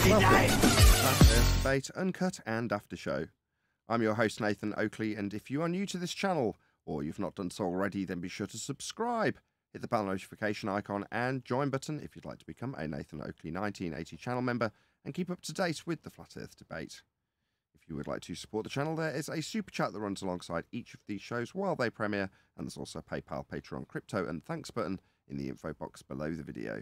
Welcome to Flat Debate, Uncut and After Show. I'm your host Nathan Oakley, and if you are new to this channel, or you've not done so already, then be sure to subscribe, hit the bell notification icon and join button if you'd like to become a Nathan Oakley 1980 channel member and keep up to date with the Flat Earth debate. If you would like to support the channel, there is a super chat that runs alongside each of these shows while they premiere, and there's also a PayPal, Patreon, crypto and thanks button in the info box below the video.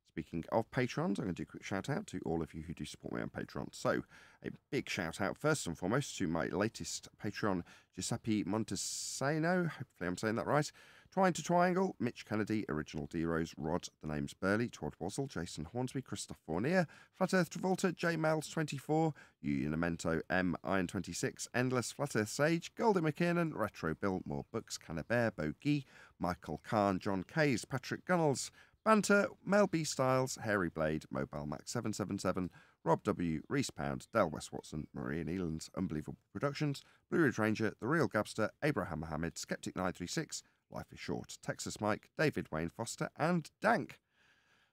Speaking of Patrons, I'm going to do a quick shout out to all of you who do support me on Patreon. So, a big shout out first and foremost to my latest Patreon, Giuseppe Montesano, hopefully I'm saying that right, Trying to Triangle, Mitch Kennedy, Original D-Rose, Rod, The Name's Burley, Todd Wazzle, Jason Hornsby, Christoph Fournier, Flat Earth Travolta, J Males 24, Unimento M, Iron 26, Endless, Flat Earth Sage, Golden McKiernan, Retro Bill, More Books, Cannabear, Bogey, Michael Kahn, John Kays, Patrick Gunnels, Banter, Mel B. Styles, Hairy Blade, Mobile Max 777, Rob W, Reese Pound, Dell West Watson, Maria Nealon's Unbelievable Productions, Blue Ridge Ranger, The Real Gabster, Abraham Mohammed, Skeptic 936, Life is Short, Texas Mike, David Wayne Foster, and Dank.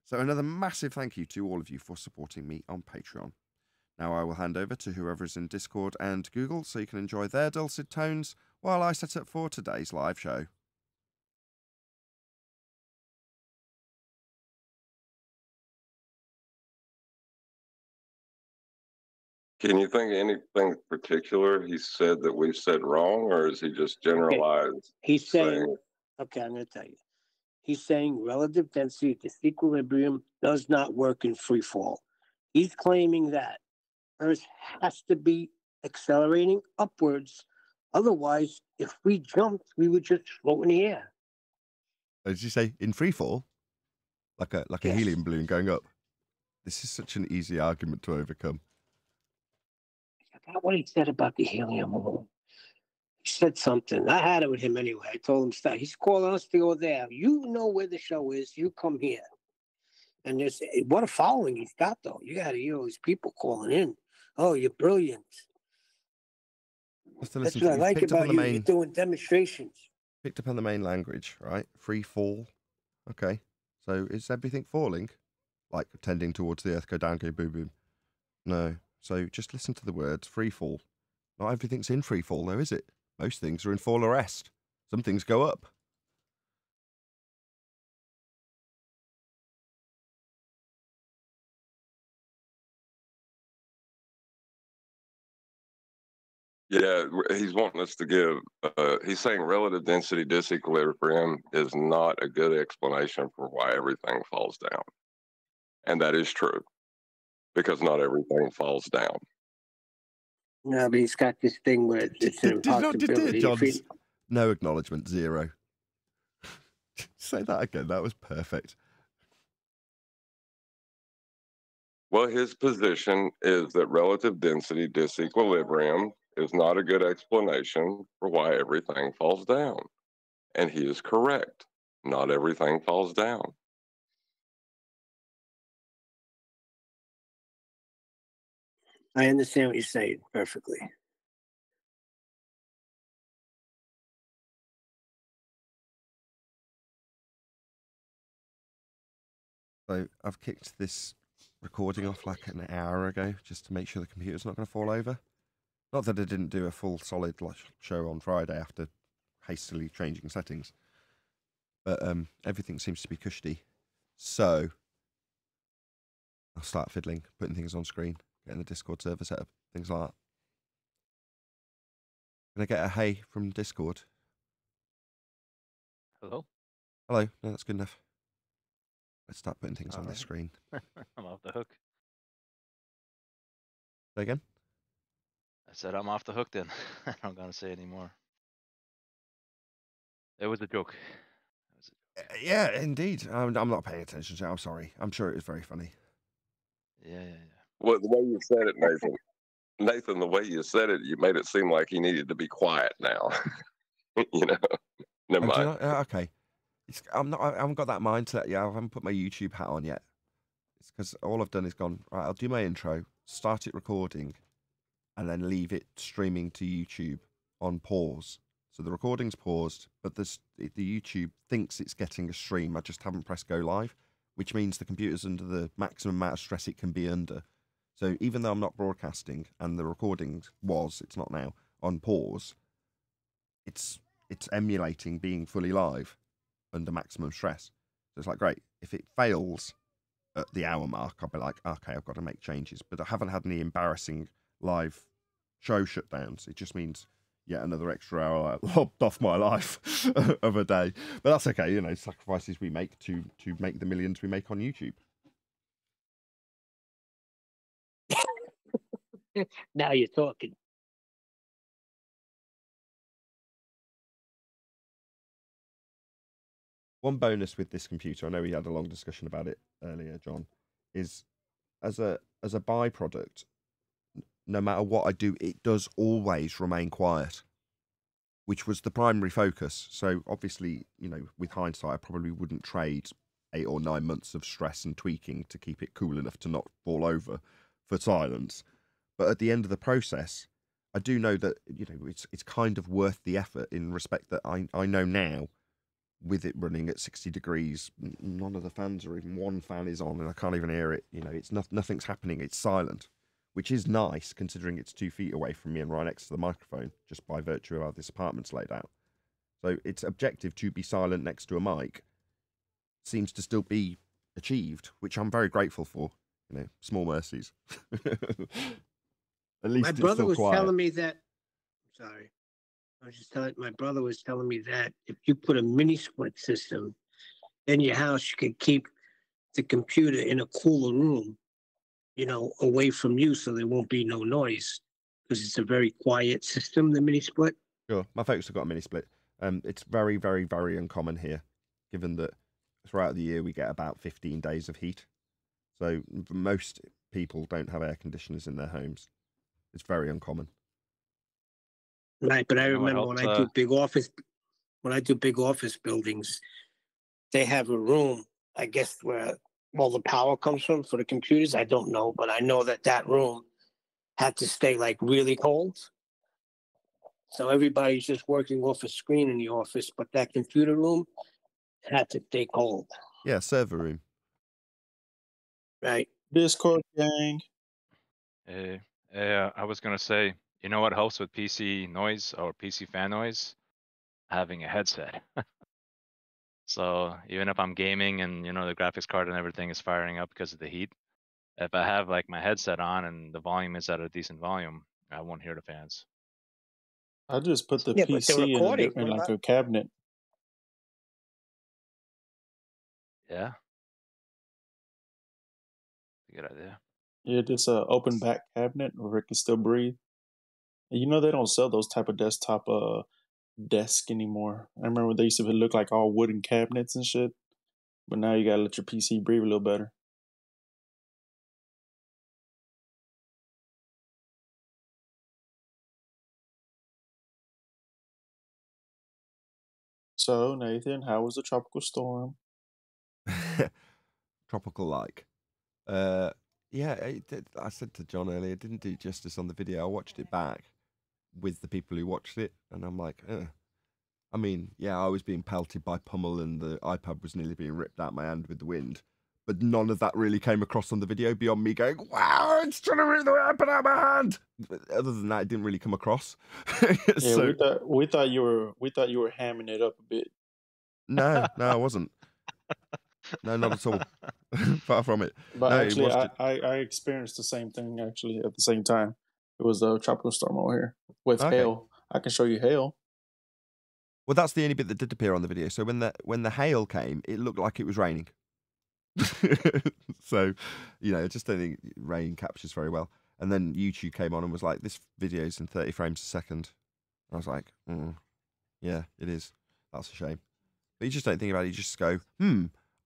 So another massive thank you to all of you for supporting me on Patreon. Now I will hand over to whoever is in Discord and Google so you can enjoy their dulcet tones while I set up for today's live show. Can you think of anything particular he said that we've said wrong, or is he just generalized? Okay. He's saying, okay, I'm going to tell you. He's saying relative density disequilibrium does not work in free fall. He's claiming that Earth has to be accelerating upwards. Otherwise, if we jumped, we would just float in the air. Did you say in free fall? Like a Yes. helium balloon going up? This is such an easy argument to overcome. What he said about the helium balloon. He said something. I had it with him anyway. I told him, stop. He's calling us to go there. You know where the show is. You come here. And there's what a following he's got, though. You got to hear all these people calling in. Oh, you're brilliant. That's what I like about you. You're doing demonstrations. Picked up on the main language, right? Free fall. Okay. So is everything falling? Like tending towards the earth, go down, go boom, boom. No. So just listen to the words, free fall. Not everything's in free fall, though, is it? Most things are in fall arrest. Some things go up. Yeah, he's wanting us to give, he's saying relative density disequilibrium is not a good explanation for why everything falls down. And that is true, because not everything falls down. No, but he's got this thing where it's an impossibility. No acknowledgement, zero. Say that again. That was perfect. Well, his position is that relative density disequilibrium is not a good explanation for why everything falls down. And he is correct. Not everything falls down. I understand what you're saying perfectly. So I've kicked this recording off like an hour ago just to make sure the computer's not going to fall over. Not that I didn't do a full solid show on Friday after hastily changing settings. But everything seems to be cushy. So I'll start fiddling, putting things on screen, getting the Discord server set up, things like that. Can I get a hey from Discord? Hello? Hello. No, that's good enough. Let's start putting things on this screen. I'm off the hook. Say again? I said I'm off the hook then. I'm not going to say any more. It was a joke. Yeah, indeed. I'm not paying attention to it. I'm sorry. I'm sure it was very funny. Yeah. Well, the way you said it, Nathan, the way you said it, you made it seem like he needed to be quiet now. You know? Never mind. Okay. I haven't got that mindset yet. I haven't put my YouTube hat on yet. It's because all I've done is gone, right, I'll do my intro, start it recording, and then leave it streaming to YouTube on pause. So the recording's paused, but the YouTube thinks it's getting a stream. I just haven't pressed go live, which means the computer's under the maximum amount of stress it can be under. So even though I'm not broadcasting and the recording it's not now, on pause, it's emulating being fully live under maximum stress. So it's like, great. If it fails at the hour mark, I'll be like, okay, I've got to make changes. But I haven't had any embarrassing live show shutdowns. It just means yet another extra hour lobbed off my life of a day. But that's okay, you know, sacrifices we make to make the millions we make on YouTube. Now you're talking. One bonus with this computer, I know we had a long discussion about it earlier, John, is as a byproduct, no matter what I do, it does always remain quiet, which was the primary focus. So obviously, you know, with hindsight, I probably wouldn't trade 8 or 9 months of stress and tweaking to keep it cool enough to not fall over for silence. But at the end of the process, I do know that, you know, it's kind of worth the effort, in respect that I know now, with it running at 60 degrees, none of the fans, or even one fan, is on, and I can't even hear it. You know, it's nothing's happening. It's silent, which is nice considering it's 2 feet away from me and right next to the microphone, just by virtue of how this apartment's laid out. So its objective to be silent next to a mic seems to still be achieved, which I'm very grateful for. You know, small mercies. At least My it's brother still was quiet. telling me that. Sorry, I was just telling. My brother was telling me that if you put a mini split system in your house, you could keep the computer in a cooler room, you know, away from you, so there won't be no noise, because it's a very quiet system, the mini split. Sure, my folks have got a mini split. It's very, very, very uncommon here, given that throughout the year we get about 15 days of heat. So most people don't have air conditioners in their homes. It's very uncommon. Right, but I You know what remember when I helps, do big office buildings, they have a room, I guess, where all the power comes from for the computers. I don't know, but I know that room had to stay like really cold. So everybody's just working off a screen in the office, but that computer room had to stay cold. Yeah, server room. Right. Discord gang. I was gonna say, you know what helps with PC noise or PC fan noise? Having a headset. So even if I'm gaming and, you know, the graphics card and everything is firing up because of the heat, if I have like my headset on and the volume is at a decent volume, I won't hear the fans. I just put the Yeah, but the PC recording, in like a cabinet. Yeah. Good idea. Yeah, just a open back cabinet where it can still breathe. And you know they don't sell those type of desktop desk anymore. I remember they used to look like all wooden cabinets and shit. But now you gotta let your PC breathe a little better. So Nathan, how was the tropical storm? Tropical like. Yeah, I said to John earlier, it didn't do justice on the video. I watched it back with the people who watched it, and I'm like, I mean, yeah, I was being pelted by pummel and the iPad was nearly being ripped out my hand with the wind. But none of that really came across on the video beyond me going, wow, it's trying to rip the iPad out of my hand. But other than that, it didn't really come across. Yeah, so, we thought you were hamming it up a bit. No, I wasn't. No, not at all. Far from it. But no, actually, I experienced the same thing actually at the same time. It was a tropical storm over here with hail. I can show you hail. Well, that's the only bit that did appear on the video. So when the hail came, it looked like it was raining. So, you know, I just don't think rain captures very well. And then YouTube came on and was like, this video's in 30 frames a second. And I was like, yeah, it is. That's a shame. But you just don't think about it. You just go,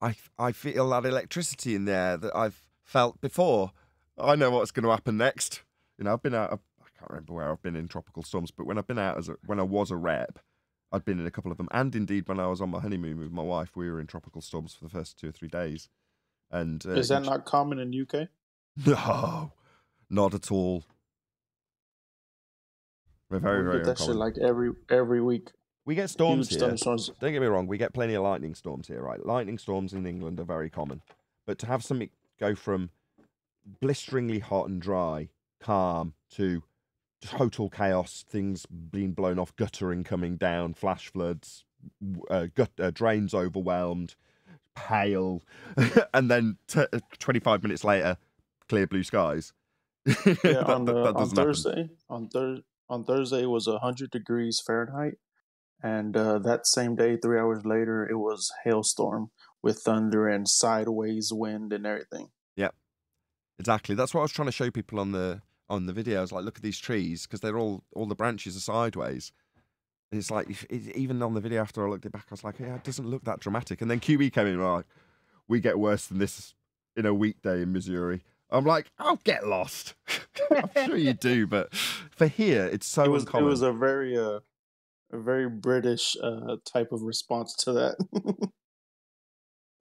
I feel that electricity in there that I've felt before. I know what's going to happen next. You know, I've been out. I can't remember where I've been in tropical storms, but when I've been out when I was a rep, I'd been in a couple of them. And indeed, when I was on my honeymoon with my wife, we were in tropical storms for the first 2 or 3 days. And is that not common in the UK? No, not at all. We're very, very get that uncommon. shit like every week. We get storms huge here. Thunderstorms. Don't get me wrong, we get plenty of lightning storms here, right? Lightning storms in England are very common. But to have something go from blisteringly hot and dry, calm, to total chaos, things being blown off, guttering coming down, flash floods, drains overwhelmed, hail, and then 25 minutes later, clear blue skies. Yeah, that on doesn't Thursday, on Thursday it was 100 degrees Fahrenheit, and that same day, 3 hours later, it was hailstorm with thunder and sideways wind and everything. Yeah, exactly. That's what I was trying to show people on the video. I was like, look at these trees, because they're all the branches are sideways. And it's like, even on the video after I looked it back, I was like, yeah, it doesn't look that dramatic. And then QB came in and like, we get worse than this in a weekday in Missouri. I'm like, I'll get lost. I'm sure you do, but for here, it's so uncommon. It was a very British type of response to that.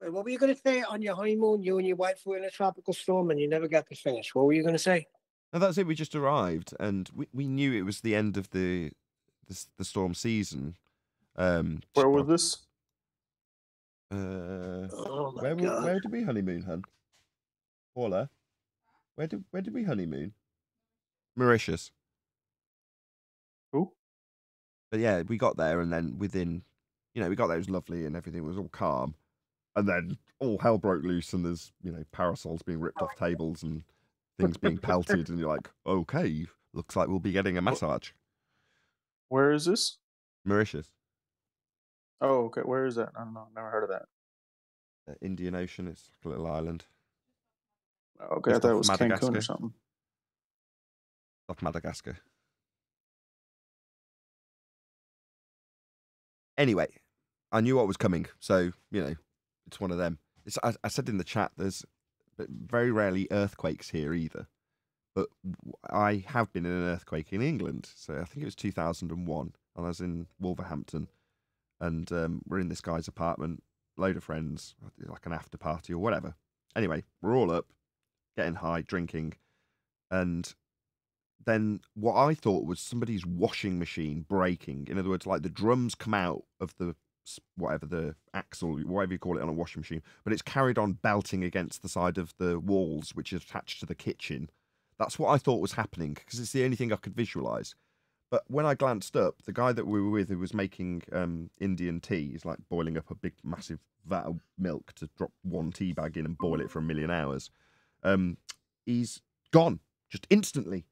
Wait, what were you going to say on your honeymoon? You and your wife were in a tropical storm and you never got to finish. What were you going to say? No, that's it. We just arrived and we knew it was the end of the storm season. Where was this? Where did we honeymoon, hun? Paula? Where did we honeymoon? Mauritius. Who? But yeah, we got there, and then within, we got there, it was lovely, and everything was all calm. And then all hell broke loose, and there's, parasols being ripped off tables and things being pelted, and you're like, okay, looks like we'll be getting a massage. Where is this? Mauritius. Oh, okay. Where is that? I don't know. Never heard of that. Indian Ocean. It's like a little island. Okay, I thought it was Cancun or something. Off Madagascar. Anyway, I knew what was coming, so, it's one of them. I said in the chat, there's very rarely earthquakes here either. But I have been in an earthquake in England. So I think it was 2001. And I was in Wolverhampton. And we're in this guy's apartment, load of friends, like an after party or whatever. Anyway, we're all up, getting high, drinking. And then what I thought was somebody's washing machine breaking. In other words, like the drums come out of the axle, whatever you call it on a washing machine, but it's carried on belting against the side of the walls, which is attached to the kitchen. That's what I thought was happening, because it's the only thing I could visualize. But when I glanced up, the guy that we were with, who was making Indian tea, is like boiling up a big, massive vat of milk to drop one tea bag in and boil it for 1 million hours. He's gone, just instantly.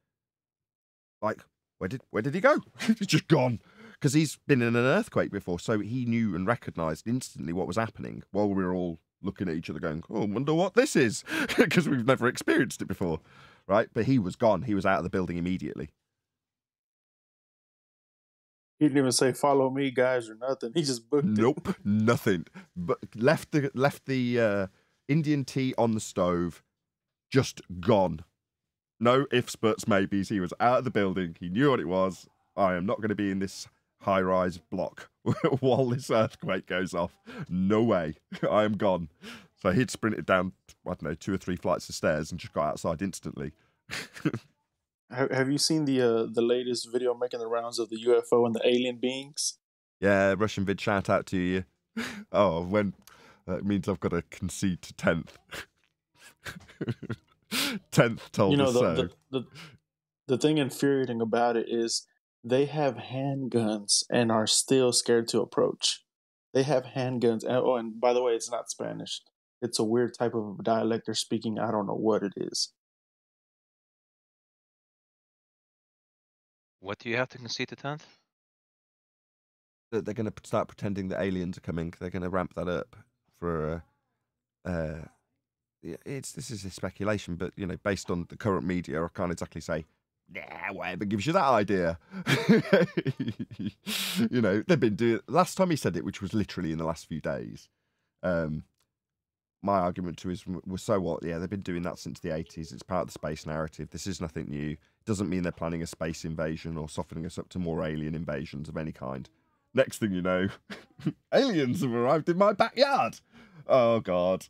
Like, where did he go? He's just gone. Because he's been in an earthquake before, so he knew and recognised instantly what was happening while we were all looking at each other going, oh, I wonder what this is, because we've never experienced it before, right? But he was gone. He was out of the building immediately. He didn't even say, follow me, guys, or nothing. He just booked it. Nope, nothing. But left the Indian tea on the stove, just gone. No ifs, buts, maybes. He was out of the building. He knew what it was. I am not going to be in this high-rise block while this earthquake goes off. No way. I am gone. So he'd sprinted down, I don't know, 2 or 3 flights of stairs and just got outside instantly. Have you seen the latest video making the rounds of the UFO and the alien beings? Yeah, Russian vid, shout out to you. Oh, when that means I've got to concede to 10th. 10th told us so. The thing infuriating about it is they have handguns and are still scared to approach. They have handguns. And by the way, it's not Spanish. It's a weird type of dialect they're speaking. I don't know what it is. What do you have to concede to 10th? That they're going to start pretending that aliens are coming. They're going to ramp that up for this is a speculation, but based on the current media, I can't exactly say, nah, whatever gives you that idea. They've been doing last time he said it, which was literally in the last few days. My argument to his was, so what? Yeah, they've been doing that since the 80s. It's part of the space narrative. This is nothing new. Doesn't mean they're planning a space invasion or softening us up to more alien invasions of any kind. Next thing you know, aliens have arrived in my backyard. Oh, God.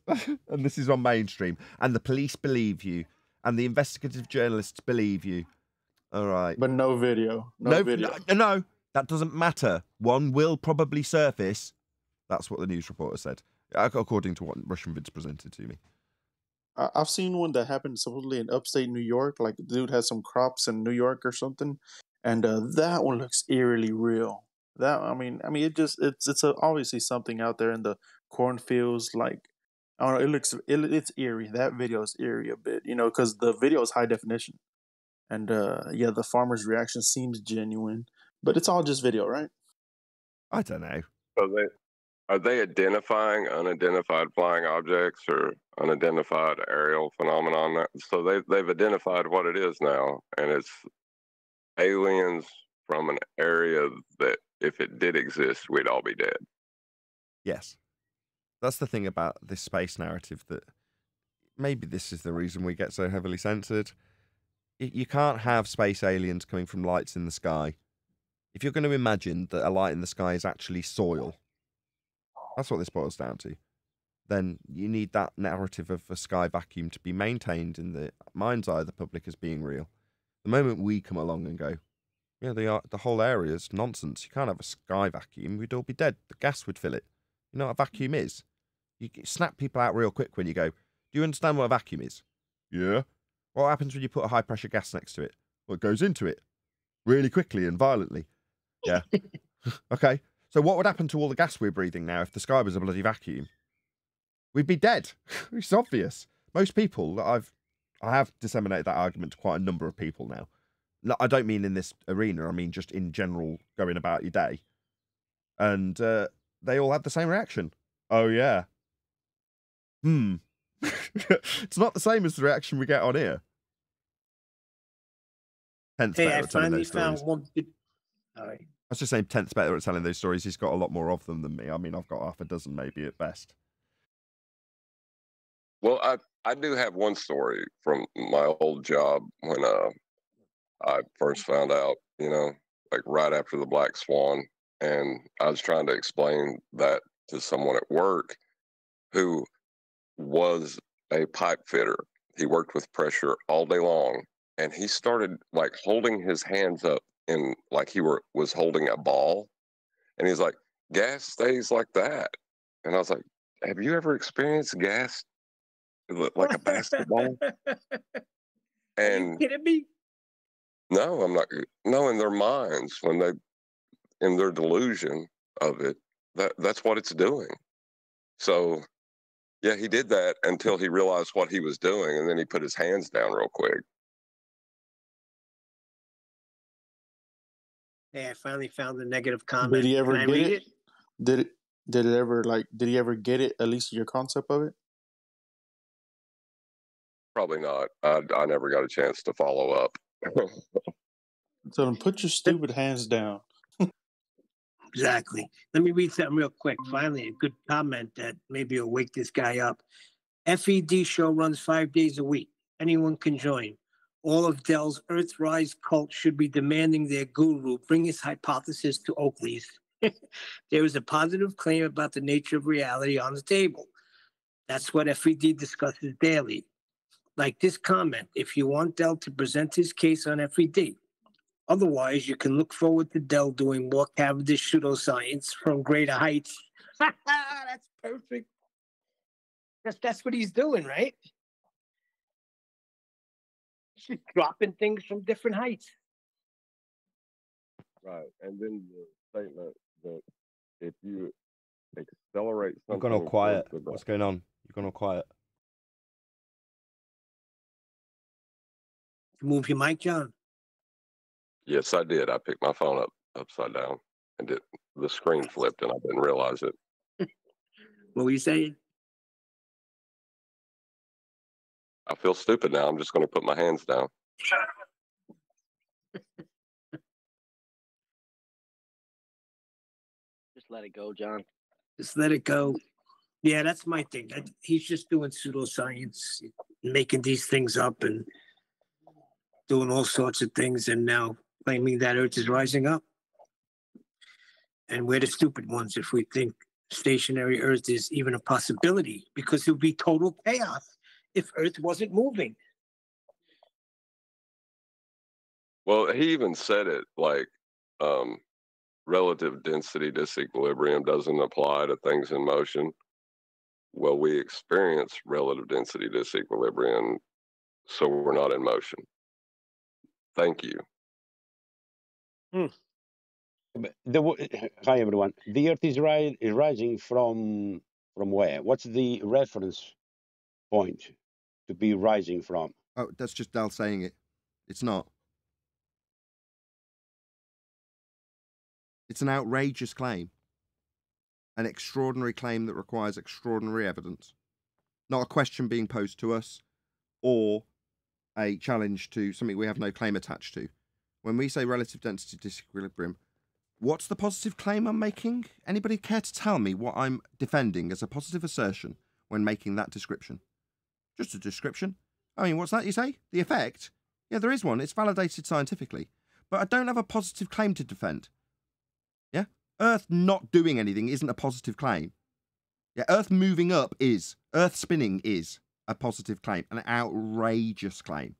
And this is on mainstream. And the police believe you. And the investigative journalists believe you. All right. But no video. No video. No, that doesn't matter. One will probably surface. That's what the news reporter said, according to what Russian vids presented to me. I've seen one that happened supposedly in upstate New York. Like the dude had some crops in New York or something, and that one looks eerily real. It's obviously something out there in the cornfields. Like I don't know, it's eerie. That video is eerie a bit, because the video is high definition, and yeah, the farmer's reaction seems genuine, but it's all just video, right? I don't know. Are they identifying unidentified flying objects or unidentified aerial phenomenon? So they've identified what it is now, and it's aliens from an area that, if it did exist, we'd all be dead. Yes. That's the thing about this space narrative, that maybe this is the reason we get so heavily censored. You can't have space aliens coming from lights in the sky. If you're going to imagine that a light in the sky is actually soil, that's what this boils down to, then you need that narrative of a sky vacuum to be maintained in the mind's eye of the public as being real. The moment we come along and go, yeah, the whole area is nonsense, you can't have a sky vacuum, we'd all be dead, the gas would fill it. You know what a vacuum is? You snap people out real quick when you go, do you understand what a vacuum is? Yeah. What happens when you put a high pressure gas next to it? Well, it goes into it really quickly and violently. Yeah. Okay. So what would happen to all the gas we're breathing now if the sky was a bloody vacuum? We'd be dead. It's obvious. Most people that I have disseminated that argument to quite a number of people now. No, I don't mean in this arena. I mean just in general, going about your day. And they all had the same reaction. Oh yeah. It's not the same as the reaction we get on here. Tenth's Hey, better I at telling finally those found stories. one. All right. I was just saying, Tenth's better at telling those stories. He's got a lot more of them than me. I mean, I've got half a dozen maybe at best. Well, I do have one story from my old job when I first found out, like right after the Black Swan, and I was trying to explain that to someone at work who was a pipe fitter. He worked with pressure all day long, and he started like holding his hands up in like he was holding a ball, and he's like, gas stays like that. And I was like, have you ever experienced gas like a basketball? Are you And kidding me? no, I'm not. No, in their minds, when they, in their delusion of it, that's what it's doing. So yeah, he did that until he realized what he was doing, and then he put his hands down real quick. Hey, I finally found the negative comment. Did he ever Can I get read it? Did it ever did he ever get it? At least your concept of it? Probably not. I never got a chance to follow up. Tell him, put your stupid hands down. Exactly. Let me read something real quick. Finally, a good comment that maybe will wake this guy up. FED show runs 5 days a week. Anyone can join. All of Dell's Earthrise cult should be demanding their guru bring his hypothesis to Oakley's. There is a positive claim about the nature of reality on the table. That's what FED discusses daily. Like this comment, if you want Dell to present his case on FED. Otherwise, you can look forward to Dell doing more Cavendish pseudoscience from greater heights. That's perfect. That's what he's doing, right? He's just dropping things from different heights. Right. And then the statement that if you accelerate something... You've gone all quiet. What's going on? You've gone all quiet. Move your mic, John. Yes, I did. I picked my phone up upside down, and the screen flipped, and I didn't realize it. What were you saying? I feel stupid now. I'm just going to put my hands down. Just let it go, John. Just let it go. Yeah, that's my thing. He's just doing pseudoscience, making these things up and doing all sorts of things, and now claiming that Earth is rising up. And we're the stupid ones if we think stationary Earth is even a possibility, because it would be total chaos if Earth wasn't moving. Well, he even said it like relative density disequilibrium doesn't apply to things in motion. Well, we experience relative density disequilibrium, so we're not in motion. Thank you. Hi everyone. The Earth is rising from where? What's the reference point to be rising from? Oh, that's just Dell saying it. It's not. It's an outrageous claim. An extraordinary claim that requires extraordinary evidence. Not a question being posed to us or a challenge to something we have no claim attached to. When we say relative density disequilibrium, what's the positive claim I'm making? Anybody care to tell me what I'm defending as a positive assertion when making that description? Just a description. I mean, what's that you say? The effect? Yeah, there is one. It's validated scientifically. But I don't have a positive claim to defend. Yeah? Earth not doing anything isn't a positive claim. Yeah, Earth moving up is. Earth spinning is a positive claim. An outrageous claim.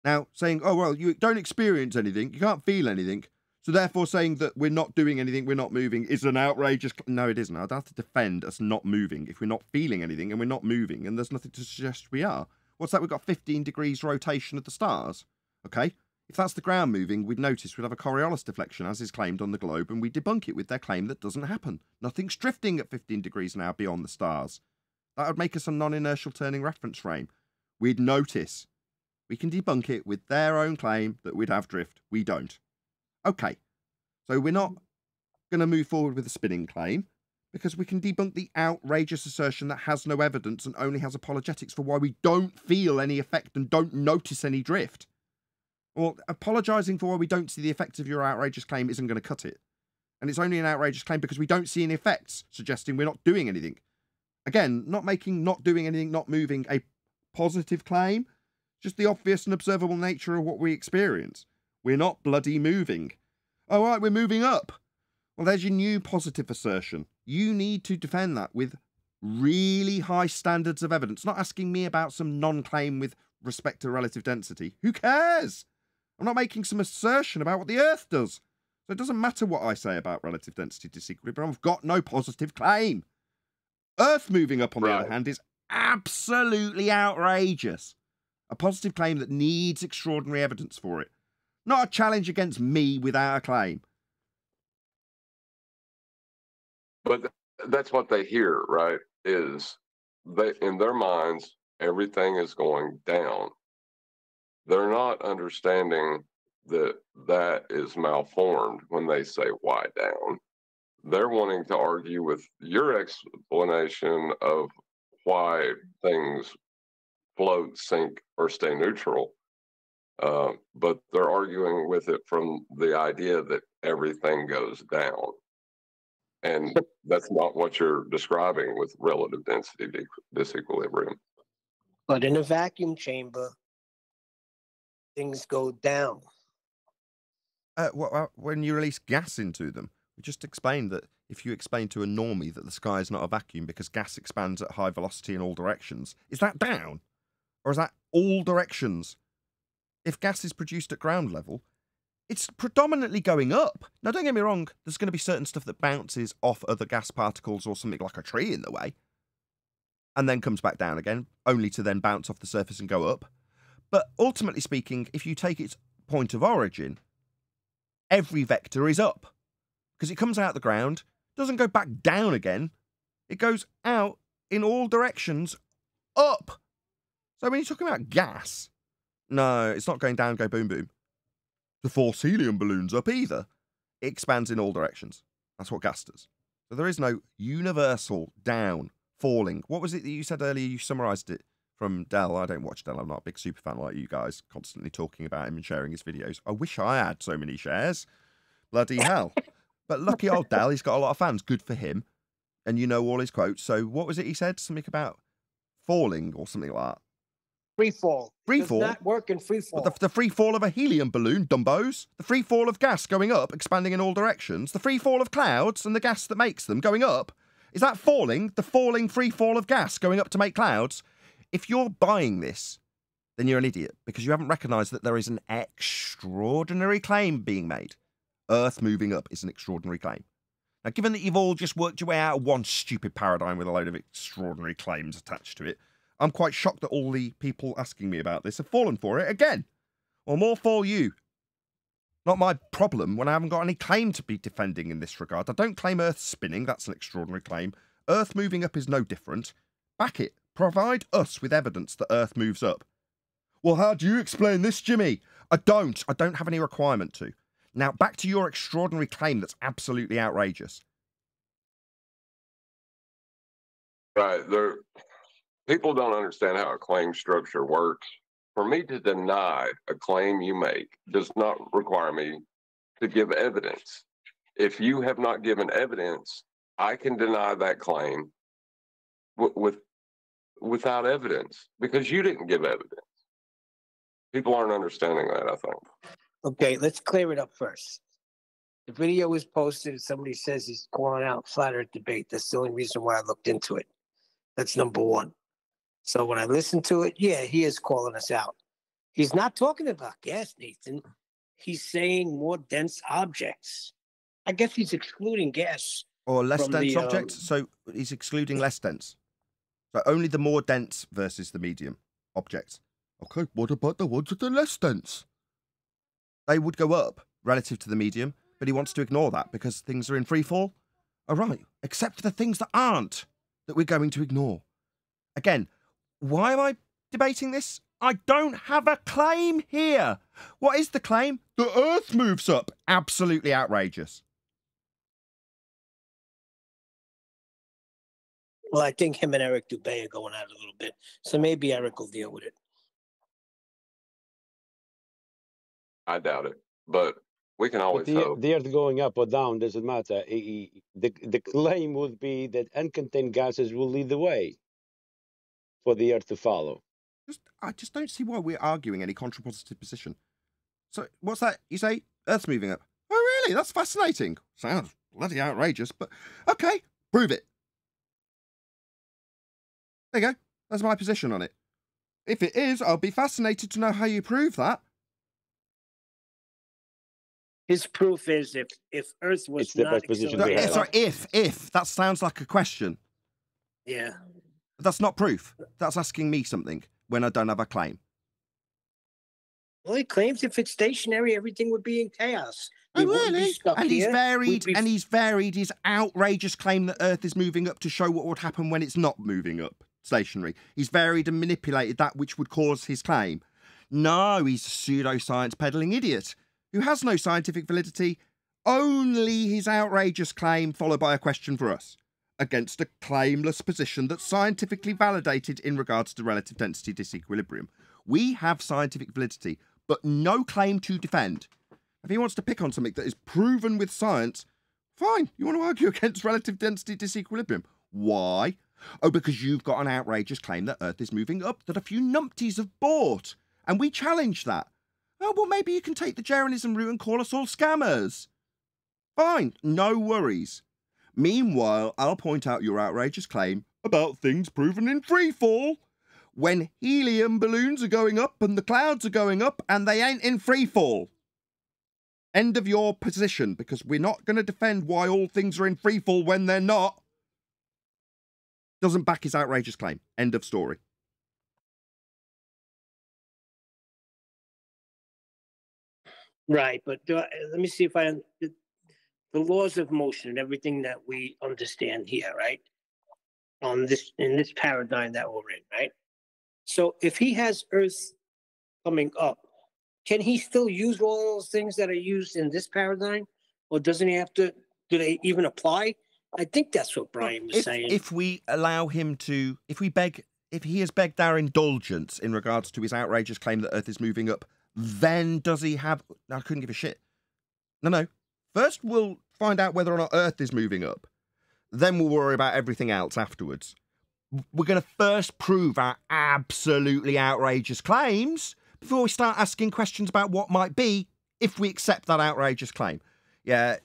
Now, saying, oh, well, you don't experience anything. You can't feel anything. So therefore saying that we're not doing anything, we're not moving, is an outrageous... No, it isn't. I'd have to defend us not moving if we're not feeling anything and we're not moving and there's nothing to suggest we are. What's that? We've got 15 degrees rotation of the stars. Okay? If that's the ground moving, we'd notice we'd have a Coriolis deflection, as is claimed on the globe, and we debunk it with their claim that doesn't happen. Nothing's drifting at 15 degrees now beyond the stars. That would make us a non-inertial turning reference frame. We'd notice. We can debunk it with their own claim that we'd have drift. We don't. Okay, so we're not going to move forward with a spinning claim because we can debunk the outrageous assertion that has no evidence and only has apologetics for why we don't feel any effect and don't notice any drift. Well, apologising for why we don't see the effects of your outrageous claim isn't going to cut it. And it's only an outrageous claim because we don't see any effects, suggesting we're not doing anything. Again, not making not doing anything, not moving a positive claim, just the obvious and observable nature of what we experience. We're not bloody moving. Oh, right, we're moving up. Well, there's your new positive assertion. You need to defend that with really high standards of evidence, not asking me about some non-claim with respect to relative density. Who cares? I'm not making some assertion about what the Earth does. So it doesn't matter what I say about relative density disequilibrium. I've got no positive claim. Earth moving up, on the other hand, is absolutely outrageous. A positive claim that needs extraordinary evidence for it. Not a challenge against me without a claim. But that's what they hear, right? Is they, in their minds, everything is going down. They're not understanding that that is malformed when they say why down. They're wanting to argue with your explanation of why things float, sink, or stay neutral. But they're arguing with it from the idea that everything goes down. And that's not what you're describing with relative density disequilibrium. But in a vacuum chamber, things go down. When you release gas into them, we just explained that if you explain to a normie that the sky is not a vacuum because gas expands at high velocity in all directions, is that down? Or is that all directions? If gas is produced at ground level, it's predominantly going up. Now, don't get me wrong, there's going to be certain stuff that bounces off other gas particles or something like a tree in the way, and then comes back down again, only to then bounce off the surface and go up. But ultimately speaking, if you take its point of origin, every vector is up. Because it comes out the ground, doesn't go back down again, it goes out in all directions, up. So when you're talking about gas, no, it's not going down, go boom, boom. The force helium balloon's up either. It expands in all directions. That's what gas does. So there is no universal down, falling. What was it that you said earlier? You summarised it from Dell. I don't watch Dell. I'm not a big super fan like you guys, constantly talking about him and sharing his videos. I wish I had so many shares. Bloody hell. But lucky old Dell, he's got a lot of fans. Good for him. And you know all his quotes. So what was it he said? Something about falling or something like that. Free fall. Free Does fall? not work in free fall. The free fall of a helium balloon, dumbos. The free fall of gas going up, expanding in all directions. The free fall of clouds and the gas that makes them going up. Is that falling? The falling free fall of gas going up to make clouds? If you're buying this, then you're an idiot because you haven't recognised that there is an extraordinary claim being made. Earth moving up is an extraordinary claim. Now, given that you've all just worked your way out of one stupid paradigm with a load of extraordinary claims attached to it, I'm quite shocked that all the people asking me about this have fallen for it again. Well, more for you. Not my problem when I haven't got any claim to be defending in this regard. I don't claim Earth's spinning. That's an extraordinary claim. Earth moving up is no different. Back it. Provide us with evidence that Earth moves up. Well, how do you explain this, Jimmy? I don't have any requirement to. Now, back to your extraordinary claim that's absolutely outrageous. Right. People don't understand how a claim structure works. For me to deny a claim you make does not require me to give evidence. If you have not given evidence, I can deny that claim without evidence because you didn't give evidence. People aren't understanding that, I think. Okay, let's clear it up first. The video was posted and somebody says he's calling out flat earth debate. That's the only reason why I looked into it. That's number one. So when I listen to it, yeah, he is calling us out. He's not talking about gas, Nathan. He's saying more dense objects. I guess he's excluding gas. Or less dense objects? So he's excluding less dense. So only the more dense versus the medium objects. Okay, what about the ones that are less dense? They would go up relative to the medium, but he wants to ignore that because things are in free fall. All right, except for the things that aren't, that we're going to ignore. Again, why am I debating this? I don't have a claim here. What is the claim? The Earth moves up. Absolutely outrageous. Well, I think him and Eric Dubé are going at it a little bit. So maybe Eric will deal with it. I doubt it, but we can always hope. The Earth going up or down doesn't matter. The claim would be that uncontained gases will lead the way for the Earth to follow. I just don't see why we're arguing any contrapositive position. So what's that? You say Earth's moving up. Oh, really? That's fascinating. Sounds bloody outrageous, but okay, prove it. There you go. That's my position on it. If it is, I'll be fascinated to know how you prove that. His proof is if Earth was It's the not best position accelerating- we have. Sorry, if. That sounds like a question. Yeah. But that's not proof. That's asking me something when I don't have a claim. Well, he claims if it's stationary, everything would be in chaos. Oh, We wouldn't be really? stuck And here. he's varied his outrageous claim that Earth is moving up to show what would happen when it's not moving up, stationary. He's varied and manipulated that which would cause his claim. No, he's a pseudoscience peddling idiot who has no scientific validity, only his outrageous claim followed by a question for us, against a claimless position that's scientifically validated in regards to relative density disequilibrium. We have scientific validity, but no claim to defend. If he wants to pick on something that is proven with science, fine, you want to argue against relative density disequilibrium. Why? Oh, because you've got an outrageous claim that Earth is moving up that a few numpties have bought, and we challenge that. Oh, well, maybe you can take the Jeranism route and call us all scammers. Fine, no worries. Meanwhile, I'll point out your outrageous claim about things proven in free fall, when helium balloons are going up and the clouds are going up and they ain't in free fall. End of your position, because we're not going to defend why all things are in free fall when they're not. Doesn't back his outrageous claim. End of story. Right, but let me see if the laws of motion and everything that we understand here, right? In this paradigm that we're in, right? So if he has Earth coming up, can he still use all those things that are used in this paradigm? Or doesn't he have to, do they even apply? I think that's what Brian was saying. If we allow him to, if he has begged our indulgence in regards to his outrageous claim that Earth is moving up, then does he have, I couldn't give a shit. No. First we'll find out whether or not Earth is moving up. Then we'll worry about everything else afterwards. We're going to first prove our absolutely outrageous claims before we start asking questions about what might be if we accept that outrageous claim. Yeah,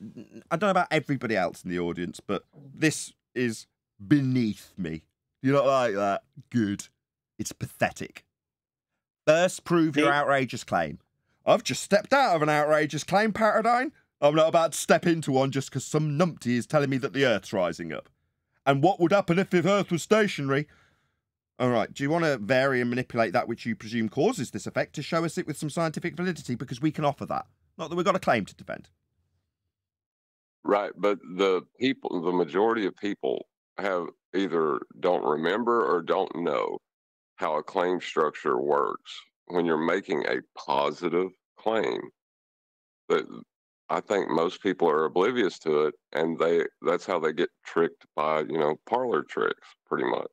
I don't know about everybody else in the audience, but this is beneath me. You not like that? Good. It's pathetic. First, prove your outrageous claim. I've just stepped out of an outrageous claim paradigm. I'm not about to step into one just because some numpty is telling me that the Earth's rising up. And what would happen if the Earth was stationary? All right, do you want to vary and manipulate that which you presume causes this effect to show us it with some scientific validity? Because we can offer that. Not that we've got a claim to defend. Right, but the majority of people have either don't remember or don't know how a claim structure works. When you're making a positive claim, that I think most people are oblivious to it, and that's how they get tricked by, parlor tricks, pretty much.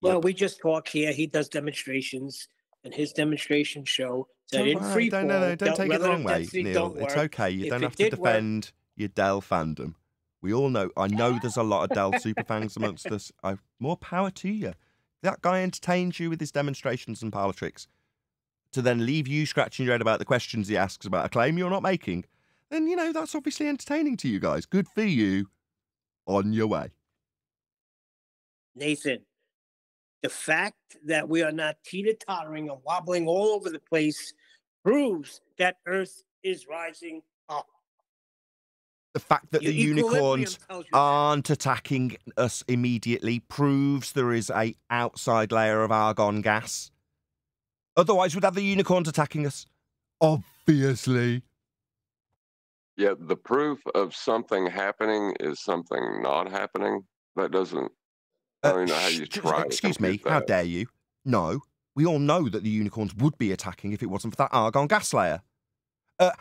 Well, we just talk here. He does demonstrations, and his demonstrations show that Don't in worry, free don't take it the wrong way, Neil. It's okay. You don't have to defend your Dell fandom. We all know. I know there's a lot of Dell superfans amongst us. More power to you. That guy entertains you with his demonstrations and parlor tricks. To then leave you scratching your head about the questions he asks about a claim you're not making, then, that's obviously entertaining to you guys. Good for you. On your way. Nathan, the fact that we are not teeter-tottering and wobbling all over the place proves that Earth is rising up. The fact that the unicorns aren't attacking us immediately proves there is an outside layer of argon gas. Otherwise, we'd have the unicorns attacking us. Obviously. Yeah, the proof of something happening is something not happening. That doesn't... I don't know how you try. Excuse me, how dare you? No, we all know that the unicorns would be attacking if it wasn't for that argon gas layer.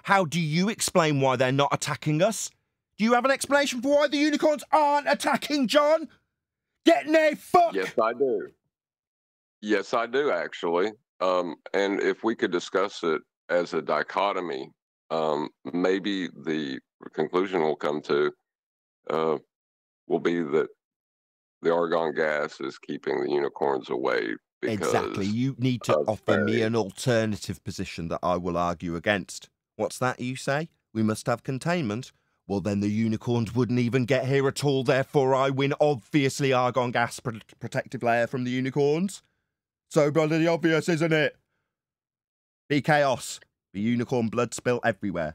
How do you explain why they're not attacking us? Do you have an explanation for why the unicorns aren't attacking, John? Get nay, fuck! Yes, I do. Yes, I do, actually. And if we could discuss it as a dichotomy, maybe the conclusion we'll come to will be that the argon gas is keeping the unicorns away. Exactly. You need to offer me an alternative position that I will argue against. What's that you say? We must have containment. Well, then the unicorns wouldn't even get here at all. Therefore, I win. Obviously, argon gas protective layer from the unicorns. So bloody obvious, isn't it? Be chaos. Be unicorn blood spill everywhere.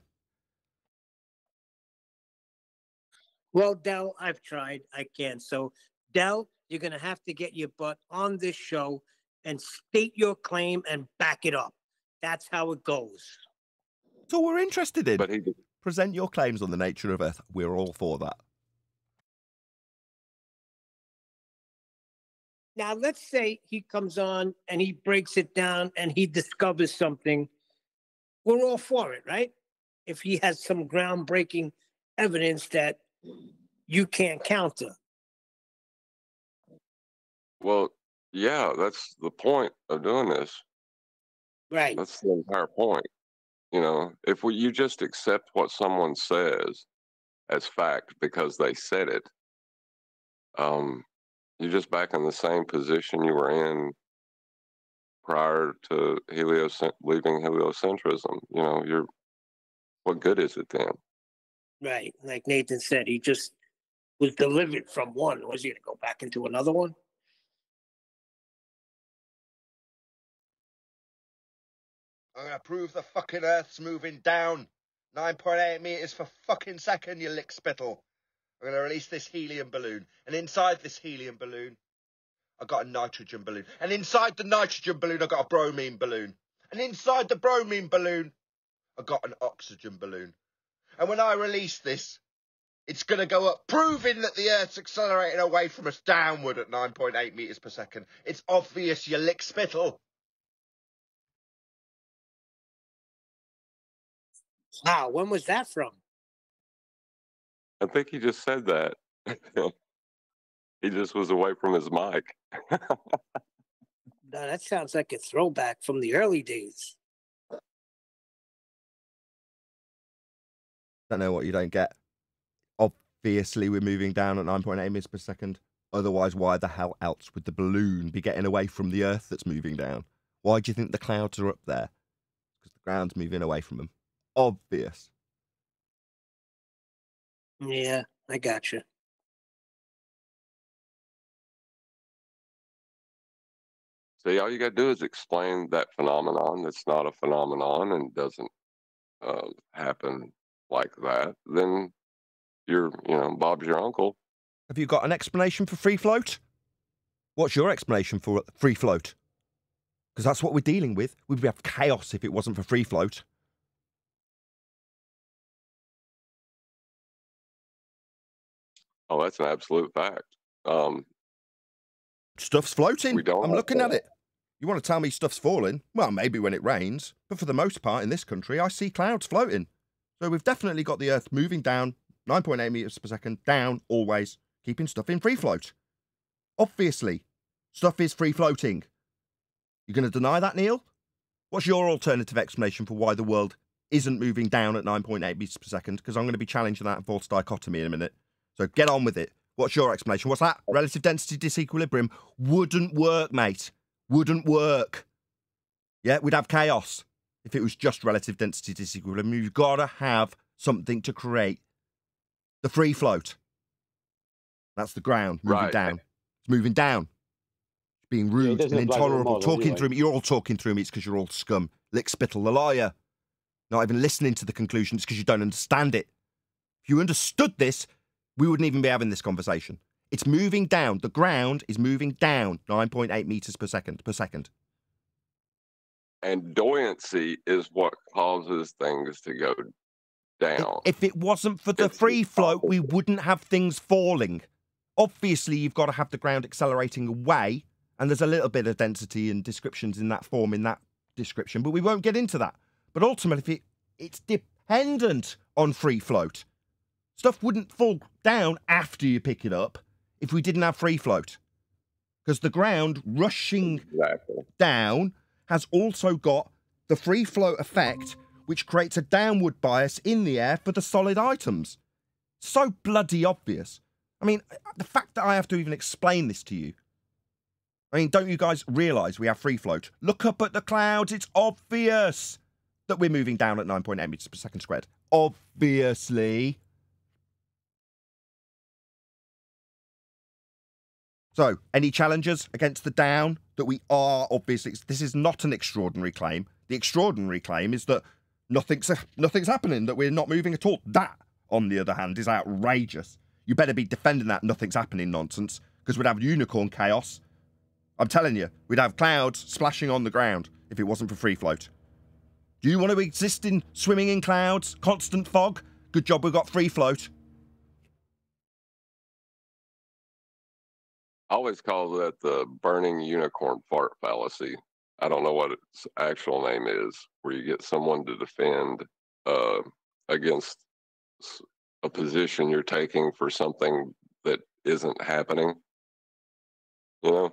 Well, Dell, I've tried. I can't. So, Dell, you're going to have to get your butt on this show and state your claim and back it up. That's how it goes. So we're interested in. But Present your claims on the nature of Earth. We're all for that. Now, let's say he comes on and he breaks it down and he discovers something. We're all for it, right? If he has some groundbreaking evidence that you can't counter. Well, yeah, that's the point of doing this. Right. That's the entire point. If you just accept what someone says as fact because they said it, you're just back in the same position you were in prior to leaving heliocentrism. What good is it then? Right. Like Nathan said, he just was delivered from one. Was he going to go back into another one? I'm going to prove the fucking Earth's moving down. 9.8 meters per fucking second, you lick spittle. I'm going to release this helium balloon. And inside this helium balloon, I've got a nitrogen balloon. And inside the nitrogen balloon, I've got a bromine balloon. And inside the bromine balloon, I've got an oxygen balloon. And when I release this, it's going to go up, proving that the Earth's accelerating away from us downward at 9.8 meters per second. It's obvious, you lick spittle. Wow, when was that from? I think he just said that. He just was away from his mic. No, that sounds like a throwback from the early days. Don't know what you don't get. Obviously, we're moving down at 9.8 meters per second. Otherwise, why the hell else would the balloon be getting away from the Earth that's moving down? Why do you think the clouds are up there? Because the ground's moving away from them. Obvious. Yeah, I gotcha. See, all you got to do is explain that phenomenon that's not a phenomenon and doesn't happen like that, then Bob's your uncle. Have you got an explanation for free float? What's your explanation for free float? Because that's what we're dealing with. We'd have chaos if it wasn't for free float. Oh, that's an absolute fact. Stuff's floating. I'm looking at it. You want to tell me stuff's falling? Well, maybe when it rains. But for the most part in this country, I see clouds floating. So we've definitely got the Earth moving down, 9.8 meters per second, down, always, keeping stuff in free float. Obviously, stuff is free floating. You going to deny that, Neil? What's your alternative explanation for why the world isn't moving down at 9.8 meters per second? Because I'm going to be challenging that false dichotomy in a minute. So get on with it. What's your explanation? What's that? Relative density disequilibrium wouldn't work, mate. Wouldn't work. Yeah, we'd have chaos if it was just relative density disequilibrium. You've got to have something to create the free float. That's the ground moving down. It's moving down. It's being rude and intolerable. Talking through me. You're all talking through me. It's because you're all scum. Lick Spittle, the liar. Not even listening to the conclusion. It's because you don't understand it. If you understood this, we wouldn't even be having this conversation. It's moving down. The ground is moving down 9.8 meters per second. And buoyancy is what causes things to go down. If it wasn't for the free float, we wouldn't have things falling. Obviously, you've got to have the ground accelerating away, and there's a little bit of density and descriptions in that form, in that description, but we won't get into that. But ultimately, it's dependent on free float. Stuff wouldn't fall down after you pick it up if we didn't have free float. Because the ground rushing down has also got the free float effect, which creates a downward bias in the air for the solid items. So bloody obvious. I mean, the fact that I have to even explain this to you. I mean, don't you guys realise we have free float? Look up at the clouds. It's obvious that we're moving down at 9.8 meters per second squared. Obviously. So, any challenges against the down that we are obviously... This is not an extraordinary claim. The extraordinary claim is that nothing's happening, that we're not moving at all. That, on the other hand, is outrageous. You better be defending that nothing's happening nonsense, because we'd have unicorn chaos. I'm telling you, we'd have clouds splashing on the ground if it wasn't for free float. Do you want to exist in swimming in clouds, constant fog? Good job we've got free float. I always call that the burning unicorn fart fallacy. I don't know what its actual name is, where you get someone to defend against a position you're taking for something that isn't happening. You know?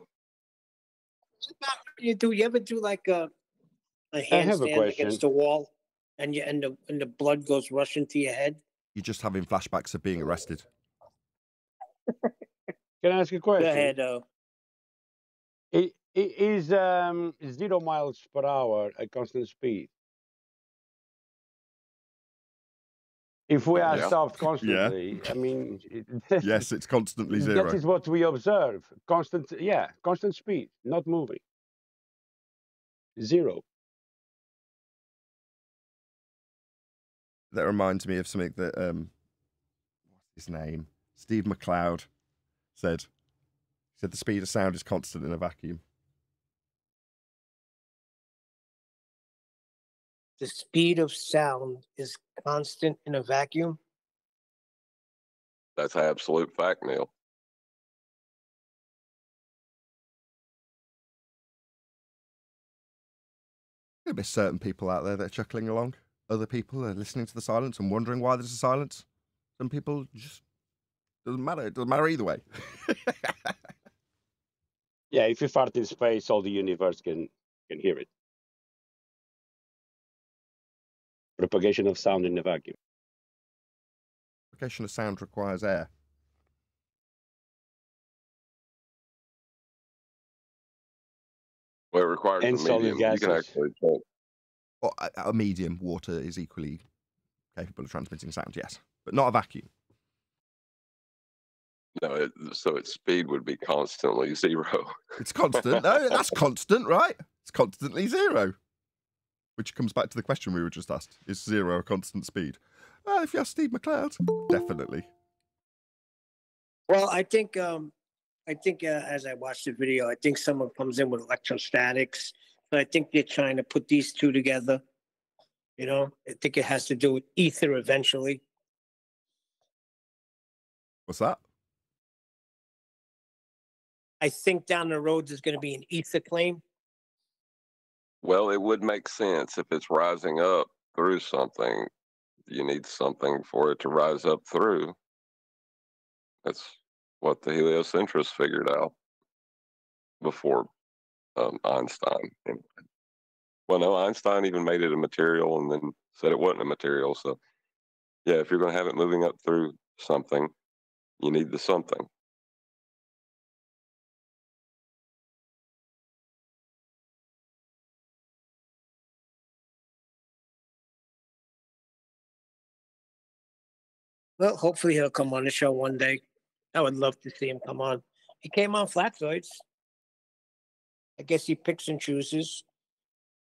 You ever do like a handstand against a wall, and the blood goes rushing to your head? You're just having flashbacks of being arrested. Can I ask a question? Go ahead, It is 0 miles per hour at constant speed. If we are stopped constantly, I mean... Yes, it's constantly zero. That is what we observe. Constant speed, not moving. 0. That reminds me of something that, what's his name? Steve McCloud said. He said the speed of sound is constant in a vacuum. The speed of sound is constant in a vacuum? That's absolute fact, Neil. There's certain people out there that are chuckling along. Other people are listening to the silence and wondering why there's a silence. Some people just... Doesn't matter. It doesn't matter either way. Yeah, if you fart in space, all the universe can hear it. Propagation of sound in the vacuum. Propagation of sound requires air. Well, it requires and a medium. You can actually change. Well, a medium, water, is equally capable of transmitting sound, yes. But not a vacuum. No, so its speed would be constantly 0. It's constant. No, that's constant, right? It's constantly 0. Which comes back to the question we were just asked. Is 0 a constant speed? Well, if you ask Steve McLeod, definitely. Well, I think as I watched the video, I think someone comes in with electrostatics, but I think they're trying to put these two together. You know, I think it has to do with ether eventually. What's that? I think down the road there's going to be an ether claim. Well, it would make sense if it's rising up through something. You need something for it to rise up through. That's what the heliocentrists figured out before Einstein. Well, no, Einstein even made it a material and then said it wasn't a material. So, yeah, if you're going to have it moving up through something, you need the something. Well, hopefully he'll come on the show one day. I would love to see him come on. He came on Flatzoids. I guess he picks and chooses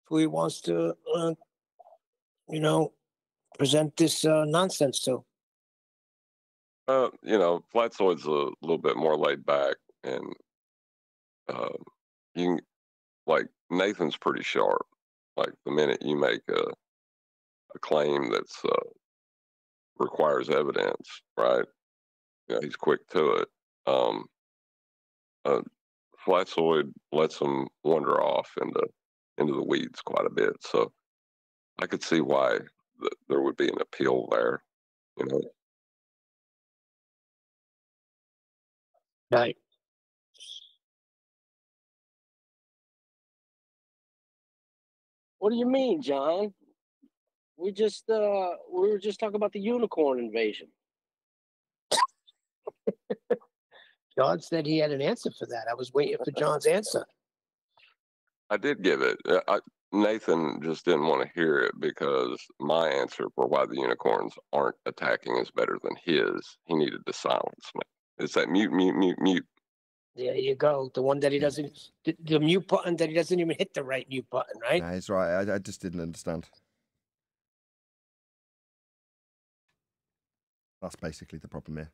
who he wants to, present this nonsense to. Flatzoid's a little bit more laid back, and you can, like, Nathan's pretty sharp. Like, the minute you make a claim that's requires evidence, right? He's quick to it. Flatzoid lets him wander off into the weeds quite a bit, so I could see why there would be an appeal there. Right. What do you mean, John? We were just talking about the unicorn invasion. John said he had an answer for that. I was waiting for John's answer. I did give it. Nathan just didn't want to hear it because my answer for why the unicorns aren't attacking is better than his. He needed to silence me. It's that mute, mute, mute, mute. There you go. The one that he doesn't, the mute button that he doesn't even hit the right mute button, right? Nah, he's right. I just didn't understand. That's basically the problem here.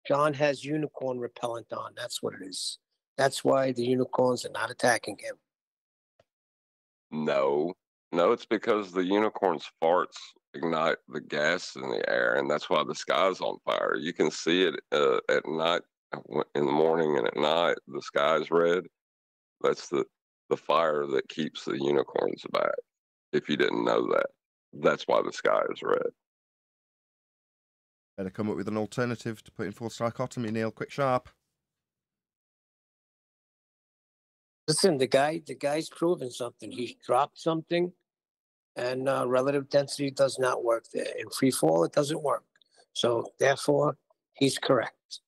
John has unicorn repellent on. That's what it is. That's why the unicorns are not attacking him. No, it's because the unicorn's farts ignite the gas in the air, and that's why the sky's on fire. You can see it at night, in the morning, and at night the sky's red. That's the fire that keeps the unicorns back. If you didn't know that, that's why the sky is red. Better come up with an alternative to put in false dichotomy, Neil. Quick, sharp. Listen, the guy's proven something. He's dropped something, and relative density does not work there. In free fall, it doesn't work. So therefore, he's correct.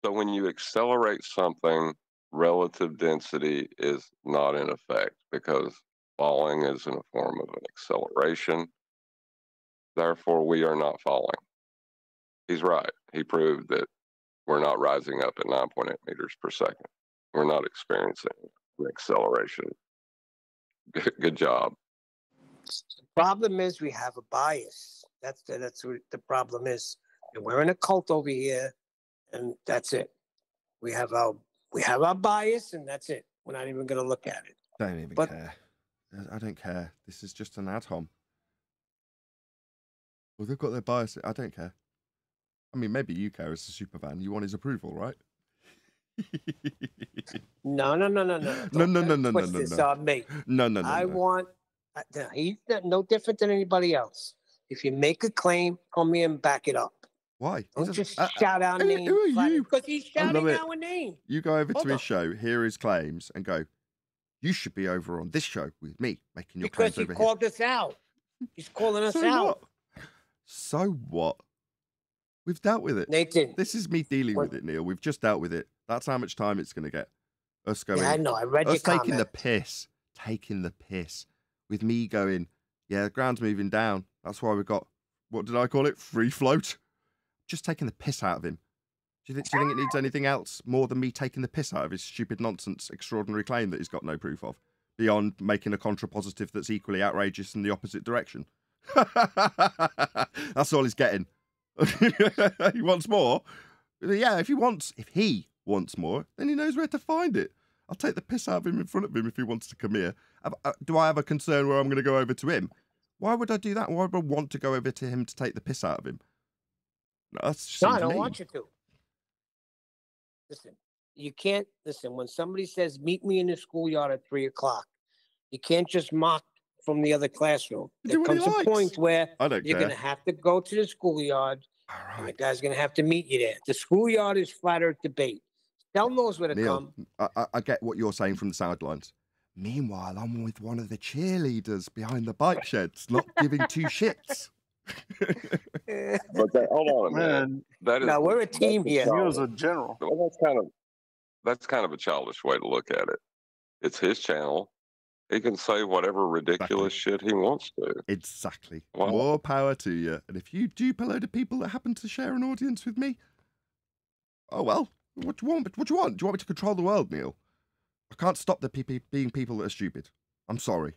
So when you accelerate something, relative density is not in effect because falling is in a form of an acceleration. Therefore, we are not falling. He's right. He proved that we're not rising up at 9.8 meters per second. We're not experiencing an acceleration. Good job. The problem is we have a bias. That's what the problem is. And we're in a cult over here, and that's it. We have our bias, and that's it. We're not even going to look at it. Don't even care. I don't care. This is just an ad-hom. Well, they've got their bias. I don't care. I mean, maybe you care as a super fan. You want his approval, right? No. No. Twist this on me. No. I want. He's no different than anybody else. If you make a claim, come here and back it up. Why? Don't just shout out names. Who are you? Because he's shouting out a name. You go over to his show, hear his claims, and go, you should be over on this show with me, making your claims over here. Because he called us out. He's calling us out. What? So what? We've dealt with it. Nathan. This is me dealing with it, Neil. We've just dealt with it. That's how much time it's going to get. Us going. Yeah, I know. I read your comment. Taking the piss. With me going, yeah, the ground's moving down. That's why we've got, what did I call it? Free float. Just taking the piss out of him. Do you think it needs anything else more than me taking the piss out of his stupid nonsense extraordinary claim that he's got no proof of? beyond making a contrapositive that's equally outrageous in the opposite direction. That's all he's getting. He wants more. Yeah, if he wants more, then he knows where to find it. I'll take the piss out of him in front of him if he wants to come here. Do I have a concern where I'm going to go over to him? Why would I do that? Why would I want to go over to him to take the piss out of him? No, that's just No, I don't want you to. Listen, you can't listen when somebody says, "Meet me in the schoolyard at 3:00." You can't just mock from the other classroom. There comes a point where you're going to have to go to the schoolyard. Right. And the guy's going to have to meet you there. The schoolyard is flat earth debate. Dell knows where to come. I get what you're saying from the sidelines. Meanwhile, I'm with one of the cheerleaders behind the bike sheds, not giving two shits. But hold on a minute. No, we're a team here. He was a general. Well, that's kind of a childish way to look at it. It's his channel. He can say whatever ridiculous shit he wants to. Exactly. Wow. More power to you. And if you dupe a load of people that happen to share an audience with me, oh well. What do you want? What do you want? Do you want me to control the world, Neil? I can't stop the being people that are stupid. I'm sorry.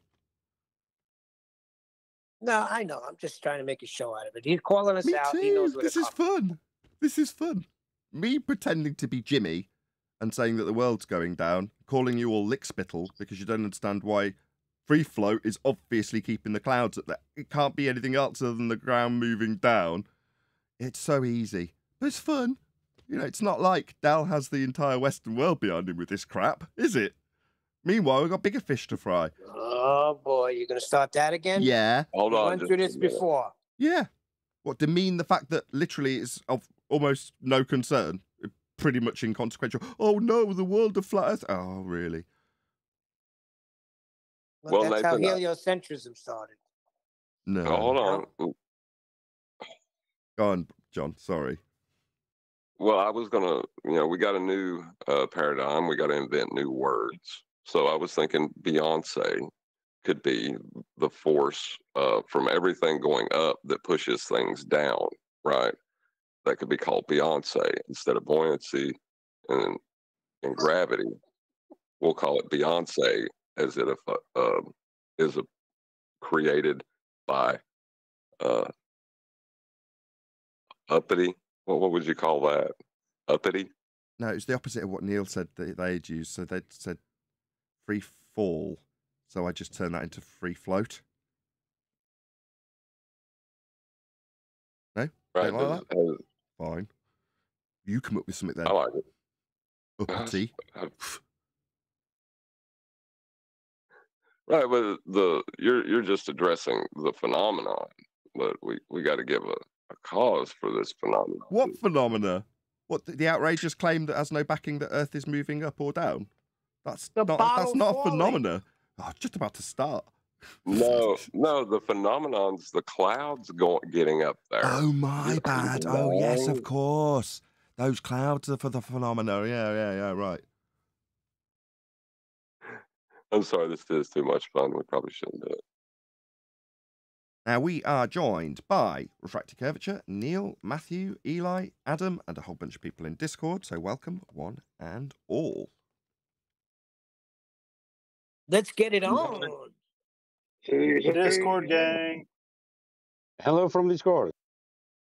No, I know. I'm just trying to make a show out of it. He's calling us out. Too. He knows where This is fun. This is fun. Me pretending to be Jimmy and saying that the world's going down, calling you all lickspittle because you don't understand why free float is obviously keeping the clouds at that. It can't be anything else other than the ground moving down. It's so easy. But it's fun. You know, it's not like Dell has the entire Western world behind him with this crap, is it? Meanwhile, we've got bigger fish to fry. Oh, boy. You're going to start that again? Yeah. Hold on. We went through this before. Yeah. What, demean the fact that literally it's of almost no concern? Pretty much inconsequential. Oh, no, the world of flat earth. Oh, really? Well, that's Nathan, how heliocentrism started. No. Hold on. Go on, John. Sorry. Well, I was going to, we got a new paradigm. We got to invent new words. So I was thinking Beyonce could be the force from everything going up that pushes things down, right? That could be called Beyonce instead of buoyancy and gravity. We'll call it Beyonce as it is created by uppity. What would you call that? Uppity? No, it's the opposite of what Neil said that they'd used. So they'd said free fall. So I just turned that into free float. No? Right. Like that? Fine. You come up with something then. I like it. Uppity. Right, but you're just addressing the phenomenon, but we got to give a cause for this phenomenon. What phenomena? What, the outrageous claim that has no backing that Earth is moving up or down? That's not a phenomena. Oh, I'm just about to start. No, the phenomenon's the clouds getting up there. Oh, my bad. Oh, yes, of course. Those clouds are for the phenomena. Yeah, right. I'm sorry, this is too much fun. We probably shouldn't do it. Now, we are joined by Refracted Curvature, Neil, Matthew, Eli, Adam, and a whole bunch of people in Discord. So welcome, one and all. Let's get it on. Discord gang. Hello from Discord.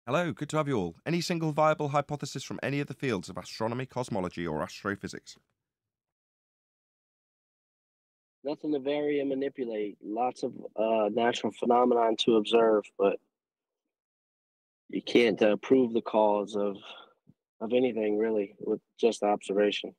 Hello, good to have you all. Any single viable hypothesis from any of the fields of astronomy, cosmology, or astrophysics? Nothing to vary and manipulate. Lots of natural phenomenon to observe, but you can't prove the cause of anything really with just observation.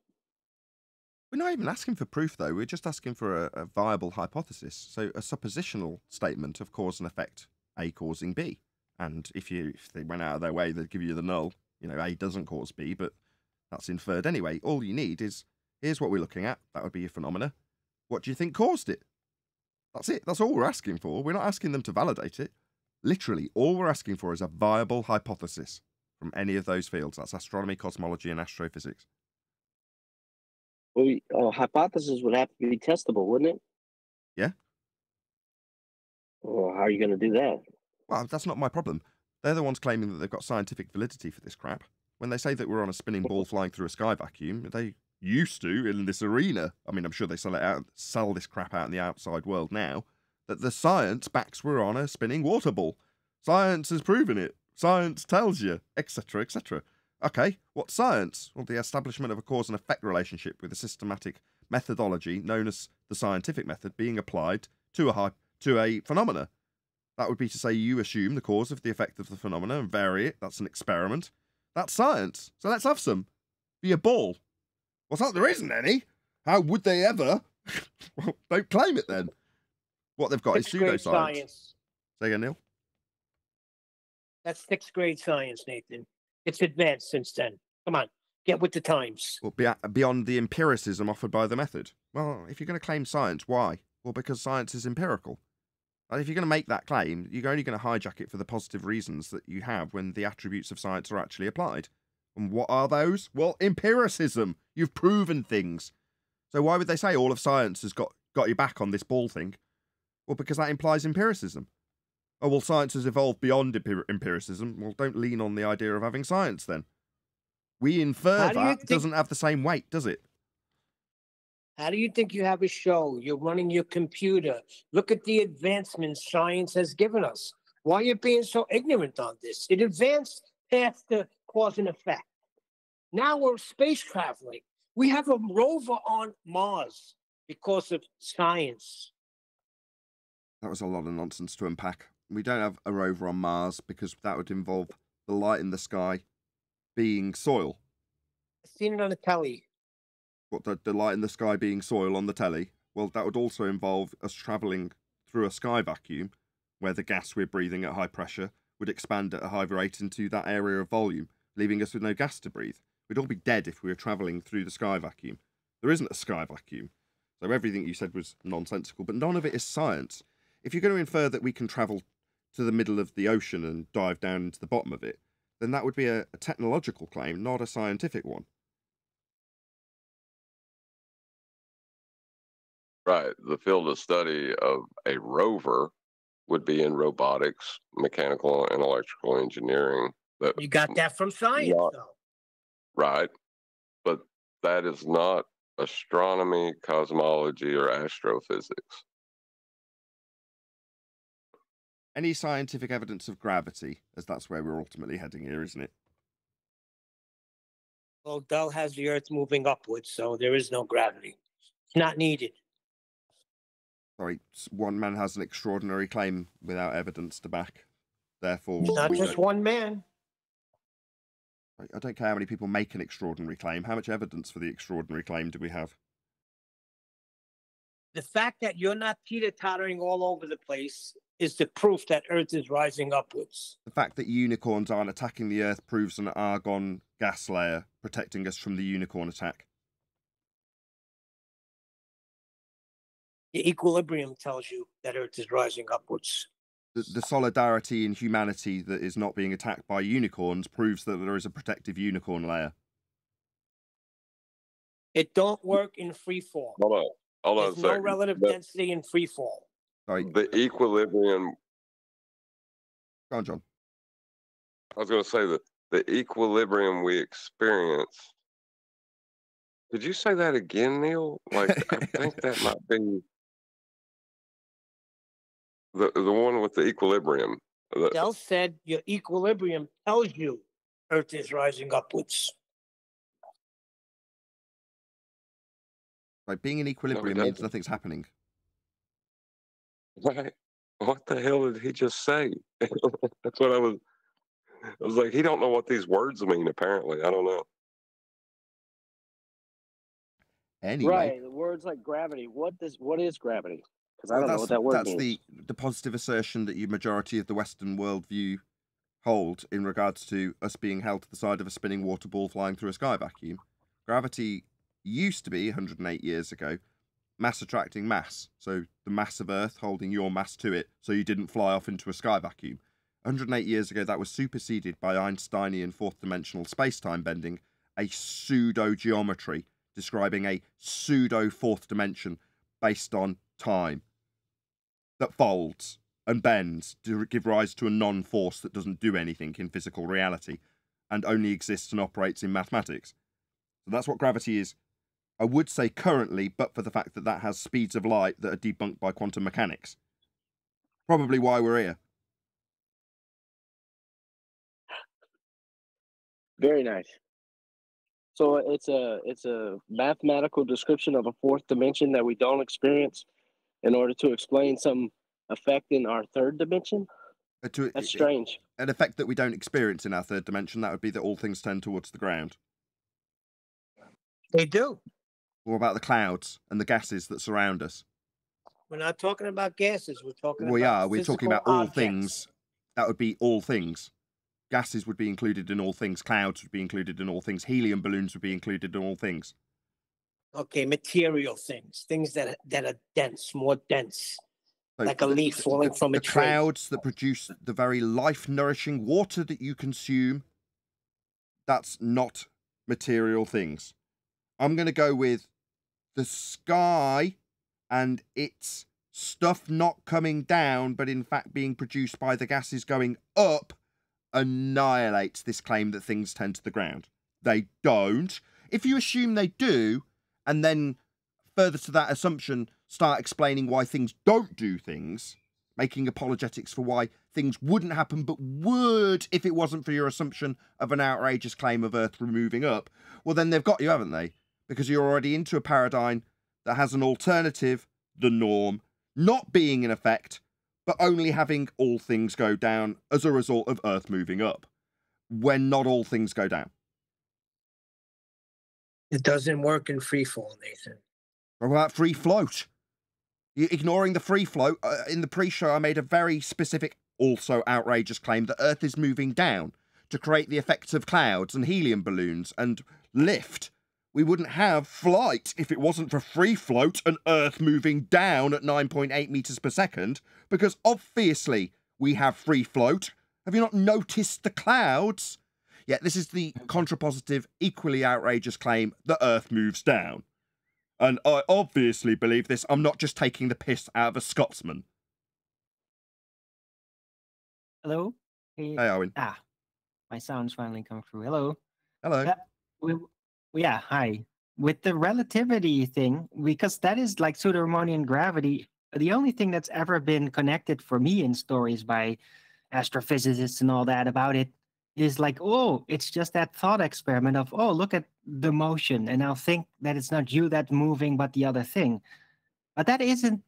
We're not even asking for proof, though. We're just asking for a viable hypothesis. So a suppositional statement of cause and effect, A causing B. And if they went out of their way, they'd give you the null. You know, A doesn't cause B, but that's inferred anyway. All you need is, here's what we're looking at. That would be a phenomena. What do you think caused it? That's it. That's all we're asking for. We're not asking them to validate it. Literally, all we're asking for is a viable hypothesis from any of those fields. That's astronomy, cosmology, and astrophysics. Well, hypothesis would have to be testable, wouldn't it? Yeah. Well, how are you going to do that? Well, that's not my problem. They're the ones claiming that they've got scientific validity for this crap. When they say that we're on a spinning ball flying through a sky vacuum, they used to in this arena. I mean, I'm sure they sell this crap out in the outside world now. That the science backs we're on a spinning water ball. Science has proven it. Science tells you, etc., etc. Okay, what's science? Well, the establishment of a cause and effect relationship with a systematic methodology known as the scientific method being applied to a phenomena. That would be to say you assume the cause of the effect of the phenomena and vary it. That's an experiment. That's science. So let's have some. Be a ball. What's that? There isn't any. How would they ever? Well, don't claim it then. What they've got is pseudoscience. Science. Say again, Neil. That's 6th grade science, Nathan. It's advanced since then. Come on, get with the times. Well, beyond the empiricism offered by the method. Well, if you're going to claim science, why? Well, because science is empirical. And if you're going to make that claim, you're only going to hijack it for the positive reasons that you have when the attributes of science are actually applied. And what are those? Well, empiricism. You've proven things. So why would they say all of science has got your back on this ball thing? Well, because that implies empiricism. Oh, well, science has evolved beyond empiricism. Well, don't lean on the idea of having science then. We infer that doesn't have the same weight, does it? How do you think you have a show? You're running your computer. Look at the advancements science has given us. Why are you being so ignorant on this? It advanced past the cause and effect. Now we're space traveling. We have a rover on Mars because of science. That was a lot of nonsense to unpack. We don't have a rover on Mars because that would involve the light in the sky being soil. I've seen it on the telly. What, the light in the sky being soil on the telly? Well, that would also involve us travelling through a sky vacuum where the gas we're breathing at high pressure would expand at a high rate into that area of volume, leaving us with no gas to breathe. We'd all be dead if we were travelling through the sky vacuum. There isn't a sky vacuum. So everything you said was nonsensical, but none of it is science. If you're going to infer that we can travel to the middle of the ocean and dive down into the bottom of it, then that would be a technological claim, not a scientific one. Right. The field of study of a rover would be in robotics, mechanical and electrical engineering. You got that from science, though. Right. But that is not astronomy, cosmology, or astrophysics. Any scientific evidence of gravity, as that's where we're ultimately heading here, isn't it? Well, Dell has the Earth moving upwards, so there is no gravity. It's not needed. Sorry, one man has an extraordinary claim without evidence to back. Therefore, not just one man. I don't care how many people make an extraordinary claim. How much evidence for the extraordinary claim do we have? The fact that you're not teeter-tottering all over the place is the proof that Earth is rising upwards. The fact that unicorns aren't attacking the Earth proves an argon gas layer protecting us from the unicorn attack. The equilibrium tells you that Earth is rising upwards. The solidarity in humanity that is not being attacked by unicorns proves that there is a protective unicorn layer. It don't work in free fall. Hold on a second. There's no relative density in free fall. Sorry. The equilibrium. Go on, John. I was going to say that the equilibrium we experience. Did you say that again, Neil? Like, I think that might be the one with the equilibrium. Dell said your equilibrium tells you Earth is rising upwards. Like, being in equilibrium means nothing's happening. Right. What the hell did he just say? That's what I was like, he don't know what these words mean, apparently. I don't know. Anyway. Right. The words like gravity. What is gravity? Because I don't know what that word means. That's the positive assertion that your majority of the Western worldview hold in regards to us being held to the side of a spinning water ball flying through a sky vacuum. Gravity used to be, 108 years ago, mass attracting mass. So the mass of Earth holding your mass to it so you didn't fly off into a sky vacuum. 108 years ago, that was superseded by Einsteinian fourth-dimensional space-time bending, a pseudo-geometry describing a pseudo-fourth dimension based on time that folds and bends to give rise to a non-force that doesn't do anything in physical reality and only exists and operates in mathematics. So that's what gravity is I would say currently, but for the fact that that has speeds of light that are debunked by quantum mechanics. Probably why we're here. Very nice. So it's a mathematical description of a fourth dimension that we don't experience in order to explain some effect in our third dimension. That's strange. An effect that we don't experience in our third dimension, that would be that all things tend towards the ground. They do. What about the clouds and the gases that surround us? We're not talking about gases. We're talking We about are. We're talking about all things. That would be all things. Gases would be included in all things. Clouds would be included in all things. Helium balloons would be included in all things. Okay, material things that are dense, more dense, So like a leaf falling from a tree. The clouds that produce the very life-nourishing water that you consume, that's not material things. I'm going to go with the sky and its stuff not coming down, but in fact being produced by the gases going up, annihilates this claim that things tend to the ground. They don't. If you assume they do, and then further to that assumption, start explaining why things don't do things, making apologetics for why things wouldn't happen but would if it wasn't for your assumption of an outrageous claim of Earth moving up, well, then they've got you, haven't they? Because you're already into a paradigm that has an alternative, the norm, not being in effect, but only having all things go down as a result of Earth moving up, when not all things go down. It doesn't work in free fall, Nathan. What about free float? You're ignoring the free float. In the pre-show, I made a very specific, also outrageous claim that Earth is moving down to create the effects of clouds and helium balloons and lift. We wouldn't have flight if it wasn't for free float and Earth moving down at 9.8 meters per second, because obviously we have free float. Have you not noticed the clouds? Yet this is the contrapositive, equally outrageous claim that Earth moves down. And I obviously believe this. I'm not just taking the piss out of a Scotsman. Hello? Hey, Owen. My sound's finally come through. Hello. Hello. Yeah, hi. With the relativity thing, because that is like pseudo-Riemannian gravity, the only thing that's ever been connected for me in stories by astrophysicists and all that about it is like, oh, it's just that thought experiment of, oh, look at the motion, and I'll think that it's not you that's moving, but the other thing. But that isn't,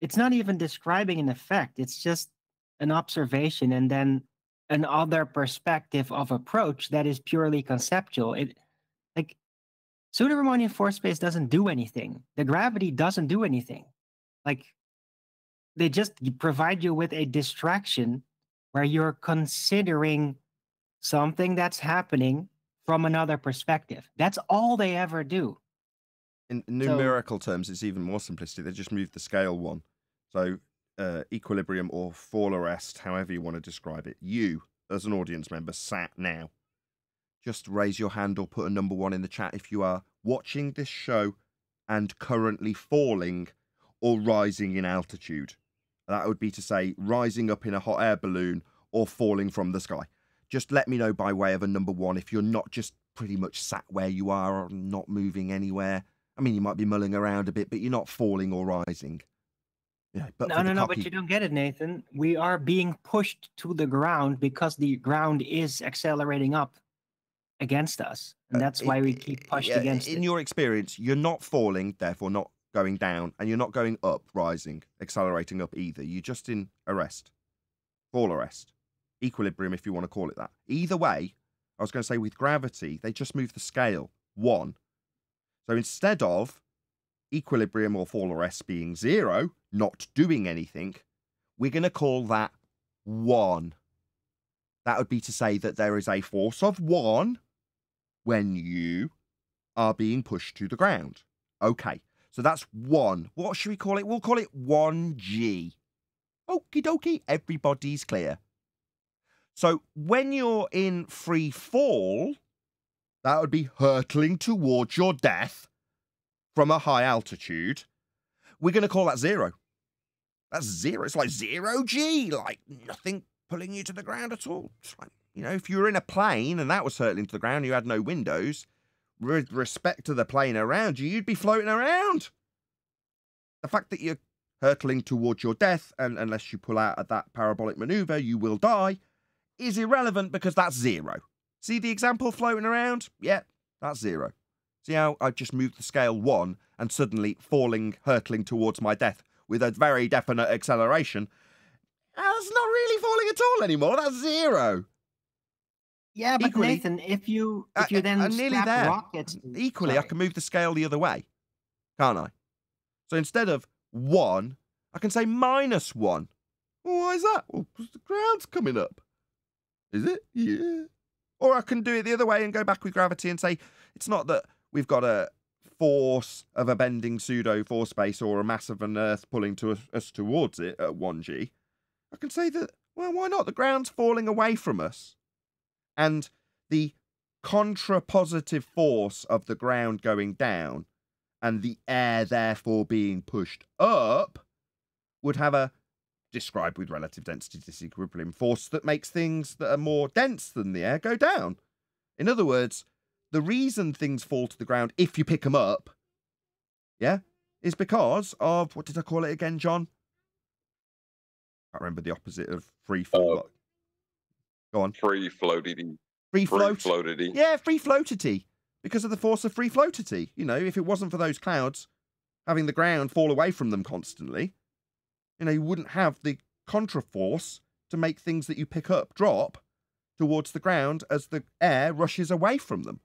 it's not even describing an effect. It's just an observation and then another perspective of approach that is purely conceptual. Like, pseudo-Riemannian force space doesn't do anything. The gravity doesn't do anything. Like, they just provide you with a distraction where you're considering something that's happening from another perspective. That's all they ever do. In numerical terms, it's even more simplistic. They just move the scale one. So equilibrium or fall arrest, however you want to describe it. You, as an audience member, sat now. Just raise your hand or put a number 1 in the chat if you are watching this show and currently falling or rising in altitude. That would be to say rising up in a hot air balloon or falling from the sky. Just let me know by way of a number 1 if you're not just pretty much sat where you are or not moving anywhere. I mean, you might be mulling around a bit, but you're not falling or rising. Yeah, but no, but you don't get it, Nathan. We are being pushed to the ground because the ground is accelerating up against us. And that's why we keep pushed against it. In your experience, you're not falling, therefore not going down, and you're not going up, rising, accelerating up either. You're just in arrest. Fall arrest. Equilibrium, if you want to call it that. Either way, I was going to say with gravity, they just move the scale 1. So instead of equilibrium or fall arrest being 0, not doing anything, we're going to call that 1. That would be to say that there is a force of 1 when you are being pushed to the ground. Okay, so that's 1. What should we call it? We'll call it 1G. Okie dokie, everybody's clear. So when you're in free fall, that would be hurtling towards your death from a high altitude. We're going to call that 0. That's 0. It's like 0G, like nothing pulling you to the ground at all. It's like, you know, if you were in a plane and that was hurtling to the ground, you had no windows, with respect to the plane around you, you'd be floating around. The fact that you're hurtling towards your death, and unless you pull out of that parabolic maneuver, you will die, is irrelevant because that's 0. See the example floating around? Yeah, that's 0. See how I just moved the scale 1 and suddenly hurtling towards my death with a very definite acceleration. That's not really falling at all anymore. That's 0. Yeah, but Equally, Nathan, if you then I'm nearly strap there. rockets, Equally, I sorry. can move the scale the other way, can't I? So instead of 1, I can say -1. Well, why is that? Well, because the ground's coming up. Is it? Yeah. Or I can do it the other way and go back with gravity and say, it's not that we've got a force of a bending pseudo-force space or a mass of an Earth pulling us towards it at 1g. I can say that, well, why not? The ground's falling away from us. And the contrapositive force of the ground going down and the air therefore being pushed up would have a, described with relative density disequilibrium, force that makes things that are more dense than the air go down. In other words, the reason things fall to the ground if you pick them up, yeah, is because of, what did I call it again, John? I can't remember the opposite of free fall. Go on. Free floatity. Free float. Free floatity. Yeah, free floatity. Because of the force of free floatity. You know, if it wasn't for those clouds having the ground fall away from them constantly, you know, you wouldn't have the contraforce to make things that you pick up drop towards the ground as the air rushes away from them,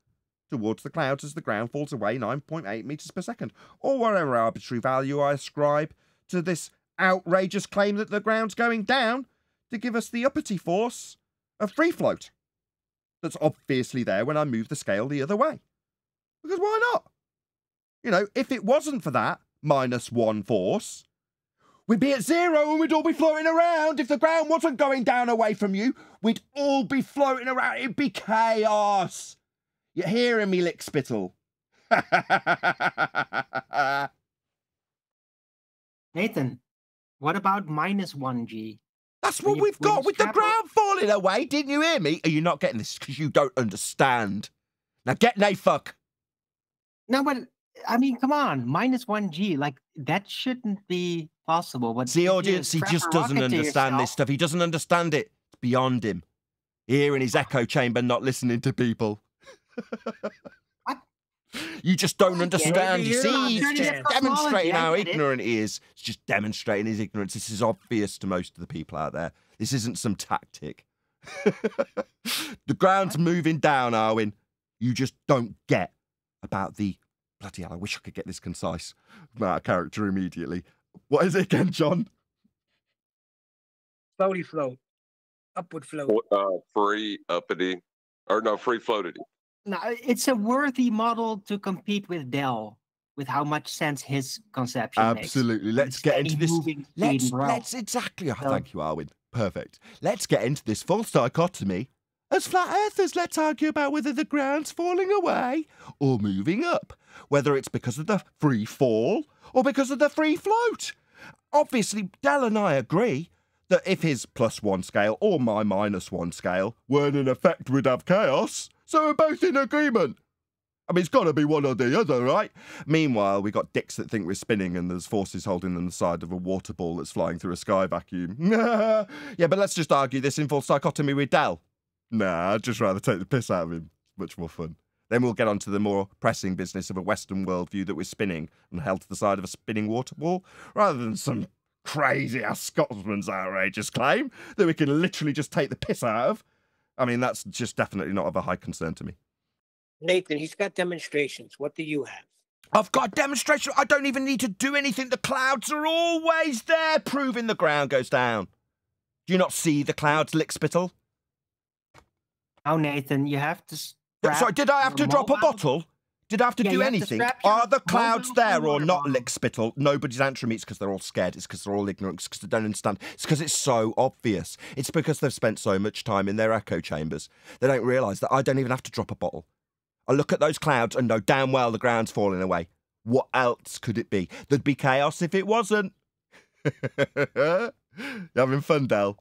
towards the clouds as the ground falls away 9.8 meters per second, or whatever arbitrary value I ascribe to this outrageous claim that the ground's going down to give us the uppity force of free float. That's obviously there when I move the scale the other way. Because why not? You know, if it wasn't for that -1 force, we'd be at 0 and we'd all be floating around. If the ground wasn't going down away from you, we'd all be floating around. It'd be chaos. You're hearing me, lickspittle. Nathan, what about -1g? That's what we've got with the ground falling away. Didn't you hear me? Are you not getting this because you don't understand? Now get nay fuck. No, but I mean, come on, -1g, like that shouldn't be possible. But The audience, he just doesn't understand this stuff. He doesn't understand it. It's beyond him. Here in his echo chamber, not listening to people. What? You just don't understand. You see, not he's just understand. demonstrating how I get it. ignorant he is. It's just demonstrating his ignorance. This is obvious to most of the people out there. This isn't some tactic. The ground's moving down, Arwin. You just don't get about the... Bloody hell, I wish I could get this concise about a character immediately. What is it again, John? Floaty float. Upward float. Free uppity. Or no, free floatity. No, it's a worthy model to compete with Dell, with how much sense his conception Absolutely. makes. Let's get into this. Let's Exactly. Oh, thank you, Arwin. Perfect. Let's get into this false dichotomy. As flat earthers, let's argue about whether the ground's falling away or moving up, whether it's because of the free fall or because of the free float. Obviously, Dell and I agree that if his +1 scale or my -1 scale weren't in effect, we'd have chaos. So we're both in agreement. I mean, it's got to be one or the other, right? Meanwhile, we got dicks that think we're spinning and there's forces holding them the side of a water ball that's flying through a sky vacuum. Yeah, but let's just argue this in false dichotomy with Dell. Nah, I'd just rather take the piss out of him. It's much more fun. Then we'll get on to the more pressing business of a Western worldview that we're spinning and held to the side of a spinning water ball, rather than some crazy-ass Scotsman's outrageous claim that we can literally just take the piss out of. I mean, that's just definitely not of a high concern to me. Nathan, he's got demonstrations. What do you have? I've got a demonstration. I don't even need to do anything. The clouds are always there, proving the ground goes down. Do you not see the clouds, lickspittle? Oh, Nathan, you have to. Sorry, did I have to drop a bottle? Did I have to do anything? Are the clouds there or not, lickspittle? Nobody's answering me. It's because they're all scared. It's because they're all ignorant. It's because they don't understand. It's because it's so obvious. It's because they've spent so much time in their echo chambers. They don't realise that I don't even have to drop a bottle. I look at those clouds and know damn well the ground's falling away. What else could it be? There'd be chaos if it wasn't. You having fun, Dell?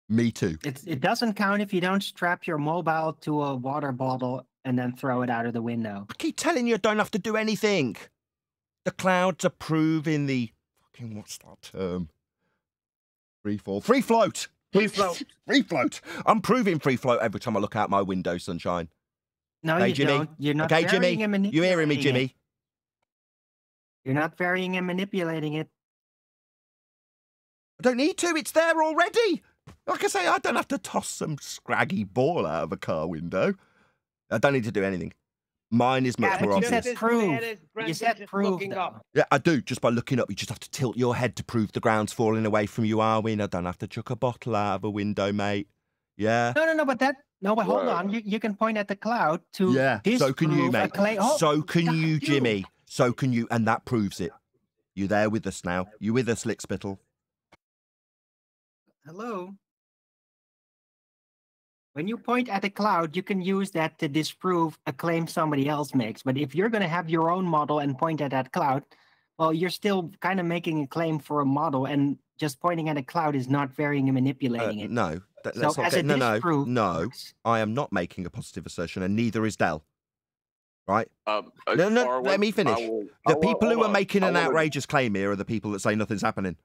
Me too. It doesn't count if you don't strap your mobile to a water bottle and then throw it out of the window. I keep telling you I don't have to do anything. The clouds are proving the fucking, what's that term? Free fall. Free float. Free float. Free float. I'm proving free float every time I look out my window, sunshine. No, Okay, you Jimmy? don't. You're not Okay, varying Jimmy? and manipulating You hearing me, it. Jimmy? You're not varying and manipulating it. I don't need to. It's there already. Like I say, I don't have to toss some scraggy ball out of a car window. I don't need to do anything. Mine is much Yeah, more but you obvious. said prove. You said prove, though. Yeah, I do. Just by looking up, you just have to tilt your head to prove the ground's falling away from you, Arwin. I don't have to chuck a bottle out of a window, mate. Yeah. No, but that. No, but hold Right. on. You can point at the cloud to. Yeah, so can you, disprove a mate. claim. Oh, So can God, you, Jimmy. So can you, and that proves it. You there with us now? You with us, Lickspittle? Hello. When you point at a cloud, you can use that to disprove a claim somebody else makes. But if you're going to have your own model and point at that cloud, well, you're still kind of making a claim for a model, and just pointing at a cloud is not varying and manipulating it. No, let's So not as get, a no. disproof, I am not making a positive assertion, and neither is Dell. Right? No, Let me finish. The people who are making an outrageous claim here are the people that say nothing's happening,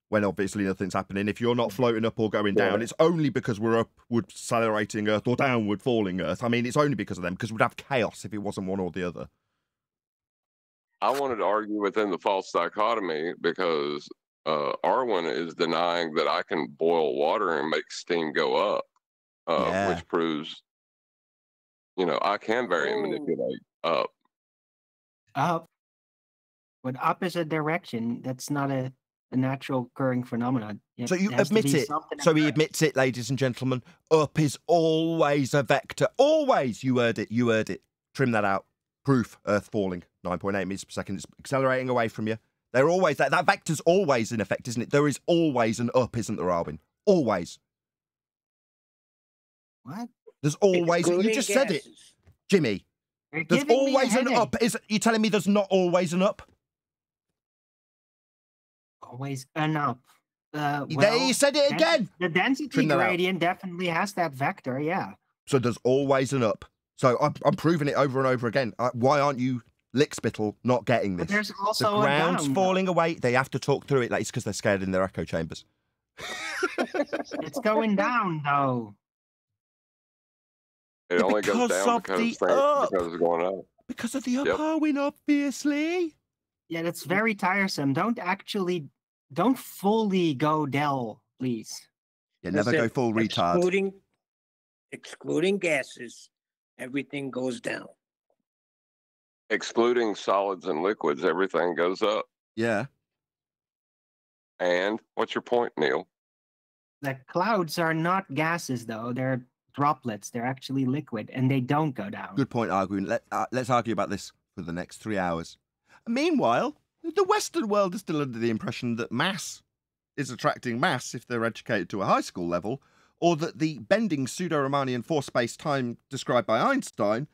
when obviously nothing's happening. If you're not floating up or going down, it's only because we're upward accelerating Earth or downward falling Earth. I mean, it's only because of them, because we'd have chaos if it wasn't one or the other. I wanted to argue within the false dichotomy because Arwen is denying that I can boil water and make steam go up, which proves, I can vary and manipulate up. Up. But up is a direction. That's not a natural occurring phenomenon. So you admit it. So he admits it, ladies and gentlemen. Up is always a vector. Always. You heard it. You heard it. Trim that out. Proof. Earth falling. 9.8 meters per second. It's accelerating away from you. They're always that vector's always in effect, isn't it? There is always an up, isn't there, Arwin? Always. What? There's always. You just said it, Jimmy. There's always an up. Is you telling me there's not always an up? Always an up. There you said it again. The density gradient definitely has that vector, yeah. So there's always an up. So I'm proving it over and over again. Why aren't you, Lickspittle, not getting this? But there's also the ground's a down, falling away. They have to talk through it. Like, it's because they're scared in their echo chambers. It's going down, though. It only goes down because it's going up. Because of the up, Arwin, obviously. Yeah, that's very tiresome. Don't fully go Dell, please. Yeah, never go full retard. Excluding gases, everything goes down. Excluding solids and liquids, everything goes up. Yeah. And what's your point, Neil? The clouds are not gases, though. They're droplets. They're actually liquid, and they don't go down. Good point, arguing. Let's argue about this for the next 3 hours. Meanwhile, the Western world is still under the impression that mass is attracting mass if they're educated to a high school level, or that the bending pseudo-Riemannian force space-time described by Einstein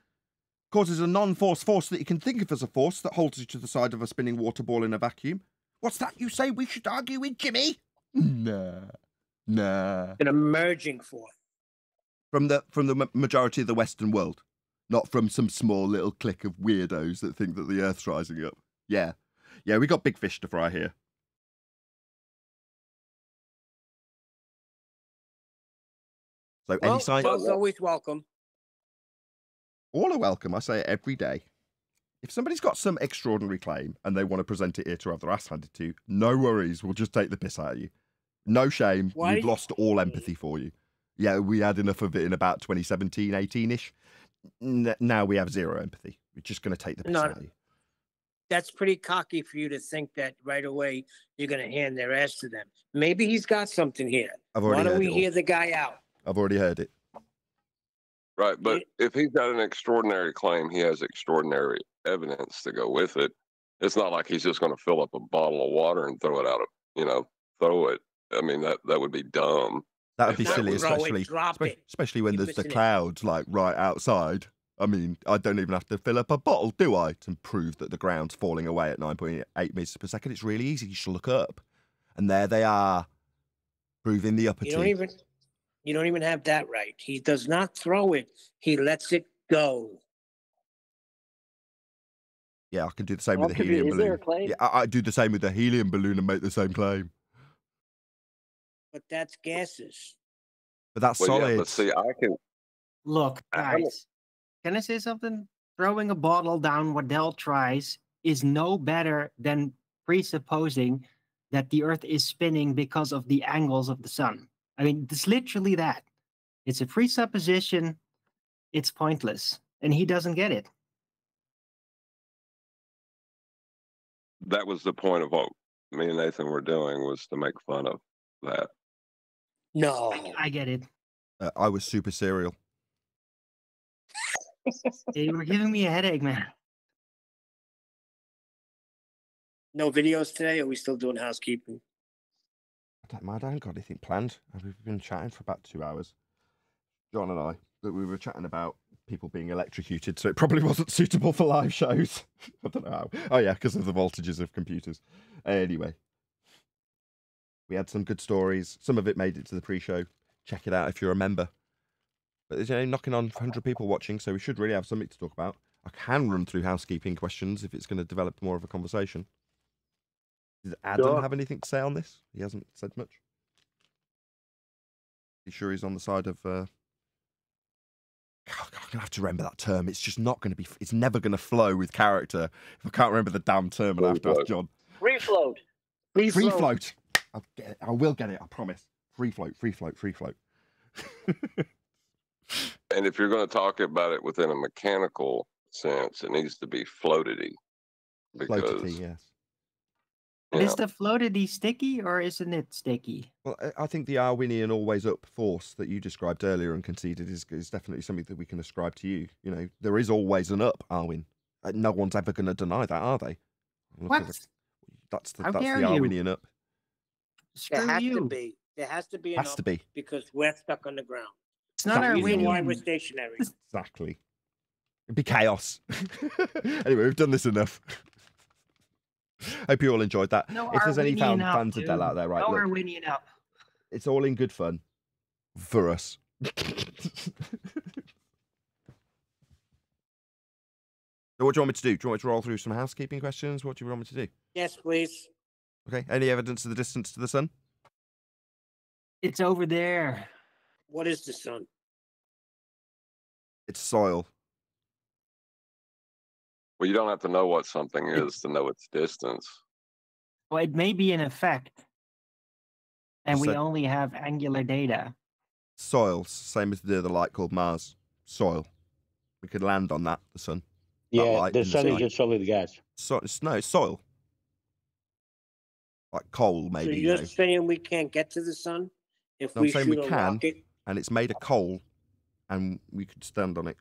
causes a non-force force that you can think of as a force that holds you to the side of a spinning water ball in a vacuum. What's that you say we should argue with, Jimmy? Nah. An emerging force. From the majority of the Western world, not from some small little clique of weirdos that think that the Earth's rising up. Yeah, we got big fish to fry here. So any sign? Always welcome. All are welcome. I say it every day. If somebody's got some extraordinary claim and they want to present it here to have their ass handed to, no worries. We'll just take the piss out of you. No shame. We've lost all empathy for you. Yeah, we had enough of it in about 2017, 18-ish. Now we have zero empathy. We're just going to take the piss out of you. That's pretty cocky for you to think that right away you're going to hand their ass to them. Maybe he's got something here. Why don't we hear the guy out? I've already heard it. Right, but if he's got an extraordinary claim, he has extraordinary evidence to go with it. It's not like he's just going to fill up a bottle of water and throw it out of, throw it. I mean, that would be dumb. That would be silly, especially when there's the clouds like right outside. I mean, I don't even have to fill up a bottle, do I, to prove that the ground's falling away at 9.8 meters per second. It's really easy. You should look up, and there they are, proving the upper T. You don't even have that right. He does not throw it. He lets it go. Yeah, I can do the same Well, with the could be- helium is there a balloon. claim? Yeah, I do the same with the helium balloon and make the same claim. But that's gases. But that's Well, solid. yeah, but see, I can. Look, I'm- guys, can I say something? Throwing a bottle down what Dell tries is no better than presupposing that the Earth is spinning because of the angles of the sun. I mean, it's literally that. It's a presupposition. It's pointless, and he doesn't get it. That was the point of what me and Nathan were doing, was to make fun of that. No. I get it. I was super serial. You were giving me a headache, man. No videos today? Or are we still doing housekeeping? I haven't got anything planned. We've been chatting for about 2 hours. John and I, that we were chatting about people being electrocuted, so it probably wasn't suitable for live shows. I don't know how. Oh yeah, because of the voltages of computers. Anyway, we had some good stories. Some of it made it to the pre-show. Check it out if you're a member. But there's knocking on 100 people watching, so we should really have something to talk about. I can run through housekeeping questions if it's going to develop more of a conversation. Does Adam Sure. have anything to say on this? He hasn't said much. You sure he's on the side of... I'm going to have to remember that term. It's just not going to be... It's never going to flow with character. If I can't remember the damn term, I'll have to ask John. Free float. Free float. I'll get it. I will get it, I promise. Free float, free float, free float. And if you're going to talk about it within a mechanical sense, it needs to be floatedy. Because Floatity, yes. you Is know, the floatedy sticky or isn't it sticky? Well, I think the Arwinian always up force that you described earlier and conceded is definitely something that we can ascribe to you. You know, there is always an up, Arwin. No one's ever going to deny that, are they? Look at What? That's the How dare you? Arwinian up. There Screw has to you. be. There has to be an Has up to be. because we're stuck on the ground. It's not The reason why we're Arwinian. stationary. Exactly. It'd be chaos. Anyway, we've done this enough. Hope you all enjoyed that. No If there's any Arwinian up, fans of Dell dude. out there, right, No look, Arwinian up. it's all in good fun for us. So what do you want me to do? Do you want me to roll through some housekeeping questions? What do you want me to do? Yes, please. Okay. Any evidence of the distance to the sun? It's over there. What is the sun? It's soil. well, you don't have to know what something is to know its distance. Well, it may be an effect. And we Said- only have angular data. Soil, same as the light called Mars. Soil. We could land on that, the sun. Yeah, light the in the sun is sky. a solid gas. So no, it's soil. Like coal, maybe. So you you're know. saying we can't get to the sun if No, I'm we saying shoot we a can. rocket? And it's made of coal, and we could stand on it.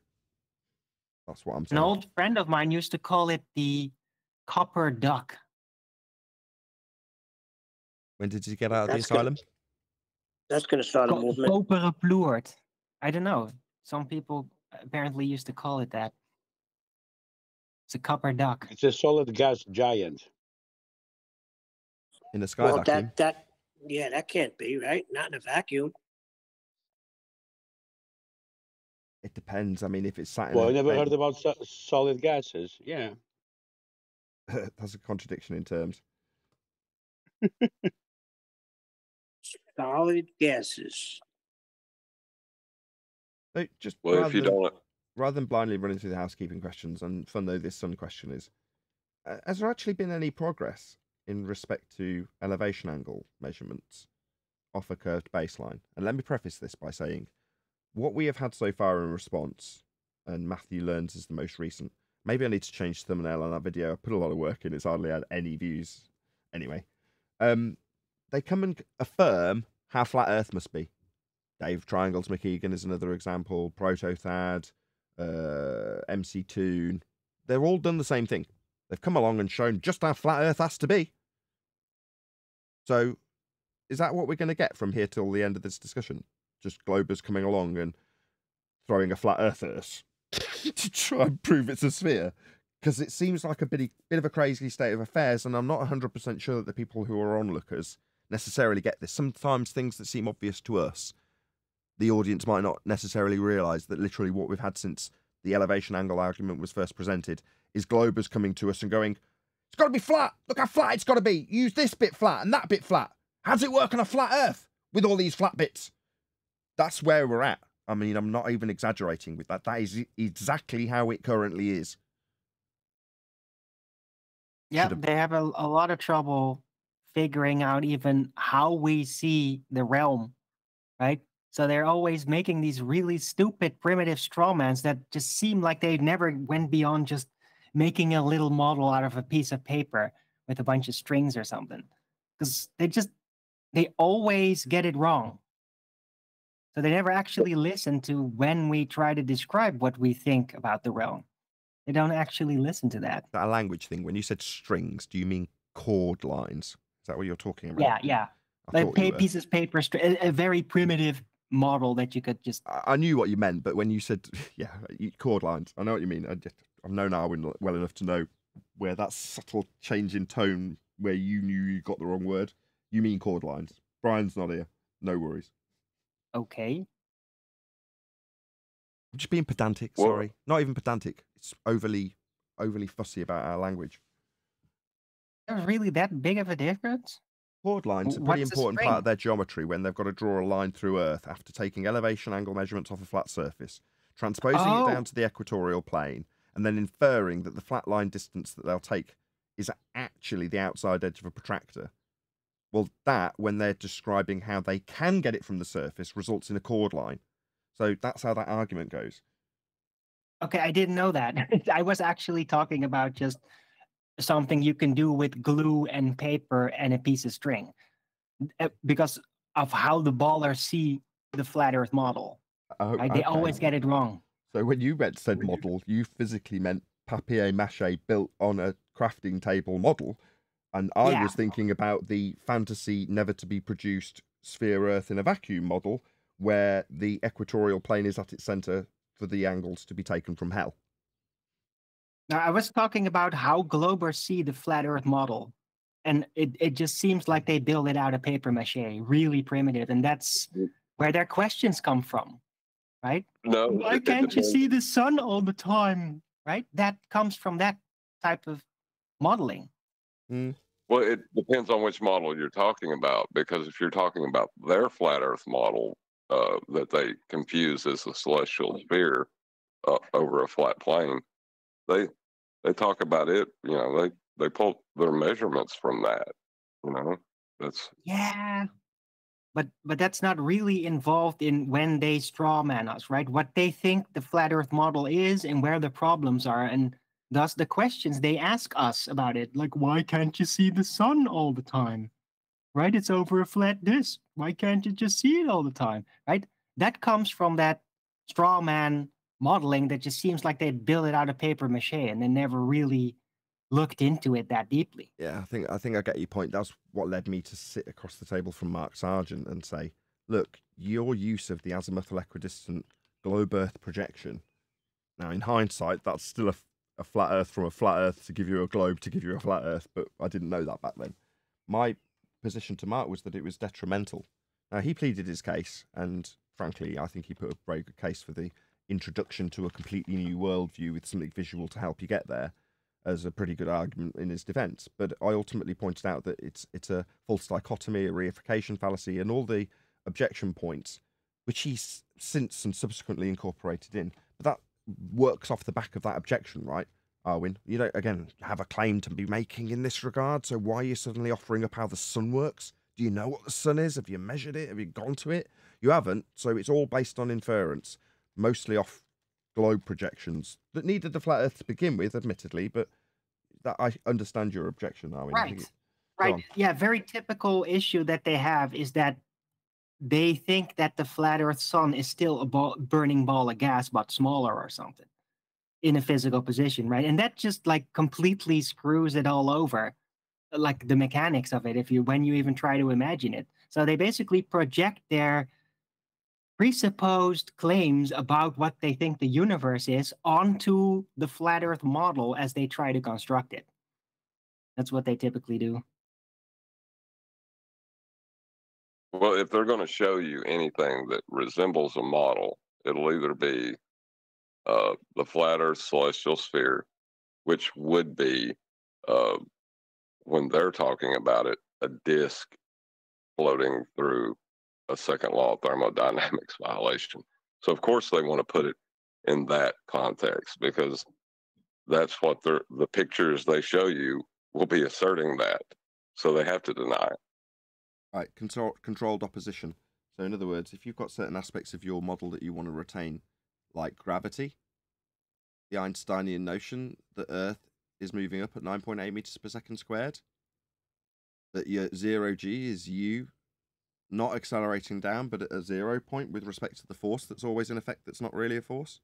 That's what I'm An saying. old friend of mine used to call it the copper duck. When did you get out of the That's good. asylum? That's going to start a movement. Koperen ploert. I don't know. Some people apparently used to call it that. It's a copper duck. It's a solid gas giant. In a sky Well, vacuum? that can't be, right? Not in a vacuum. It depends. I mean, if it's sat in Well, a you never bed- heard about solid gases? Yeah. That's a contradiction in terms. Solid gases. So just Well, rather if you than, don't, rather than blindly running through the housekeeping questions, and fun though this sun question is, has there actually been any progress in respect to elevation angle measurements off a curved baseline? And let me preface this by saying, what we have had so far in response, and Matthew Learns is the most recent. Maybe I need to change the thumbnail on that video. I put a lot of work in. It's hardly had any views. Anyway, they come and affirm how flat Earth must be. Dave Triangles McKeegan is another example. Protothad, MC Toon. They're all done the same thing. They've come along and shown just how flat Earth has to be. So, is that what we're going to get from here till the end of this discussion? Just Globers coming along and throwing a flat Earth at us to try and prove it's a sphere? Because it seems like a bit of a crazy state of affairs, and I'm not 100% sure that the people who are onlookers necessarily get this. Sometimes things that seem obvious to us, the audience might not necessarily realise that literally what we've had since the elevation angle argument was first presented, is globers coming to us and going, it's got to be flat. Look how flat it's got to be. Use this bit flat and that bit flat. How does it work on a flat Earth with all these flat bits? That's where we're at. I mean, I'm not even exaggerating with that. That is exactly how it currently is. Yeah, they have a lot of trouble figuring out even how we see the realm, right? So they're always making these really stupid primitive strawmans that just seem like they never went beyond just making a little model out of a piece of paper with a bunch of strings or something. Because they always get it wrong. So they never actually listen to when we try to describe what we think about the realm. They don't actually listen to that. That language thing, when you said strings, do you mean chord lines? Is that what you're talking about? Yeah. Like pieces of paper, a very primitive model that you could just... I knew what you meant, but when you said, chord lines, I know what you mean. I've known Arwen well enough to know where that subtle change in tone, where you knew you got the wrong word. You mean chord lines. Brian's not here. No worries. Okay. I'm just being pedantic, sorry. Not even pedantic. It's overly fussy about our language. There's really that big of a difference? Chord lines are a pretty important part of their geometry when they've got to draw a line through Earth after taking elevation angle measurements off a flat surface, transposing it down to the equatorial plane, and then inferring that the flat line distance that they'll take is actually the outside edge of a protractor. Well, that, when they're describing how they can get it from the surface, results in a chord line. So that's how that argument goes. Okay, I didn't know that. I was actually talking about just something you can do with glue and paper and a piece of string, because of how the ballers see the flat Earth model. Right? They always get it wrong. So when you said model, you physically meant papier-mâché built on a crafting table model. And I was thinking about the fantasy never-to-be-produced sphere Earth in a vacuum model, where the equatorial plane is at its centre for the angles to be taken from hell. Now, I was talking about how globers see the flat Earth model. And it just seems like they build it out of papier-mâché, really primitive. And that's where their questions come from, right? No. Why can't you see the sun all the time, right? That comes from that type of modeling. Well, it depends on which model you're talking about, because if you're talking about their flat Earth model that they confuse as a celestial sphere over a flat plane, they talk about it. They pull their measurements from that. That's but that's not really involved in when they strawman us, right? What they think the flat Earth model is and where the problems are, and thus the questions they ask us about it, like, why can't you see the sun all the time? Right? It's over a flat disk. Why can't you just see it all the time? Right? That comes from that straw man modeling that just seems like they build it out of paper mache and they never really looked into it that deeply. Yeah, I think I get your point. That's what led me to sit across the table from Mark Sargent and say, look, your use of the azimuthal equidistant globe Earth projection. Now, in hindsight, that's still a flat Earth from a flat Earth to give you a globe to give you a flat Earth, but I didn't know that back then. My position to Mark was that it was detrimental. Now, he pleaded his case, and frankly, I think he put a very good case for the introduction to a completely new worldview with something visual to help you get there as a pretty good argument in his defence. But I ultimately pointed out that it's a false dichotomy, a reification fallacy, and all the objection points, which he's since and subsequently incorporated in. But that works off the back of that objection, right, Arwen? You don't, again, have a claim to be making in this regard, so why are you suddenly offering up how the sun works? Do you know what the sun is? Have you measured it? Have you gone to it? You haven't, so it's all based on inference, mostly off globe projections that needed the flat Earth to begin with, admittedly, but that I understand your objection, Arwen. Right. Yeah, very typical issue that they have is that they think that the flat Earth sun is still a burning ball of gas, but smaller or something in a physical position, right? And that just like completely screws it all over, like the mechanics of it, when you even try to imagine it. So they basically project their presupposed claims about what they think the universe is onto the flat Earth model as they try to construct it. That's what they typically do. Well, if they're going to show you anything that resembles a model, it'll either be the flat Earth celestial sphere, which would be, when they're talking about it, a disk floating through a second law of thermodynamics violation. So of course they want to put it in that context, because that's what the pictures they show you will be asserting that. So they have to deny it. Right, controlled opposition. So in other words, if you've got certain aspects of your model that you want to retain, like gravity, the Einsteinian notion that Earth is moving up at 9.8 meters per second squared, that your 0g is you not accelerating down, but at a 0 point with respect to the force that's always in effect that's not really a force.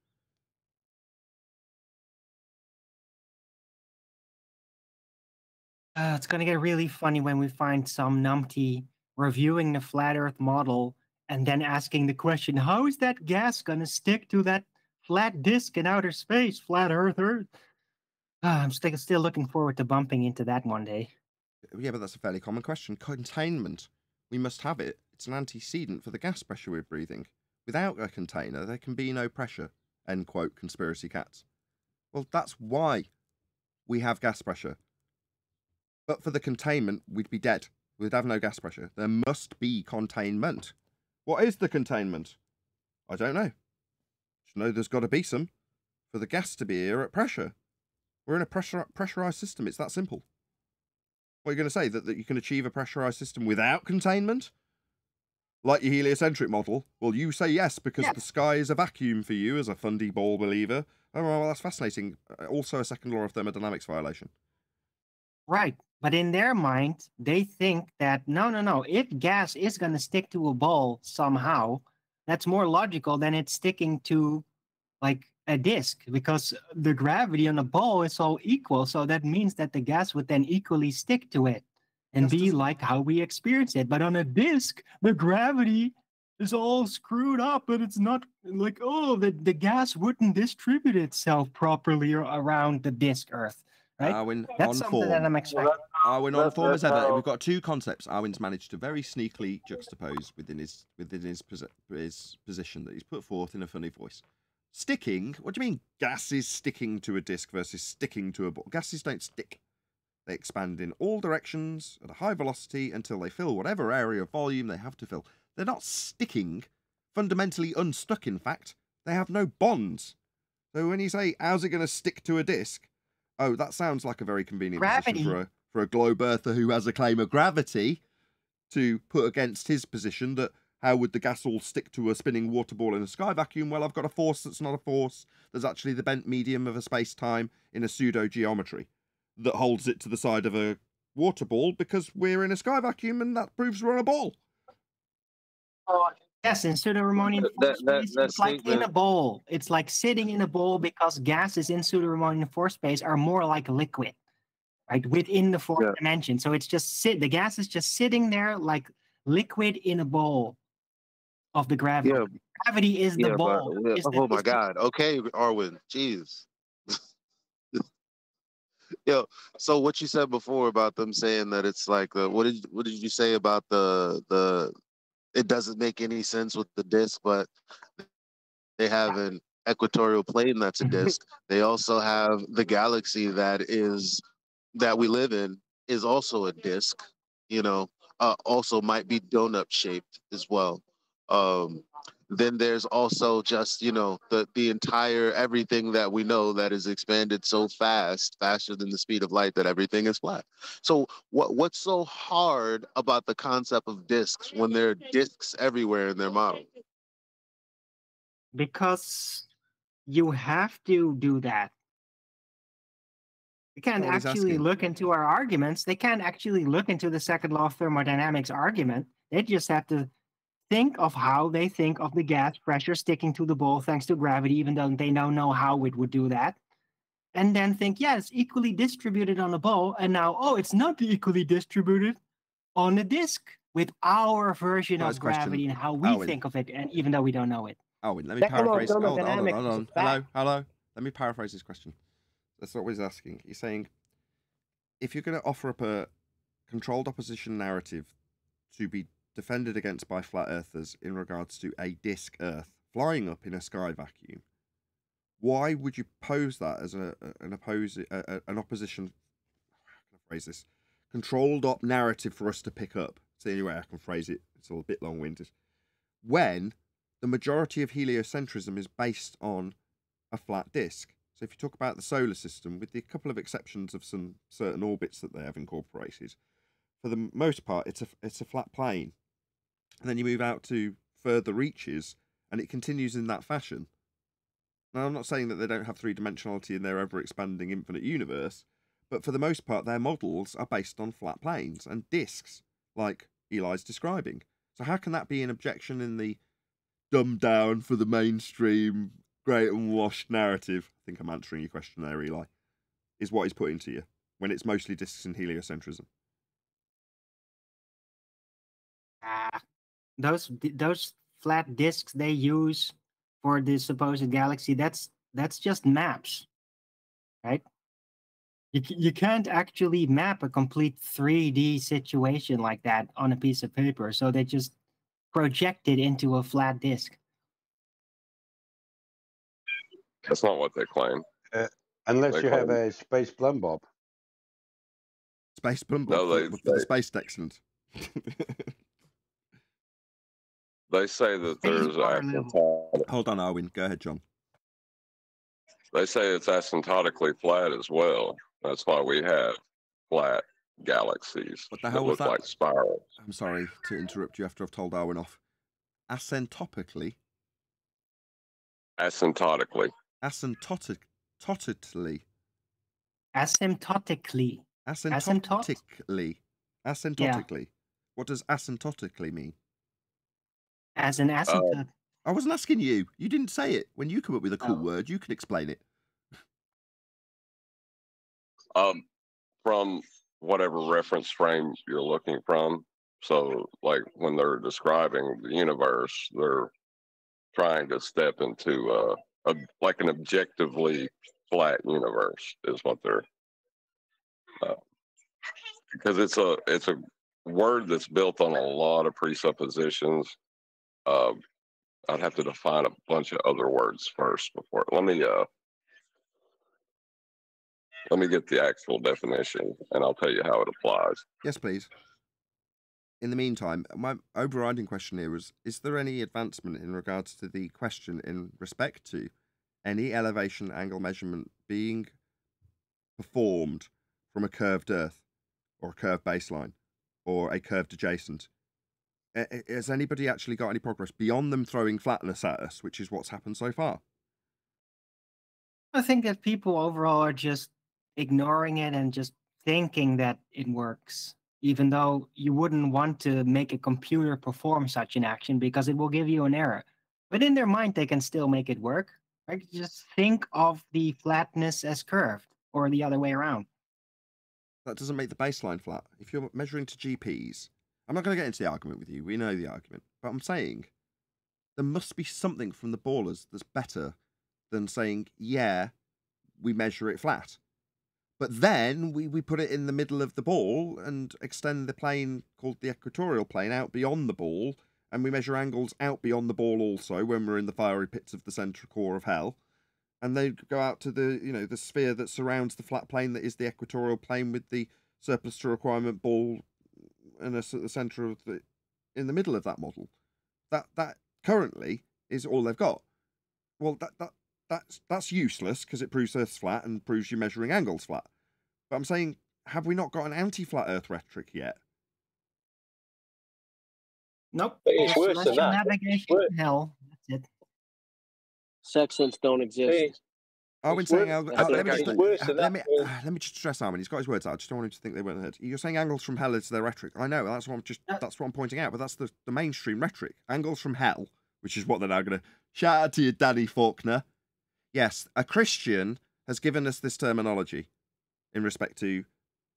It's going to get really funny when we find some numpty reviewing the flat Earth model and then asking the question, how is that gas going to stick to that flat disk in outer space, flat Earth? I'm still looking forward to bumping into that one day. Yeah, but that's a fairly common question. Containment. We must have it. It's an antecedent for the gas pressure we're breathing. Without a container, there can be no pressure. End quote, conspiracy cats. Well, that's why we have gas pressure. But for the containment, we'd be dead. We'd have no gas pressure. There must be containment. What is the containment? I don't know. Just know there's got to be some for the gas to be here at pressure. We're in a pressurized system. It's that simple. What are you going to say? That you can achieve a pressurized system without containment? Like your heliocentric model? Well, you say yes because the sky is a vacuum for you as a fundy ball believer. Oh, well, that's fascinating. Also a second law of thermodynamics violation. Right. But in their mind, they think that, no. If gas is going to stick to a ball somehow, that's more logical than it sticking to, like, a disk, because the gravity on a ball is all equal. So that means that the gas would then equally stick to it and be like how we experience it. But on a disk, the gravity is all screwed up, and it's not like, oh, the gas wouldn't distribute itself properly around the disk Earth. Right? Arwin, That's something form. that I'm expecting. Arwin on form as ever. We've got two concepts Arwin's managed to very sneakily juxtapose within his position that he's put forth in a funny voice. Sticking? What do you mean gas is sticking to a disk versus sticking to a ball? Gases don't stick. They expand in all directions at a high velocity until they fill whatever area of volume they have to fill. They're not sticking. Fundamentally unstuck, in fact. They have no bonds. So when you say, how's it going to stick to a disk? Oh, that sounds like a very convenient position for a globe earther who has a claim of gravity to put against his position that how would the gas all stick to a spinning water ball in a sky vacuum? Well, I've got a force that's not a force. There's actually the bent medium of a space-time in a pseudo-geometry that holds it to the side of a water ball because we're in a sky vacuum and that proves we're on a ball. Yes, in pseudo-Riemannian force space, it's like in a bowl. It's like sitting in a bowl because gases in pseudo-Riemannian force space are more like liquid, right? Within the fourth dimension. So it's just the gas is just sitting there like liquid in a bowl of the gravity. Yeah. Gravity is the bowl. Oh my God. Okay, Arwin. Jeez. Yo, so what you said before about them saying that it's like what did you say about the it doesn't make any sense with the disk, but they have an equatorial plane that's a disk. They also have the galaxy that we live in is also a disk, also might be donut shaped as well. Then there's also just, the entire everything that we know that is expanded so faster than the speed of light, that everything is flat. So what's so hard about the concept of disks when there are disks everywhere in their model? Because you have to do that. They can't actually look into our arguments. They can't actually look into the second law of thermodynamics argument. They just have to think of how they think of the gas pressure sticking to the ball thanks to gravity, even though they don't know how it would do that. And then think, yeah, it's equally distributed on a ball. And now, it's not equally distributed on a disk with our version of gravity and how we think of it, and even though we don't know it. Let me paraphrase. Hold on. Hello. Let me paraphrase this question. That's what he's asking. He's saying, if you're going to offer up a controlled opposition narrative to be defended against by flat earthers in regards to a disk Earth flying up in a sky vacuum, why would you pose that as an opposition? How can I phrase this? Controlled op narrative for us to pick up. It's the only way I can phrase it. It's all a bit long-winded. When the majority of heliocentrism is based on a flat disk. So if you talk about the solar system, with the couple of exceptions of some certain orbits that they have incorporated, for the most part, it's a flat plane. And then you move out to further reaches, and it continues in that fashion. Now, I'm not saying that they don't have three-dimensionality in their ever-expanding infinite universe, but for the most part, their models are based on flat planes and disks, like Eli's describing. So how can that be an objection in the dumbed down for the mainstream, great and washed narrative? I think I'm answering your question there, Eli. Is what he's putting to you when it's mostly disks and heliocentrism. Those flat disks they use for the supposed galaxy, that's just maps, right? You can't actually map a complete 3D situation like that on a piece of paper, so they just project it into a flat disk. That's not what they claim. Unless They you have claim- a space plumb bob. Space plumb No, bob for the space Texans. They say that there's Hold on, Arwin. Go ahead, John. They say it's asymptotically flat as well. That's why we have flat galaxies What the that hell was look that? like spirals. I'm sorry to interrupt you after I've told Arwin off. Asymptotically. Asymptotically. Asymptotically. Asymptotically. Asymptotically. Asymptotically. What does asymptotically mean? As an asymptote. I wasn't asking you. You didn't say it. When you come up with a cool word, you can explain it. From whatever reference frame you're looking from. So, like when they're describing the universe, they're trying to step into like an objectively flat universe is what they're because it's a word that's built on a lot of presuppositions. I'd have to define a bunch of other words first before. Let me get the actual definition, and I'll tell you how it applies. Yes, please. In the meantime, my overriding question here is there any advancement in regards to the question in respect to any elevation angle measurement being performed from a curved Earth or a curved baseline or a curved adjacent? Has anybody actually got any progress beyond them throwing flatness at us, which is what's happened so far? I think that people overall are just ignoring it and just thinking that it works, even though you wouldn't want to make a computer perform such an action because it will give you an error. But in their mind, they can still make it work. Right? Just think of the flatness as curved or the other way around. That doesn't make the baseline flat. If you're measuring to GPs, I'm not going to get into the argument with you. We know the argument. But I'm saying there must be something from the ballers that's better than saying, yeah, we measure it flat. But then we put it in the middle of the ball and extend the plane called the equatorial plane out beyond the ball, and we measure angles out beyond the ball also when we're in the fiery pits of the central core of hell. And they go out to the the sphere that surrounds the flat plane that is the equatorial plane with the surplus to requirement ball and at the center of in the middle of that model. That currently is all they've got. Well, that's useless because it proves Earth's flat and proves you're measuring angles flat. But I'm saying, have we not got an anti-flat Earth rhetoric yet? Nope. It's worse than Celestial that. navigation to hell. That's it. Sextants don't exist. Arwin's saying, let me just stress Arwin. He's got his words out. I just don't want him to think they weren't heard. You're saying angles from hell is their rhetoric. I know. That's what I'm pointing out. But that's the mainstream rhetoric. Angles from hell, which is what they're now going to shout out to you, Danny Faulkner. Yes, a Christian has given us this terminology in respect to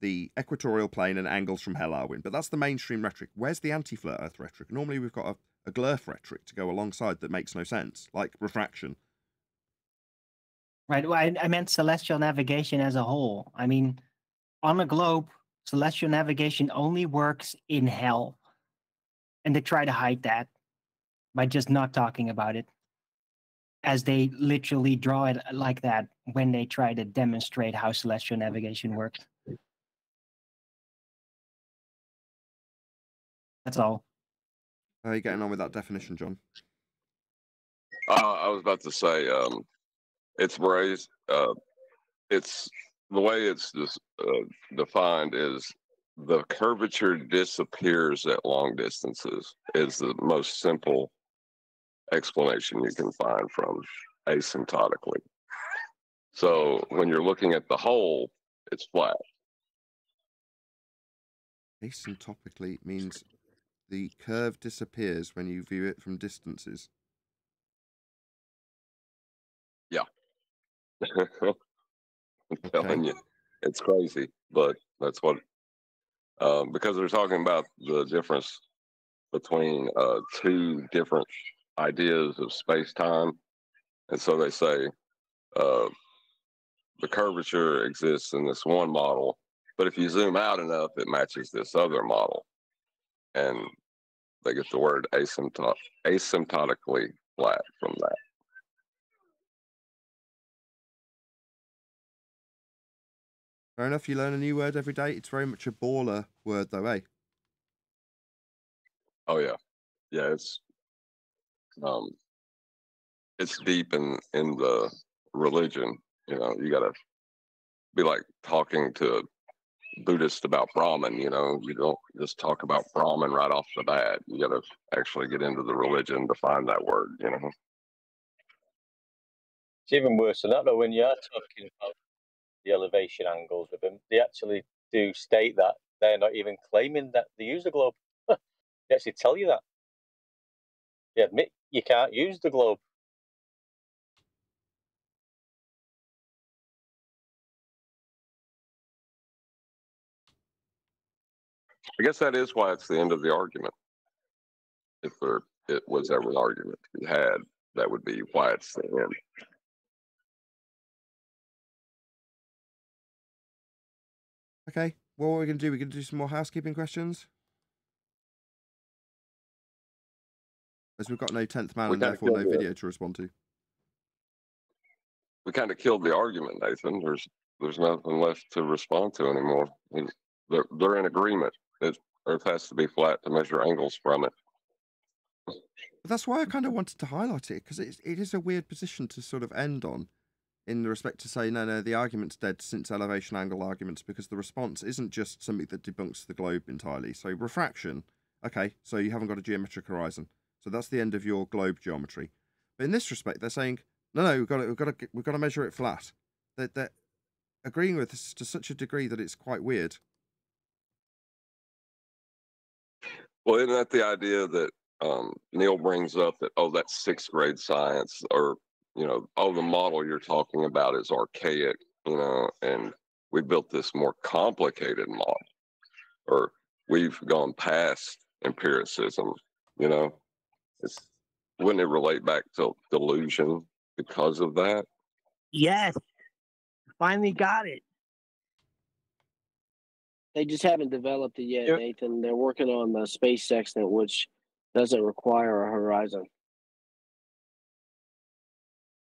the equatorial plane and angles from hell, Arwin. But that's the mainstream rhetoric. Where's the anti-flat Earth rhetoric? Normally we've got a glurf rhetoric to go alongside that makes no sense, like refraction. Right. Well, I meant celestial navigation as a whole. I mean, on a globe, celestial navigation only works in hell. And they try to hide that by just not talking about it. as they literally draw it like that when they try to demonstrate how celestial navigation works. That's all. How are you getting on with that definition, John? I was about to say, it's raised. It's the way it's defined is the curvature disappears at long distances. Is the most simple explanation you can find from asymptotically. So when you're looking at the hole, it's flat. Asymptotically means the curve disappears when you view it from distances. Yeah. I'm telling you, it's crazy, but that's what, because they're talking about the difference between two different ideas of space-time. And so they say the curvature exists in this one model, but if you zoom out enough, it matches this other model. And they get the word asymptotically flat from that. Fair enough, you learn a new word every day. It's very much a baller word though, eh? Oh yeah. Yeah, it's deep in the religion. You know, you gotta be like talking to a Buddhist about Brahman, you know. You don't just talk about Brahman right off the bat. You gotta actually get into the religion to find that word, you know. It's even worse than that though, when you are talking about the elevation angles with them, they actually do state that they're not even claiming that they use the globe. They actually tell you that. They admit you can't use the globe. I guess that is why it's the end of the argument. If it was ever an argument to be had, that would be why it's the end. Okay, well, what are we going to do? We're going to do some more housekeeping questions? As we've got no 10th man and therefore no video to respond to. We kind of killed the argument, Nathan. There's nothing left to respond to anymore. They're in agreement that Earth has to be flat to measure angles from it. But that's why I kind of wanted to highlight it, because it is a weird position to sort of end on, in the respect to say, no, the argument's dead since elevation angle arguments, because the response isn't just something that debunks the globe entirely. So refraction, okay, so you haven't got a geometric horizon. So that's the end of your globe geometry. But in this respect, they're saying, no, we've got to measure it flat. They're agreeing with this to such a degree that it's quite weird. Well, isn't that the idea that Neil brings up, that, oh, that's sixth grade science, or, you know, oh, the model you're talking about is archaic, you know, and we built this more complicated model, or we've gone past empiricism, you know? Wouldn't it relate back to delusion because of that? Yes. Finally got it. They just haven't developed it yet, Nathan. They're working on the space sextant, which doesn't require a horizon.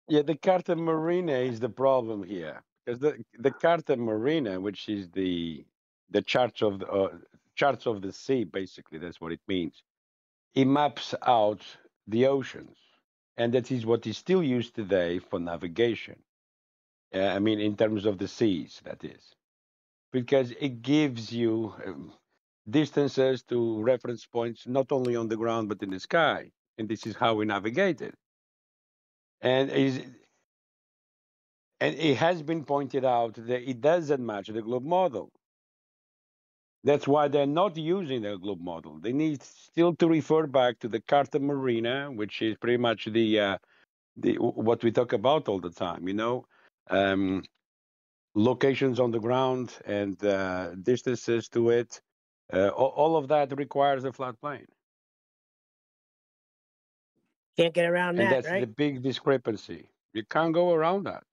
Yeah, the Carta Marina is the problem here, because the Carta Marina, which is the charts of the sea, basically, that's what it means. It maps out the oceans, and that is what is still used today for navigation. I mean, in terms of the seas, that is, because it gives you distances to reference points, not only on the ground, but in the sky. And this is how we navigate it. And it has been pointed out that it doesn't match the globe model. That's why they're not using the globe model. They need still to refer back to the Carta Marina, which is pretty much the what we talk about all the time, you know, locations on the ground and distances to it. All of that requires a flat plane. Can't get around and that, that's right? the big discrepancy. You can't go around that.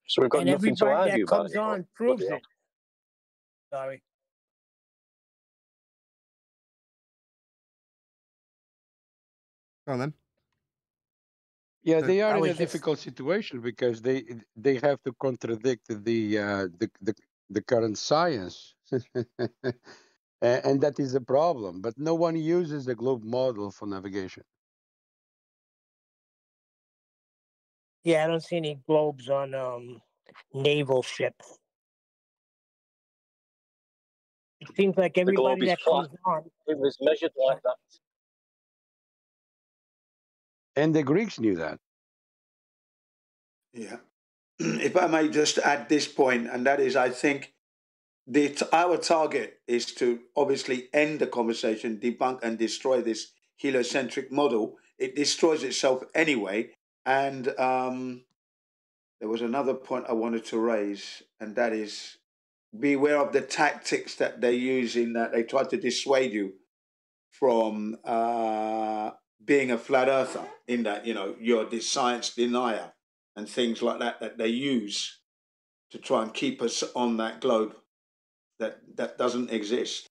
So we've got And nothing to everybody argue that about comes anymore. on proves Bloody it. Sorry. Go on then. Yeah, So- they are I in was a just- difficult situation because they have to contradict the current science, and that is a problem. But no one uses the globe model for navigation. Yeah, I don't see any globes on naval ships. It seems like The globe everybody is that flat. comes on. It was measured like that. And the Greeks knew that. Yeah. If I may just add this point, and that is, I think our target is to obviously end the conversation, debunk and destroy this heliocentric model. It destroys itself anyway. And there was another point I wanted to raise, and that is beware of the tactics that they use in that they try to dissuade you from being a flat earther, in that, you know, you're the science denier and things like that that they use to try and keep us on that globe that doesn't exist.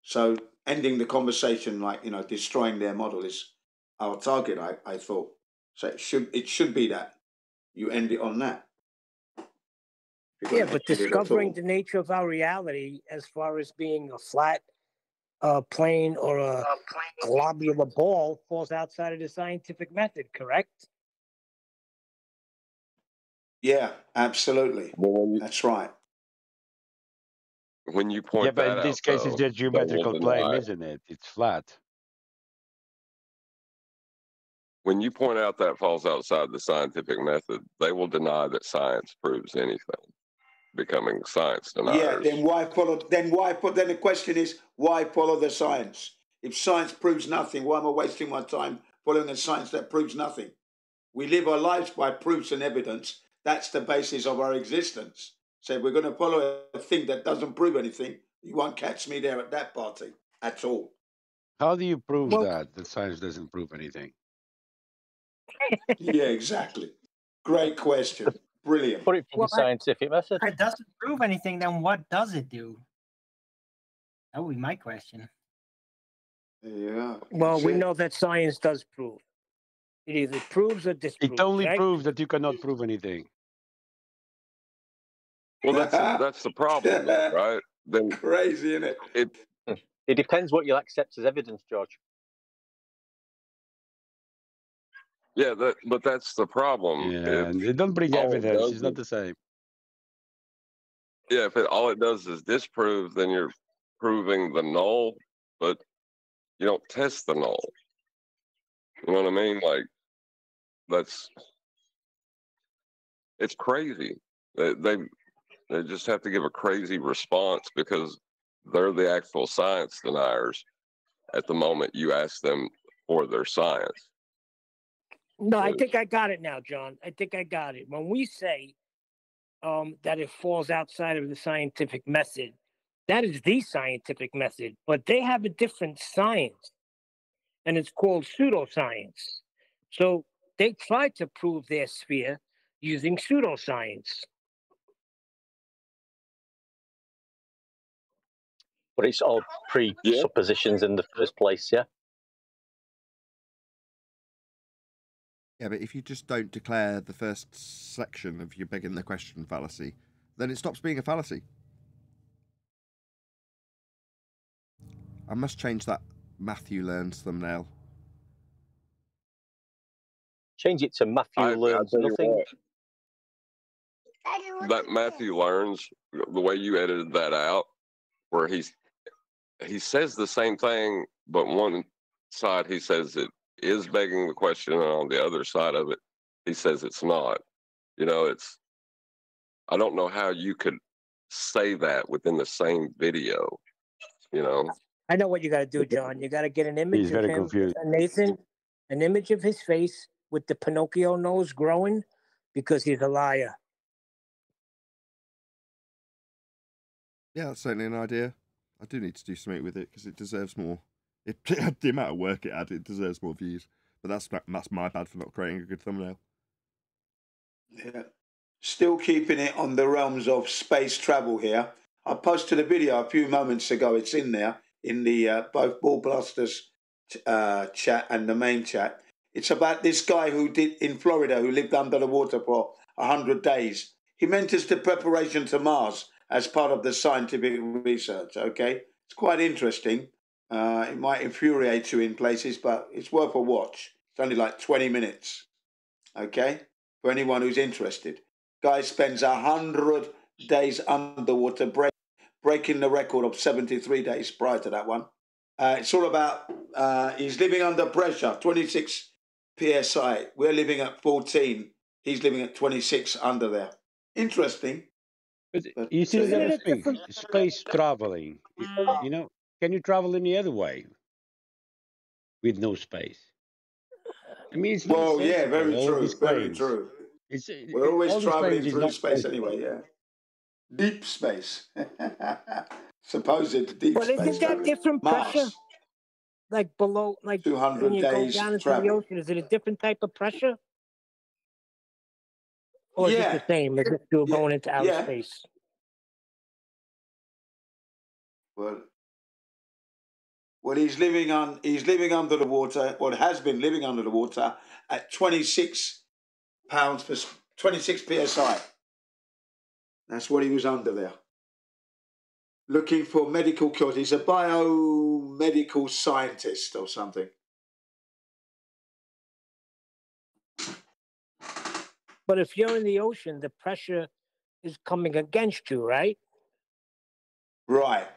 So ending the conversation, like, you know, destroying their model is our target, I thought. So it should be that you end it on that. Yeah, but discovering the nature of our reality as far as being a flat plane or a globular ball falls outside of the scientific method, correct? Yeah, absolutely. Well, That's right. when you point Yeah, but that in this out, case, it's though, a geometrical they will plane, deny. isn't it? It's flat. When you point out that falls outside the scientific method, they will deny that science proves anything, becoming science deniers. Yeah, then why follow? Then the question is, why follow the science? If science proves nothing, why am I wasting my time following a science that proves nothing? We live our lives by proofs and evidence. That's the basis of our existence. So if we're going to follow a thing that doesn't prove anything, you won't catch me there at that party at all. How do you prove Well- that science doesn't prove anything? Yeah, exactly. Great question. Brilliant. Put it from Well, the scientific method. If it doesn't prove anything, then what does it do? That would be my question. Yeah. Well, that's we it. know that science does prove. It either proves or disproves. It only right? proves that you cannot prove anything. Well, that's the problem, though, right? Then Crazy, isn't it? It depends what you'll accept as evidence, George. Yeah, but that's the problem. Yeah, and they don't bring all it evidence. does It's not is- the same. Yeah, if all it does is disprove, then you're proving the null, but you don't test the null. You know what I mean? Like, it's crazy. They just have to give a crazy response because they're the actual science deniers at the moment you ask them for their science. No, I Yes. think I got it now, John. I think I got it. When we say that it falls outside of the scientific method, that is the scientific method, but they have a different science, and it's called pseudoscience. So they try to prove their sphere using pseudoscience. But it's all presuppositions in the first place, yeah? Yeah, but if you just don't declare the first section of your begging the question fallacy, then it stops being a fallacy. I must change that Matthew Learns thumbnail. Change it to Matthew I'll learns tell you nothing. what, that Matthew Learns, the way you edited that out, where he says the same thing, but one side he says it is begging the question, and on the other side of it, he says it's not. You know, I don't know how you could say that within the same video, you know? I know what you got to do, John. You got to get an image He's of very him, confused. Nathan, an image of his face with the Pinocchio nose growing, because he's a liar. Yeah, that's certainly an idea. I do need to do something with it because it deserves more. The amount of work it had, it deserves more views. But that's my bad for not creating a good thumbnail. Yeah. Still keeping it on the realms of space travel here. I posted a video a few moments ago. It's in there in the both Ball Blasters chat and the main chat. It's about this guy who did in Florida who lived under the water for 100 days. He mentors the preparation to Mars as part of the scientific research. Okay, it's quite interesting. It might infuriate you in places, but it's worth a watch. It's only like 20 minutes. Okay, for anyone who's interested. Guy spends 100 days underwater, breaking the record of 73 days prior to that one. It's all about he's living under pressure, 26 PSI. We're living at 14. He's living at 26 under there. Interesting. But you see, yeah. the thing, space traveling. You know, can you travel any other way with no space? I mean, it's Well, yeah, nonsensical, very all true, these very claims. true. It's, We're always all these traveling claims is through space nonsensical. anyway, yeah. Deep space. Supposed deep But space. isn't that different Mars. pressure? Like below, like 200 when you go days down into travel. the ocean, is it a different type of pressure? Or is Yeah. it the same as if you're Yeah. going into outer space? Well, he's living under the water, well, has been living under the water at 26 pounds per 26 psi. That's what he was under there. Looking for medical cures. He's a biomedical scientist or something. But if you're in the ocean, the pressure is coming against you, right? Right.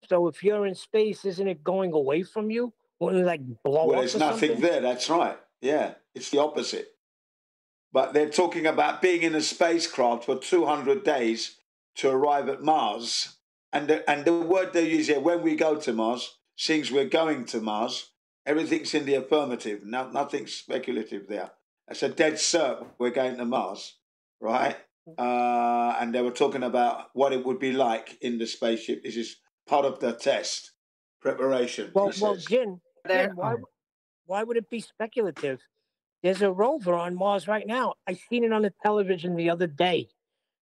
So if you're in space, isn't it going away from you? Wouldn't it like blow Well, up there's or nothing something? there. That's right. Yeah, it's the opposite. But they're talking about being in a spacecraft for 200 days to arrive at Mars. And the word they use here, when we go to Mars, since we're going to Mars, everything's in the affirmative. Nothing speculative there. It's a dead cert. We're going to Mars, right? And they were talking about what it would be like in the spaceship. This is part of the test preparation. Well, Jin, why would it be speculative? There's a rover on Mars right now. I seen it on the television the other day.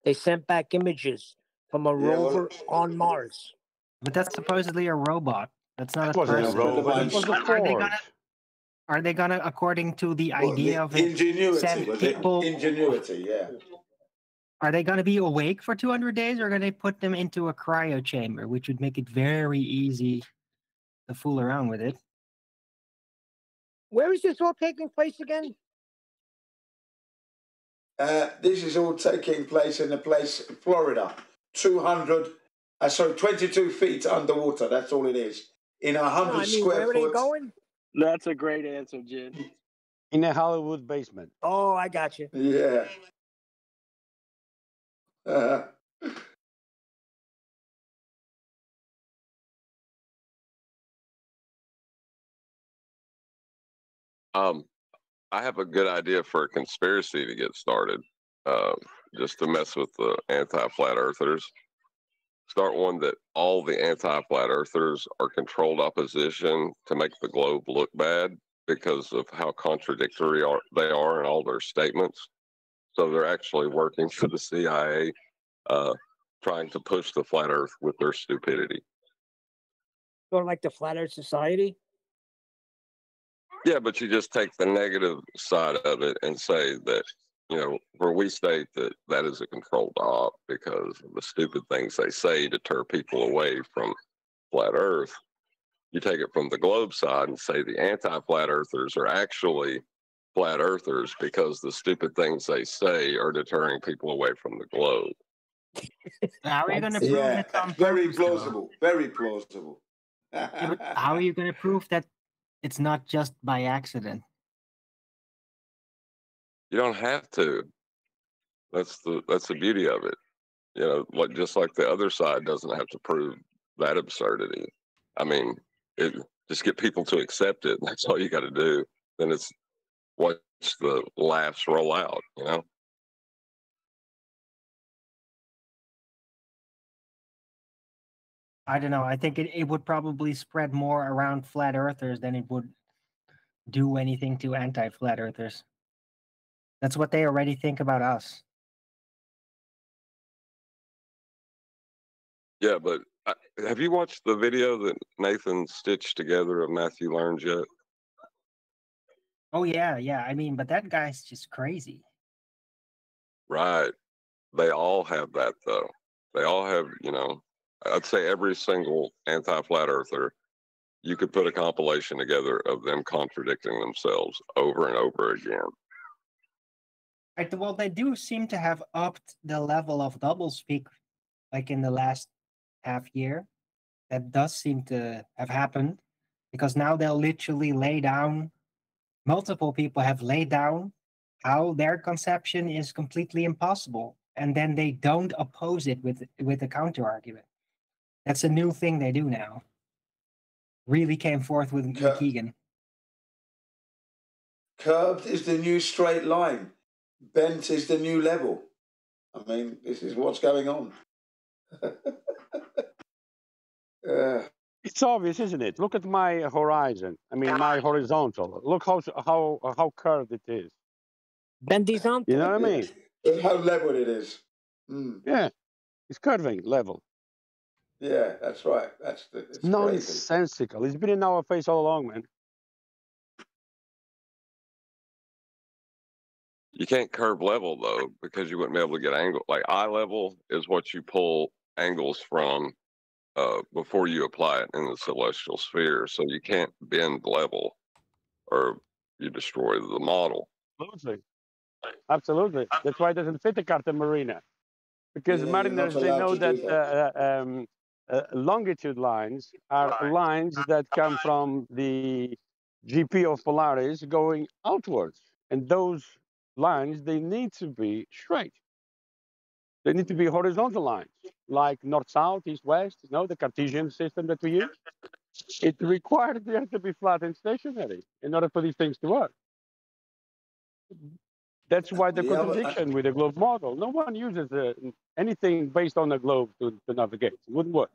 They sent back images from a rover on Mars. But that's supposedly a robot. That's not It a wasn't a person. rover. It was a forge. Are they gonna, according to the idea of it, ingenuity? send Was people? it ingenuity? Yeah. Are they going to be awake for 200 days, or are they put them into a cryo chamber, which would make it very easy to fool around with it? Where is this all taking place again? This is all taking place in a place, Florida, 22 feet underwater. That's all it is. In 100 square where foot. are they going? That's a great answer, Jin. In a Hollywood basement. Oh, I got you. Yeah. I have a good idea for a conspiracy to get started, just to mess with the anti-flat earthers. Start one that all the anti-flat earthers are controlled opposition to make the globe look bad because of how contradictory they are in all their statements. So they're actually working for the CIA, trying to push the flat earth with their stupidity. Sort of like the Flat Earth Society? Yeah, but you just take the negative side of it and say that, you know, where we state that that is a controlled op because of the stupid things they say to deter people away from flat earth. You take it from the globe side and say the anti-flat earthers are actually flat earthers because the stupid things they say are deterring people away from the globe. How are you going to prove it's on very purpose, plausible. Very plausible. Yeah, but how are you going to prove that it's not just by accident? You don't have to. That's the beauty of it. You know, just like the other side doesn't have to prove that absurdity. I mean, just get people to accept it. That's all you got to do. Then it's watch the laughs roll out, you know? I don't know. I think it would probably spread more around flat earthers than it would do anything to anti-flat earthers. That's what they already think about us. Yeah, but Have you watched the video that Nathan stitched together of Matthew Learns yet? Oh yeah, yeah. I mean, but that guy's just crazy. Right. They all have that, though. They all have, I'd say every single anti-flat earther, you could put a compilation together of them contradicting themselves over and over again. Right. Well, they do seem to have upped the level of doublespeak, like in the last half year. That does seem to have happened, because now they'll literally lay down. Multiple people have laid down how their conception is completely impossible, and then they don't oppose it with a counter argument. That's a new thing they do now. Really came forth with Keegan. Curved is the new straight line. Bent is the new level. I mean, this is what's going on. It's obvious, isn't it? Look at my horizon. I mean, my horizontal. Look how curved it is. Bendizontal. You know what I mean? How level it is. Mm. Yeah, it's curving level. Yeah, that's right. It's nonsensical. Crazy. It's been in our face all along, man. You can't curve level, though, because you wouldn't be able to get angle. Like eye level is what you pull angles from before you apply it in the celestial sphere. So you can't bend level or you destroy the model. Absolutely. Absolutely. That's why it doesn't fit the Carta Marina. Because mariners, they know that longitude lines are lines that come from the GP of Polaris going outwards. And those lines, they need to be straight. They need to be horizontal lines, like north-south, east-west, the Cartesian system that we use. It requires the Earth to be flat and stationary in order for these things to work. That's why the contradiction with the globe model. No one uses anything based on a globe to navigate. It wouldn't work.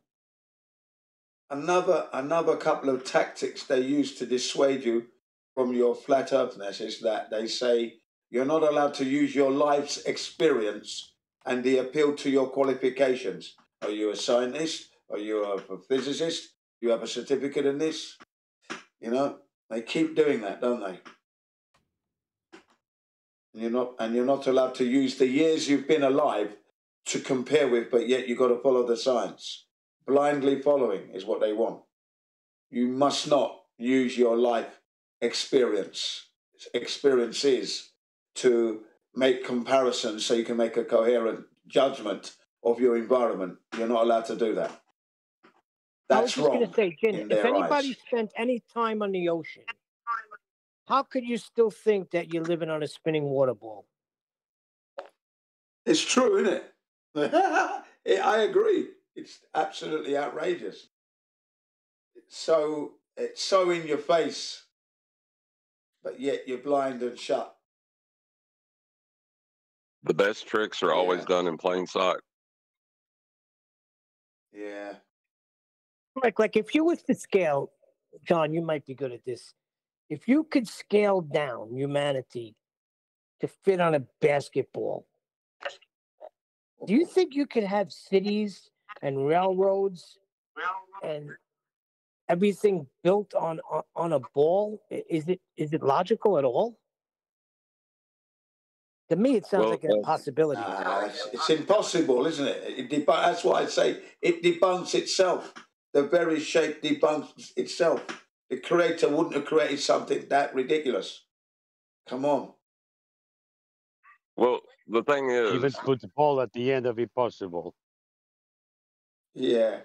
Another couple of tactics they use to dissuade you from your flat earthness is that they say you're not allowed to use your life's experience and the appeal to your qualifications. Are you a scientist? Are you a physicist? Do you have a certificate in this? They keep doing that, don't they? And you're not allowed to use the years you've been alive to compare with, but yet you've got to follow the science. Blindly following is what they want. You must not use your life experiences to make comparisons so you can make a coherent judgment of your environment. You're not allowed to do that. That's wrong. I was just going to say, Jin, if anybody spent any time on the ocean, how could you still think that you're living on a spinning water ball? It's true, isn't it? I agree. It's absolutely outrageous. It's so in your face, but yet you're blind and shut. The best tricks are always done in plain sight. Yeah. Like if you was to scale, John, you might be good at this. If you could scale down humanity to fit on a basketball, do you think you could have cities and railroads and everything built on a ball? Is it logical at all? To me, it sounds like an impossibility. It's impossible, isn't it? That's why I say it debunks itself. The very shape debunks itself. The creator wouldn't have created something that ridiculous. Come on. Well, the thing is, even put the ball at the end of impossible. Yeah.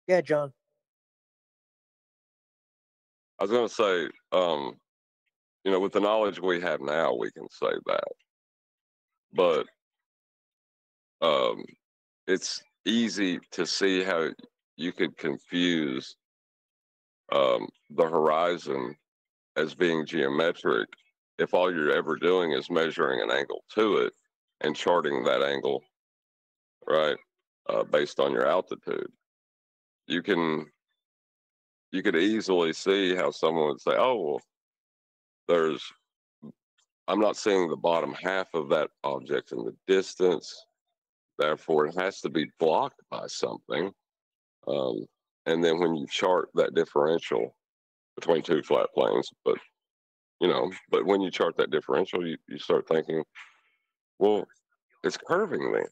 Yeah, John. I was going to say, with the knowledge we have now, we can say that. But it's easy to see how you could confuse the horizon as being geometric if all you're ever doing is measuring an angle to it and charting that angle, right, based on your altitude. You could easily see how someone would say, oh, well, there's I'm not seeing the bottom half of that object in the distance. Therefore, it has to be blocked by something. And then when you chart that differential between two flat planes, but when you chart that differential, you start thinking, well, it's curving then.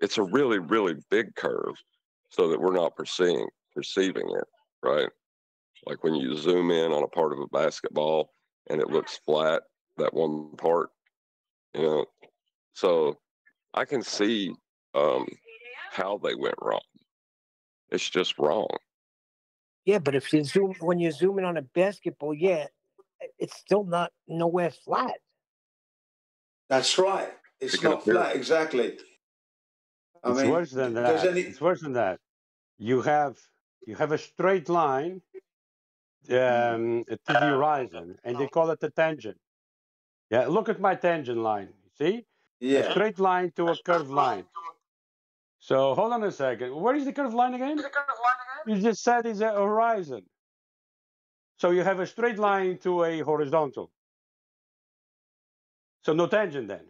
It's a really, really big curve, so that we're not perceiving it, right? Like when you zoom in on a part of a basketball and it looks flat, that one part, So I can see how they went wrong. It's just wrong. Yeah, but if you when you're zooming on a basketball, it's still not nowhere flat. That's right. It's not flat, exactly. It's worse than that. It's worse than that. You have a straight line to the horizon, and they call it a tangent. Yeah, look at my tangent line. See? Yeah. A straight line to a curved line. So hold on a second. Where is the curved line again? You just said it's a horizon. So you have a straight line to a horizontal. So no tangent then.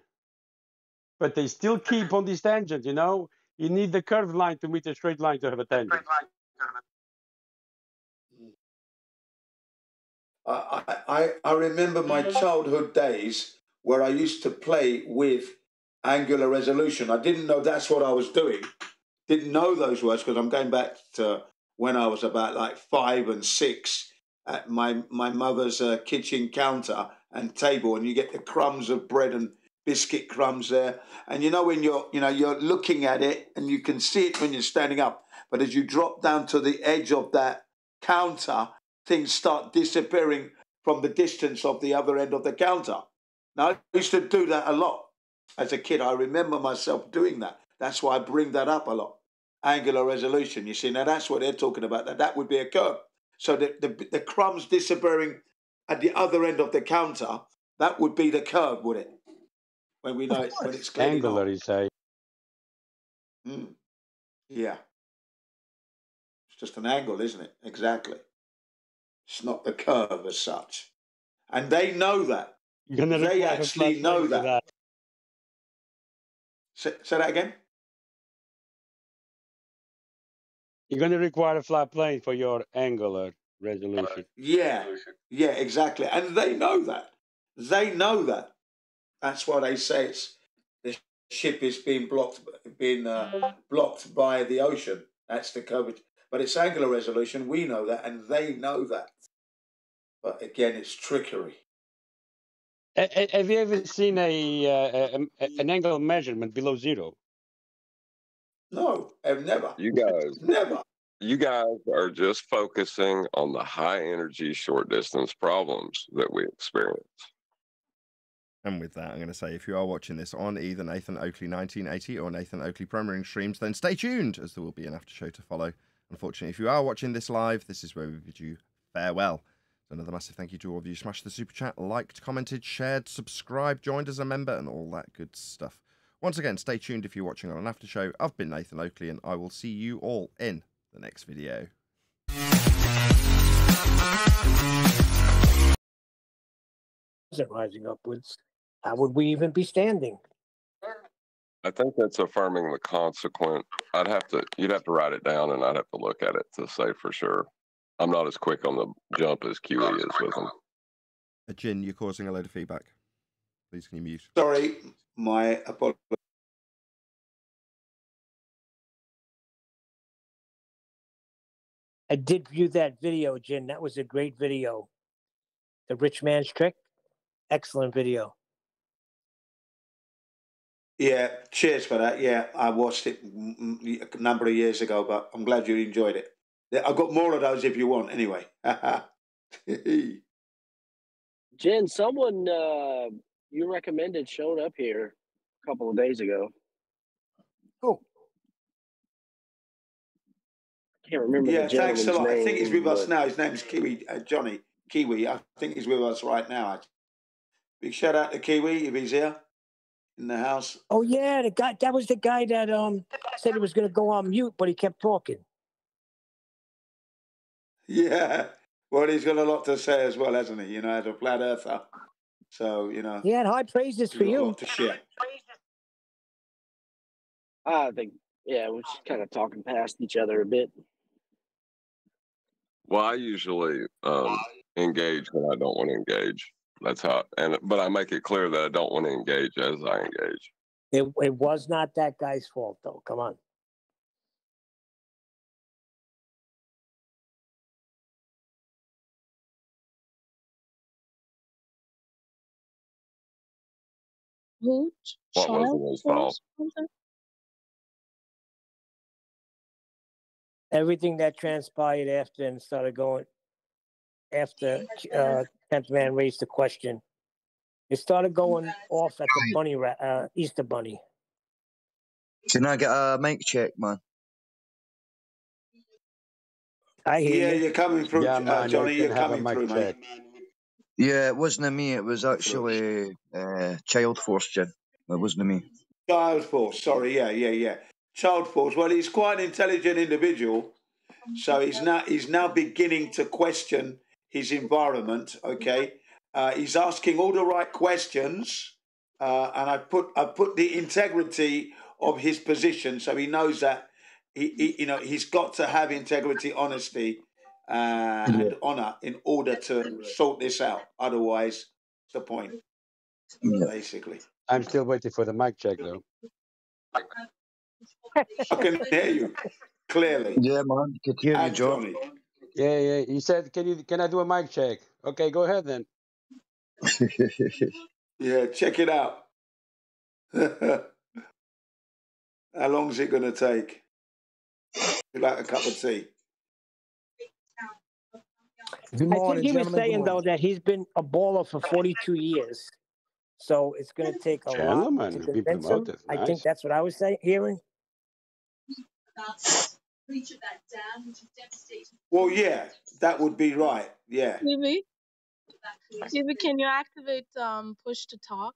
But they still keep on these tangents, You need the curved line to meet a straight line to have a tangent. I remember my childhood days where I used to play with angular resolution. I didn't know that's what I was doing. Didn't know those words because I'm going back to when I was about like 5 and 6 at my mother's kitchen counter and table, and you get the crumbs of bread and biscuit crumbs there. And when you're looking at it and you can see it when you're standing up, but as you drop down to the edge of that counter, things start disappearing from the distance of the other end of the counter. Now, I used to do that a lot as a kid. I remember myself doing that. That's why I bring that up a lot. Angular resolution. You see, now that's what they're talking about. That would be a curve. So the crumbs disappearing at the other end of the counter, that would be the curve, would it? When we know when it's clearly angular, you say. Yeah. It's just an angle, isn't it? Exactly. It's not the curve as such. And they know that. They actually know that. Say that again? You're going to require a flat plane for your angular resolution. Yeah, exactly. And they know that. That's why they say the ship is being blocked by the ocean. That's the curvature. But it's angular resolution. We know that, and they know that. But again, it's trickery. Have you ever seen an angle measurement below zero? No, I've never. You guys, never. You guys are just focusing on the high energy short distance problems that we experience. And with that, I'm going to say, if you are watching this on either Nathan Oakley 1980 or Nathan Oakley Premiering streams, then stay tuned, as there will be an after show to follow. Unfortunately, if you are watching this live, this is where we bid you farewell. So another massive thank you to all of you. Smashed the super chat, liked, commented, shared, subscribed, joined as a member, and all that good stuff. Once again, stay tuned if you're watching on an after show. I've been Nathan Oakley, and I will see you all in the next video. Isn't rising upwards. How would we even be standing? I think that's affirming the consequent. You'd have to write it down, and I'd have to look at it to say for sure. I'm not as quick on the jump as QE is with them. Jin, you're causing a load of feedback. Please, can you mute? Sorry, my apologies. I did view that video, Jin. That was a great video. The Rich Man's Trick. Excellent video. Yeah, cheers for that. Yeah, I watched it a number of years ago, but I'm glad you enjoyed it. I've got more of those if you want, anyway. Jen, someone you recommended showed up here a couple of days ago. Who? I can't remember. Yeah, the thanks a lot. name, I think he's with us now. His name's Kiwi, Johnny Kiwi. I think he's with us right now. Big shout out to Kiwi if he's here in the house. Oh yeah, the guy. That was the guy that said he was going to go on mute, but he kept talking. Yeah, well, he's got a lot to say as well, hasn't he? As a flat earther. So, you know, He had high praises for we've got a you. lot to share. I think, yeah, we're just kind of talking past each other a bit. Well, I usually engage when I don't want to engage. That's how, but I make it clear that I don't want to engage as I engage. It was not that guy's fault, though. Come on. Who? What wasn't his fault? Everything that transpired after and started going after 10th man raised the question. It started going off at the bunny Easter bunny. Can I get a mic check, man? I hear Yeah, you. you're coming through, Yeah, man, Johnny. you You're can have a coming mic through, check. mate. Yeah, it wasn't me. It was actually Child Force, Jim. It wasn't me. Child Force. Sorry, yeah. Child Force. Well, he's quite an intelligent individual, so he's now beginning to question his environment. Okay, he's asking all the right questions, and I put the integrity of his position, so he knows that he's got to have integrity, honesty, and honor in order to sort this out. Otherwise, what's the point? Yeah. Basically, I'm still waiting for the mic check, though. I can hear you clearly. Yeah, man. Could hear you, And John. Johnny. Yeah. He said, "Can I do a mic check?" Okay, go ahead then. Yeah, check it out. How long is it going to take? You like a cup of tea? I think he was saying, though, that he's been a baller for 42 years. So it's going to take a lot Gentlemen, to you've been convince him. promoted. I Nice. think that's what I was hearing. Well, yeah, that would be right. Yeah. Maybe, can you activate push to talk?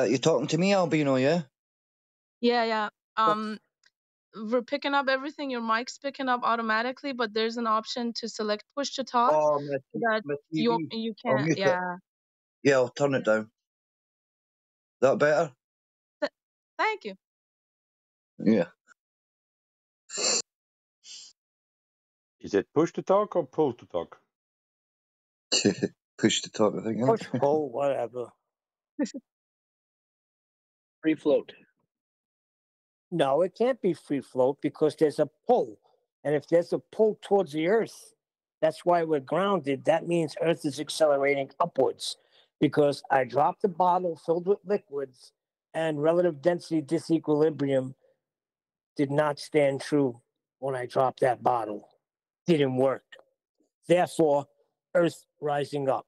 You talking to me, Albino? Yeah. Yeah. We're picking up everything. Your mic's picking up automatically, but there's an option to select push to talk. Oh, So that my you TV. I'll can't. mute it. Yeah. Yeah, I'll turn it down. That better? Thank you. Yeah. Is it push to talk or pull to talk? Push to talk, I think. Push, pull, whatever. Free float. No, it can't be free float because there's a pull. And if there's a pull towards the Earth, that's why we're grounded. That means Earth is accelerating upwards because I dropped a bottle filled with liquids and relative density disequilibrium did not stand true when I dropped that bottle. Didn't work. Therefore, Earth rising up.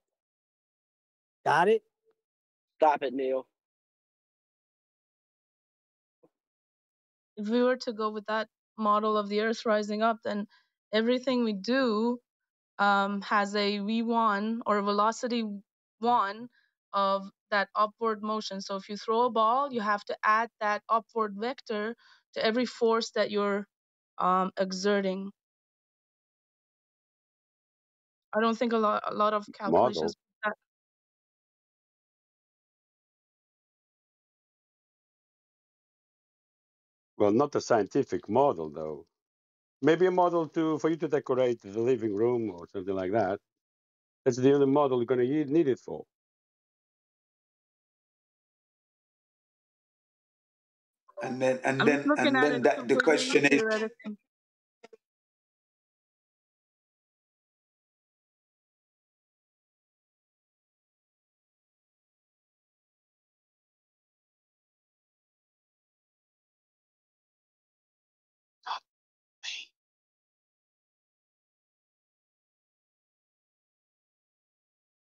Got it? Stop it, Neil. If we were to go with that model of the Earth rising up, then everything we do has a v1 or velocity 1 of that upward motion. So if you throw a ball, you have to add that upward vector to every force that you're exerting. I don't think a lot of calculations. Well, not a scientific model, though. Maybe a model for you to decorate the living room or something like that. That's the only model you're going to need it for. And then the question is,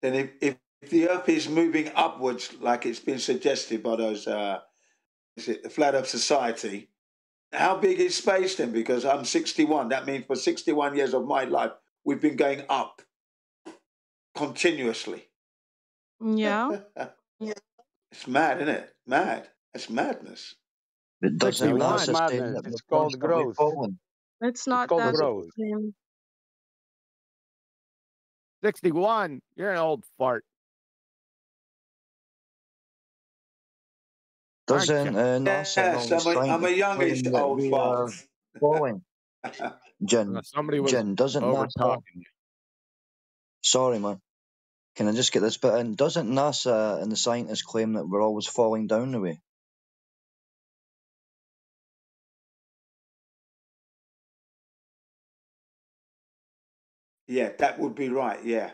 then if the Earth is moving upwards, like it's been suggested by those, the Flat Earth Society, how big is space then? Because I'm 61. That means for 61 years of my life, we've been going up continuously. Yeah. It's mad, isn't it? Mad. It's madness. It doesn't It's madness. It's called growth. It's not called that growth. extreme. 61. You're an old fart. Doesn't NASA and all Yes, these I'm a scientists youngish claim that old we fart. are falling? Jin, Somebody was doesn't over NASA... talking you. Sorry, man. Can I just get this bit in? Doesn't NASA and the scientists claim that we're always falling down the way? Yeah, that would be right. Yeah.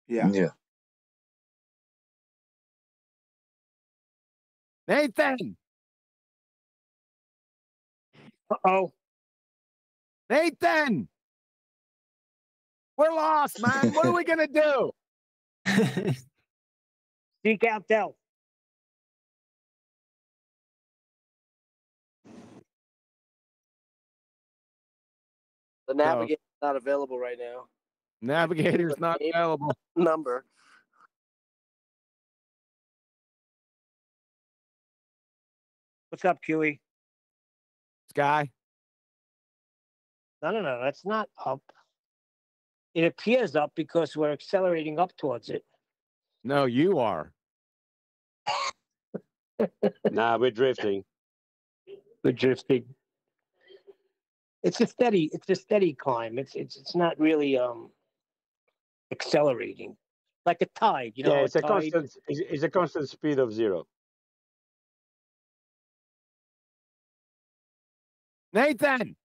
Yeah. Yeah. Nathan! Uh-oh. Nathan! We're lost, man. What are we going to do? Seek out Dell. The navigator's not available right now. Navigator's not available. Number. What's up, QE? Sky? No. That's not up. It appears up because we're accelerating up towards it. No, you are. Nah, we're drifting. We're drifting. It's a steady climb. It's not really accelerating. Like a tide, you know. Yeah, it's a tide. constant. It's a constant speed of 0. Nathan!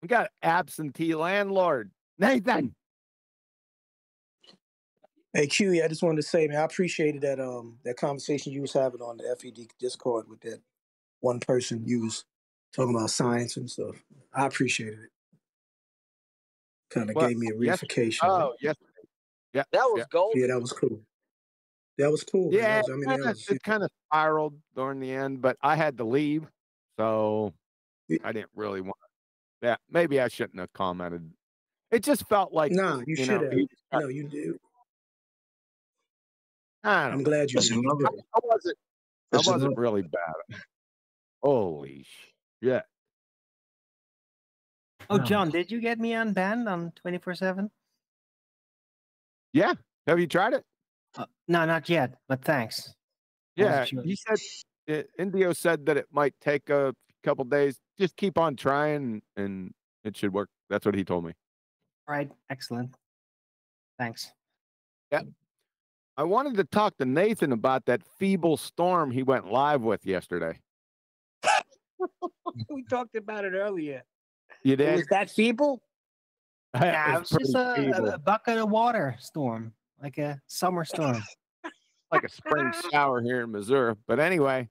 We got absentee landlord. Nathan! Hey Q, I just wanted to say, man, I appreciated that that conversation you was having on the FED Discord with that one person you was talking about science and stuff. I appreciated it. Kind of gave me a reification. Oh, yes. Yeah. That was gold. Yeah, that was cool. That was cool. Man. Yeah, That was, it kind of spiraled during the end, but I had to leave, so I didn't really want to. Yeah, maybe I shouldn't have commented. It just felt like Nah, you should have. know, No, you do. I'm glad you did. I wasn't really bad. Holy shit. Oh, John, did you get me unbanned on 24/7? Yeah. Have you tried it? No, not yet, but thanks. Yeah. Sure. He said, Indio said that it might take a couple days. Just keep on trying and it should work. That's what he told me. All right. Excellent. Thanks. Yeah. I wanted to talk to Nathan about that feeble storm he went live with yesterday. We talked about it earlier. You did? It was that feeble? Yeah, it was just a bucket of water storm, like a summer storm. Like a spring shower here in Missouri. But anyway,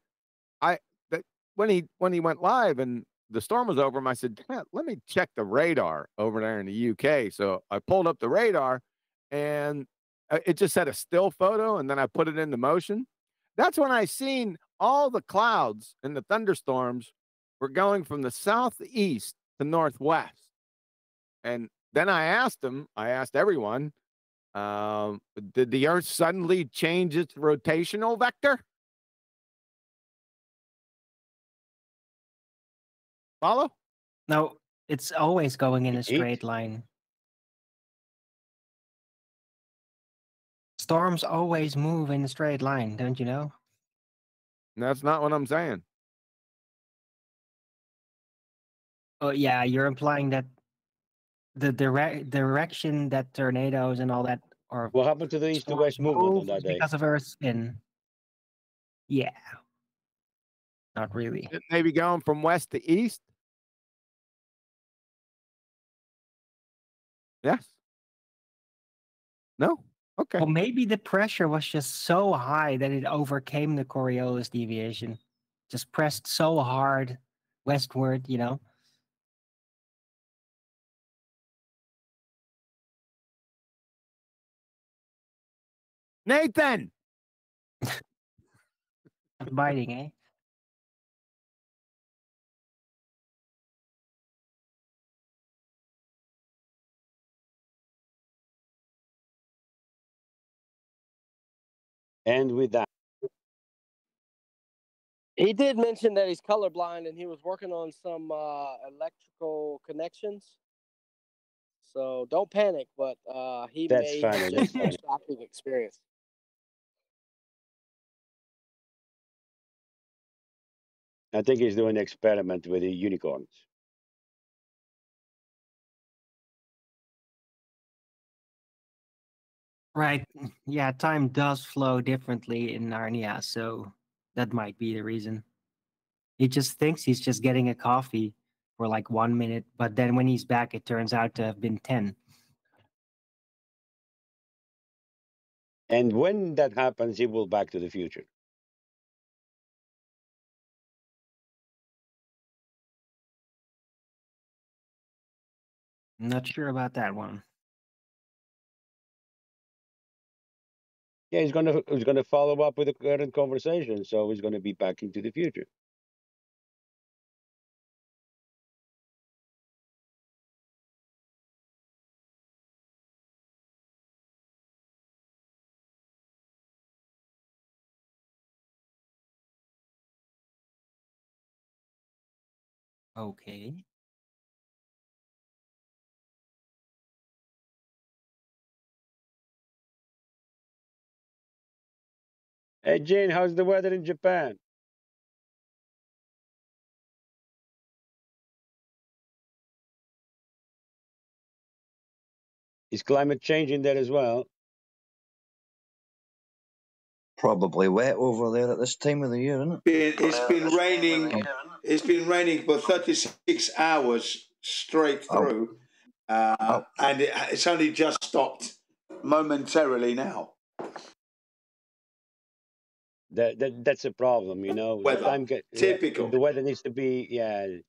when he went live and the storm was over, I said, let me check the radar over there in the UK. So I pulled up the radar and it just had a still photo, and then I put it into motion. That's when I seen all the clouds and the thunderstorms were going from the southeast to northwest. And then I asked everyone, did the Earth suddenly change its rotational vector? Follow? No, it's always going in a straight line. Storms always move in a straight line, don't you know? That's not what I'm saying. Oh, yeah, you're implying that the direction that tornadoes and all that are. What happened to the east to west movement on that day? Because of Earth's spin. Yeah. Not really. Maybe going from west to east? Yes. No? Okay. Well, maybe the pressure was just so high that it overcame the Coriolis deviation. Just pressed so hard westward, you know? Nathan! Biting, eh? And with that. He did mention that he's colorblind and he was working on some electrical connections. So don't panic, but he That's may funny. have That's just a funny. shocking experience. I think he's doing an experiment with the unicorns. Right. Yeah, time does flow differently in Narnia, so that might be the reason. He just thinks he's just getting a coffee for like 1 minute, but then when he's back, it turns out to have been 10. And when that happens, he will Back to the Future. I'm not sure about that one. Yeah, he's gonna follow up with the current conversation, so he's gonna be back into the future. Okay. Hey, Jane, how's the weather in Japan? Is climate changing there as well? Probably wet over there at this time of the year, isn't it? It's been raining. It's been raining for 36 hours straight through, and it's only just stopped momentarily now. That's a problem, you know. Weather. Typical. The weather needs to be, it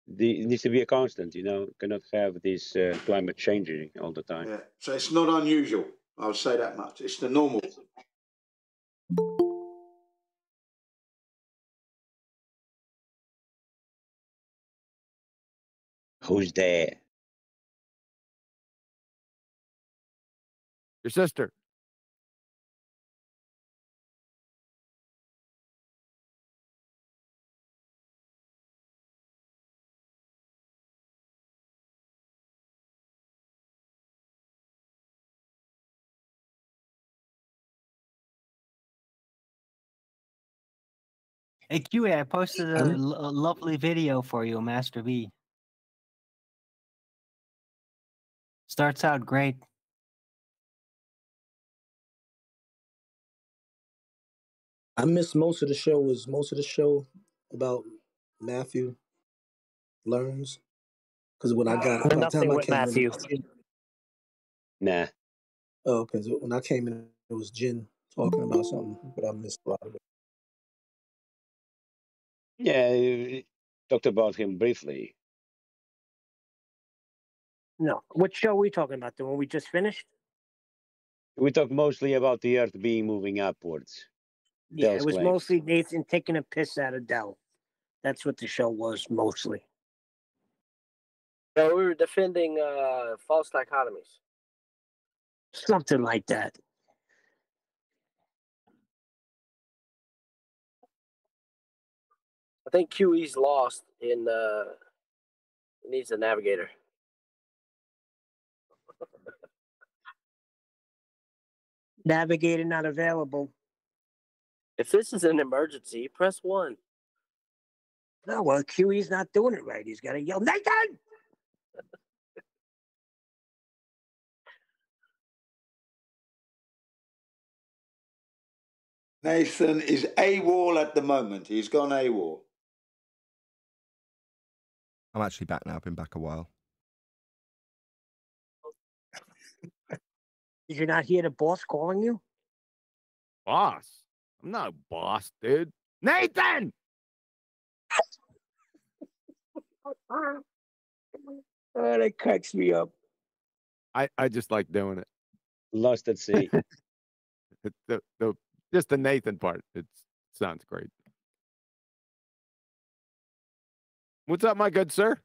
needs to be a constant, you know. Cannot have this climate changing all the time. Yeah. So it's not unusual. I'll say that much. It's the normal. Who's there? Your sister. Hey, QA, I posted a lovely video for you, Master B. Starts out great. I missed most of the show. Was most of the show about Matthew learns? Because when I got by the time I came in, Nah. oh, okay. So when I came in, it was Jen talking about something, but I missed a lot of it. Yeah, you talked about him briefly. No. What show are we talking about? The one we just finished? We talked mostly about the Earth being moving upwards. Yeah, Dell's it was claims. mostly Nathan taking a piss out of Dell. That's what the show was mostly. So we were defending false dichotomies. Something like that. I think QE's lost in needs a navigator. Navigator not available. If this is an emergency, press 1. No, well, QE's not doing it right. He's got to yell, Nathan! Nathan is AWOL at the moment. He's gone AWOL. I'm actually back now. I've been back a while. Did you not hear the boss calling you? Boss? I'm not a boss, dude. Nathan! Oh, that cracks me up. I just like doing it. Lost at sea. Just the Nathan part. It sounds great. What's up, my good sir?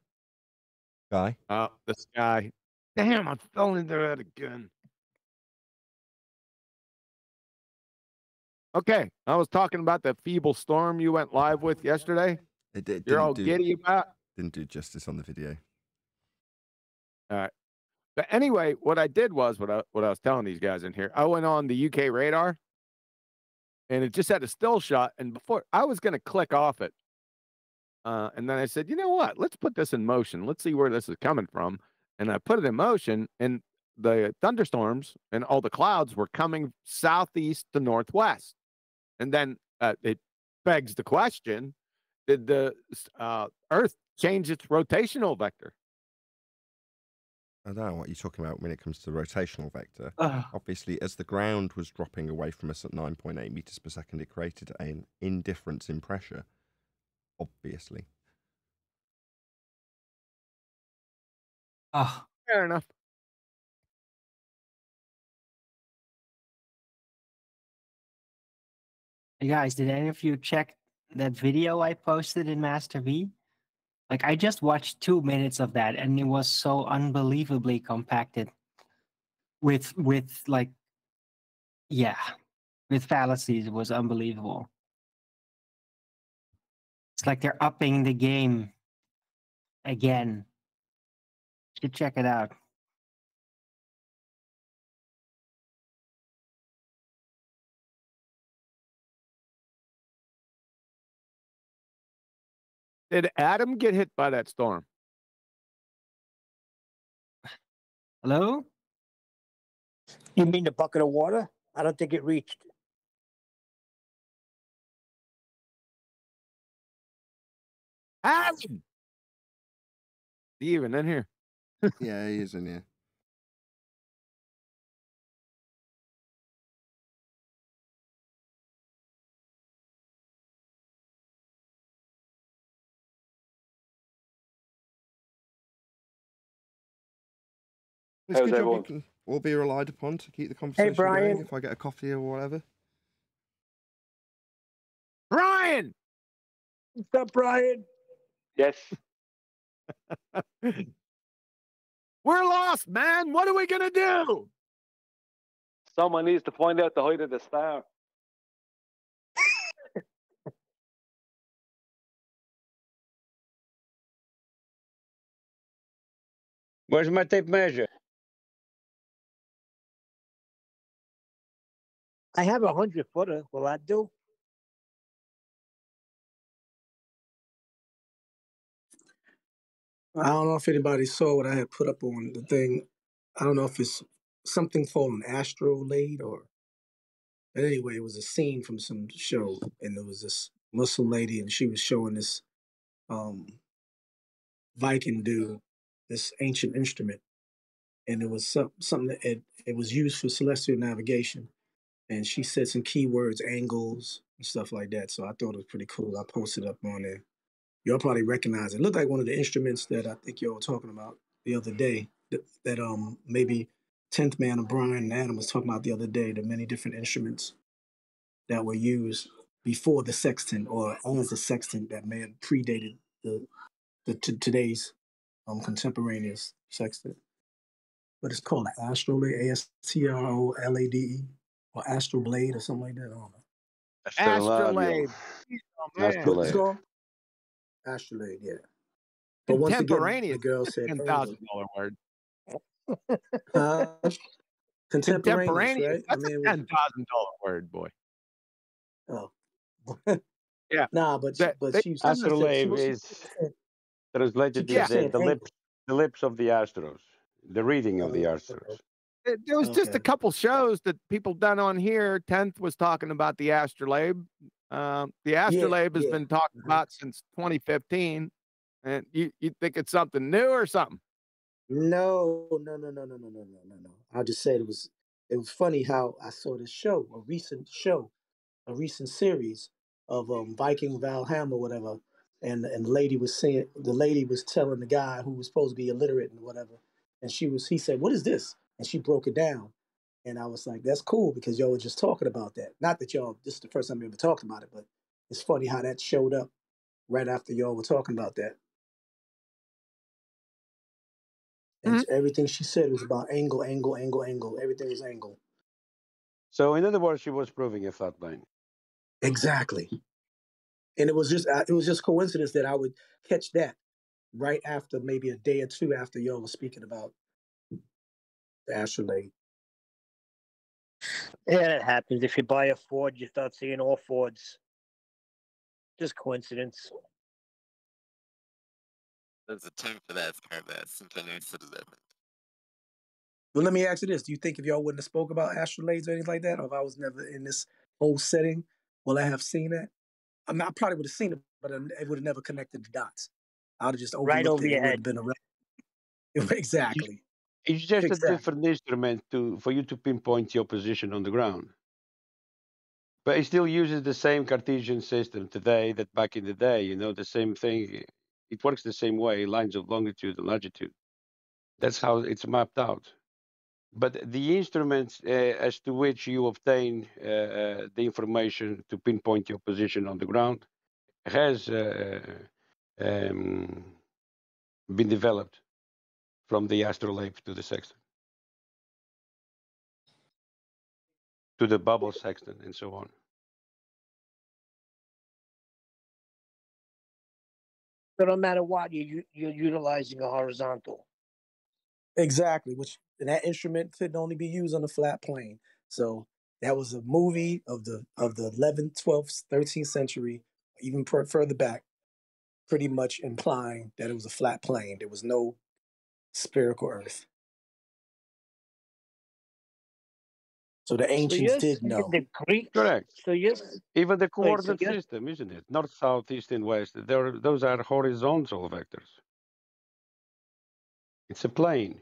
Guy. Oh, this guy. Damn, I fell into that again. Okay, I was talking about the feeble storm you went live with yesterday. You're all giddy about. Didn't do justice on the video. All right. But anyway, what I did was what I was telling these guys in here. I went on the UK radar, and it just had a still shot. And before I was going to click off it, and then I said, you know what? Let's put this in motion. Let's see where this is coming from. And I put it in motion, and the thunderstorms and all the clouds were coming southeast to northwest. And then it begs the question: did the Earth change its rotational vector? I don't know what you're talking about when it comes to the rotational vector. Obviously, as the ground was dropping away from us at 9.8 meters per second, it created an indifference in pressure. Obviously. Fair enough. Hey guys, did any of you check that video I posted in Master V? Like, I just watched 2 minutes of that, and it was so unbelievably compacted with like, yeah, with fallacies. It was unbelievable. It's like they're upping the game again. You should check it out. Did Adam get hit by that storm? Hello? You mean the bucket of water? I don't think it reached. Adam! He even in here? Yeah, he is in here. It's How's good job everyone? you can all be relied upon to keep the conversation Brian. going if I get a coffee or whatever. Brian! What's up, Brian? Yes. We're lost, man. What are we going to do? Someone needs to find out the height of the star. Where's my tape measure? I have 100-footer. Will that do? I don't know if anybody saw what I had put up on the thing. I don't know if it's something called an astrolabe or. But anyway, it was a scene from some show, and there was this Muslim lady, and she was showing this Viking dude this ancient instrument, and it was something that it was used for celestial navigation. And she said some keywords, angles, and stuff like that. So I thought it was pretty cool. I posted up on there. Y'all probably recognize it. It looked like one of the instruments that I think y'all were talking about the other day. That maybe 10th Man of Brian and Adam was talking about the other day. The many different instruments that were used before the sextant or as the sextant that may have predated today's contemporaneous sextant. But it's called an astrolabe, ASTROLADE, or astroblade or something like that. I don't know. Astrolabe. What's it called? Astrolabe, yeah. But once again, the girl said $10,000 word. Contemporaneous, right? That's a $10,000 word, boy. Oh. Yeah. Nah, but she was Astrolabe is translated to the lips of the Astros, the reading of the Astros. There was just a couple shows that people done on here. 10th was talking about the astrolabe. The astrolabe has been talked about since 2015. And you think it's something new or something? No. I'll just say it was funny how I saw this show, a recent series of Viking Valhalla or whatever, and the lady was telling the guy who was supposed to be illiterate and whatever, and he said, "What is this?" And she broke it down, and I was like, "That's cool," because y'all were just talking about that. Not that this is the first time we ever talked about it, but it's funny how that showed up right after y'all were talking about that. And everything she said was about angle. Everything was angle. So, in other words, she was proving a flat line. Exactly. And it was just coincidence that I would catch that right after, maybe a day or two after y'all was speaking about the astrolabe. Yeah, that happens. If you buy a Ford, you start seeing all Fords. Just coincidence. There's a term for that, sir. That's synchronicity. But let me ask you this: do you think if y'all wouldn't have spoke about astrolabes or anything like that, or if I was never in this whole setting, will I have seen that? I mean, I probably would have seen it, but it would have never connected the dots. I would have just Right overlooked over it. It your wouldn't head. have been exactly. It's just a Exactly. different instrument for you to pinpoint your position on the ground. But it still uses the same Cartesian system today that back in the day. You know, the same thing. It works the same way, lines of longitude and latitude. That's how it's mapped out. But the instruments as to which you obtain the information to pinpoint your position on the ground has been developed from the astrolabe to the sextant, to the bubble sextant, and so on. So no matter what, you're utilizing a horizontal. Exactly, which and that instrument could only be used on a flat plane. So that was a movie of the 11th, 12th, 13th century, even further back, pretty much implying that it was a flat plane. There was no spherical Earth. So the ancients did know. The Greeks. Correct. So even the coordinate system, isn't it? North, south, east, and west. Those are horizontal vectors. It's a plane.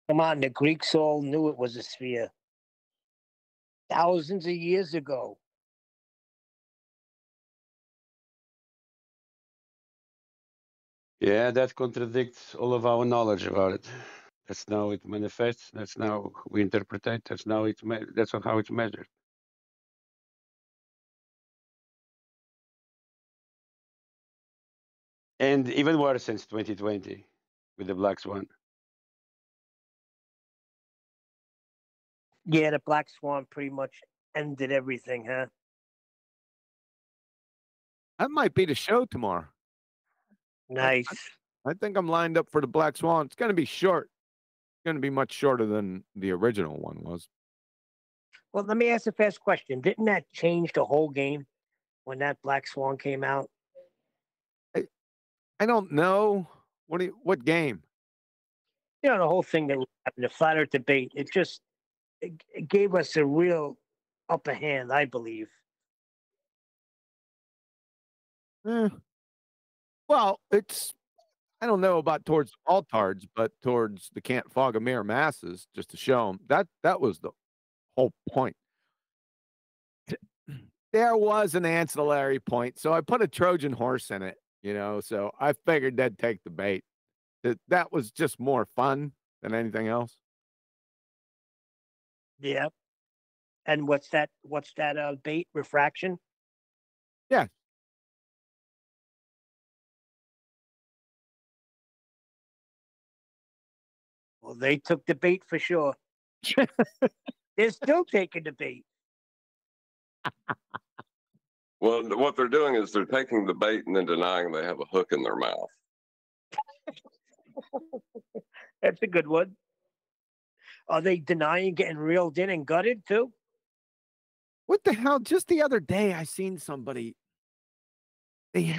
Come on, the Greeks all knew it was a sphere. Thousands of years ago. Yeah, that contradicts all of our knowledge about it. That's how it manifests. That's how we interpret it. That's how it's measured. And even worse since 2020 with the black swan. Yeah, the black swan pretty much ended everything, huh? That might be the show tomorrow. Nice. I think I'm lined up for the Black Swan. It's going to be short. It's going to be much shorter than the original one was. Well, let me ask the first question. Didn't that change the whole game when that black swan came out? I don't know. What game? You know, the whole thing that happened, the flat earth debate, it gave us a real upper hand, I believe. Well, I don't know about towards altards, but towards the can't fog a mere masses, just to show them that was the whole point. There was an ancillary point, so I put a Trojan horse in it, so I figured they'd take the bait. That was just more fun than anything else. Yeah. And what's that bait? Refraction? Yeah. Well, they took the bait for sure. They're still taking the bait. Well, what they're doing is they're taking the bait and then denying they have a hook in their mouth. That's a good one. Are they denying getting reeled in and gutted too? What the hell? Just the other day, I seen somebody. They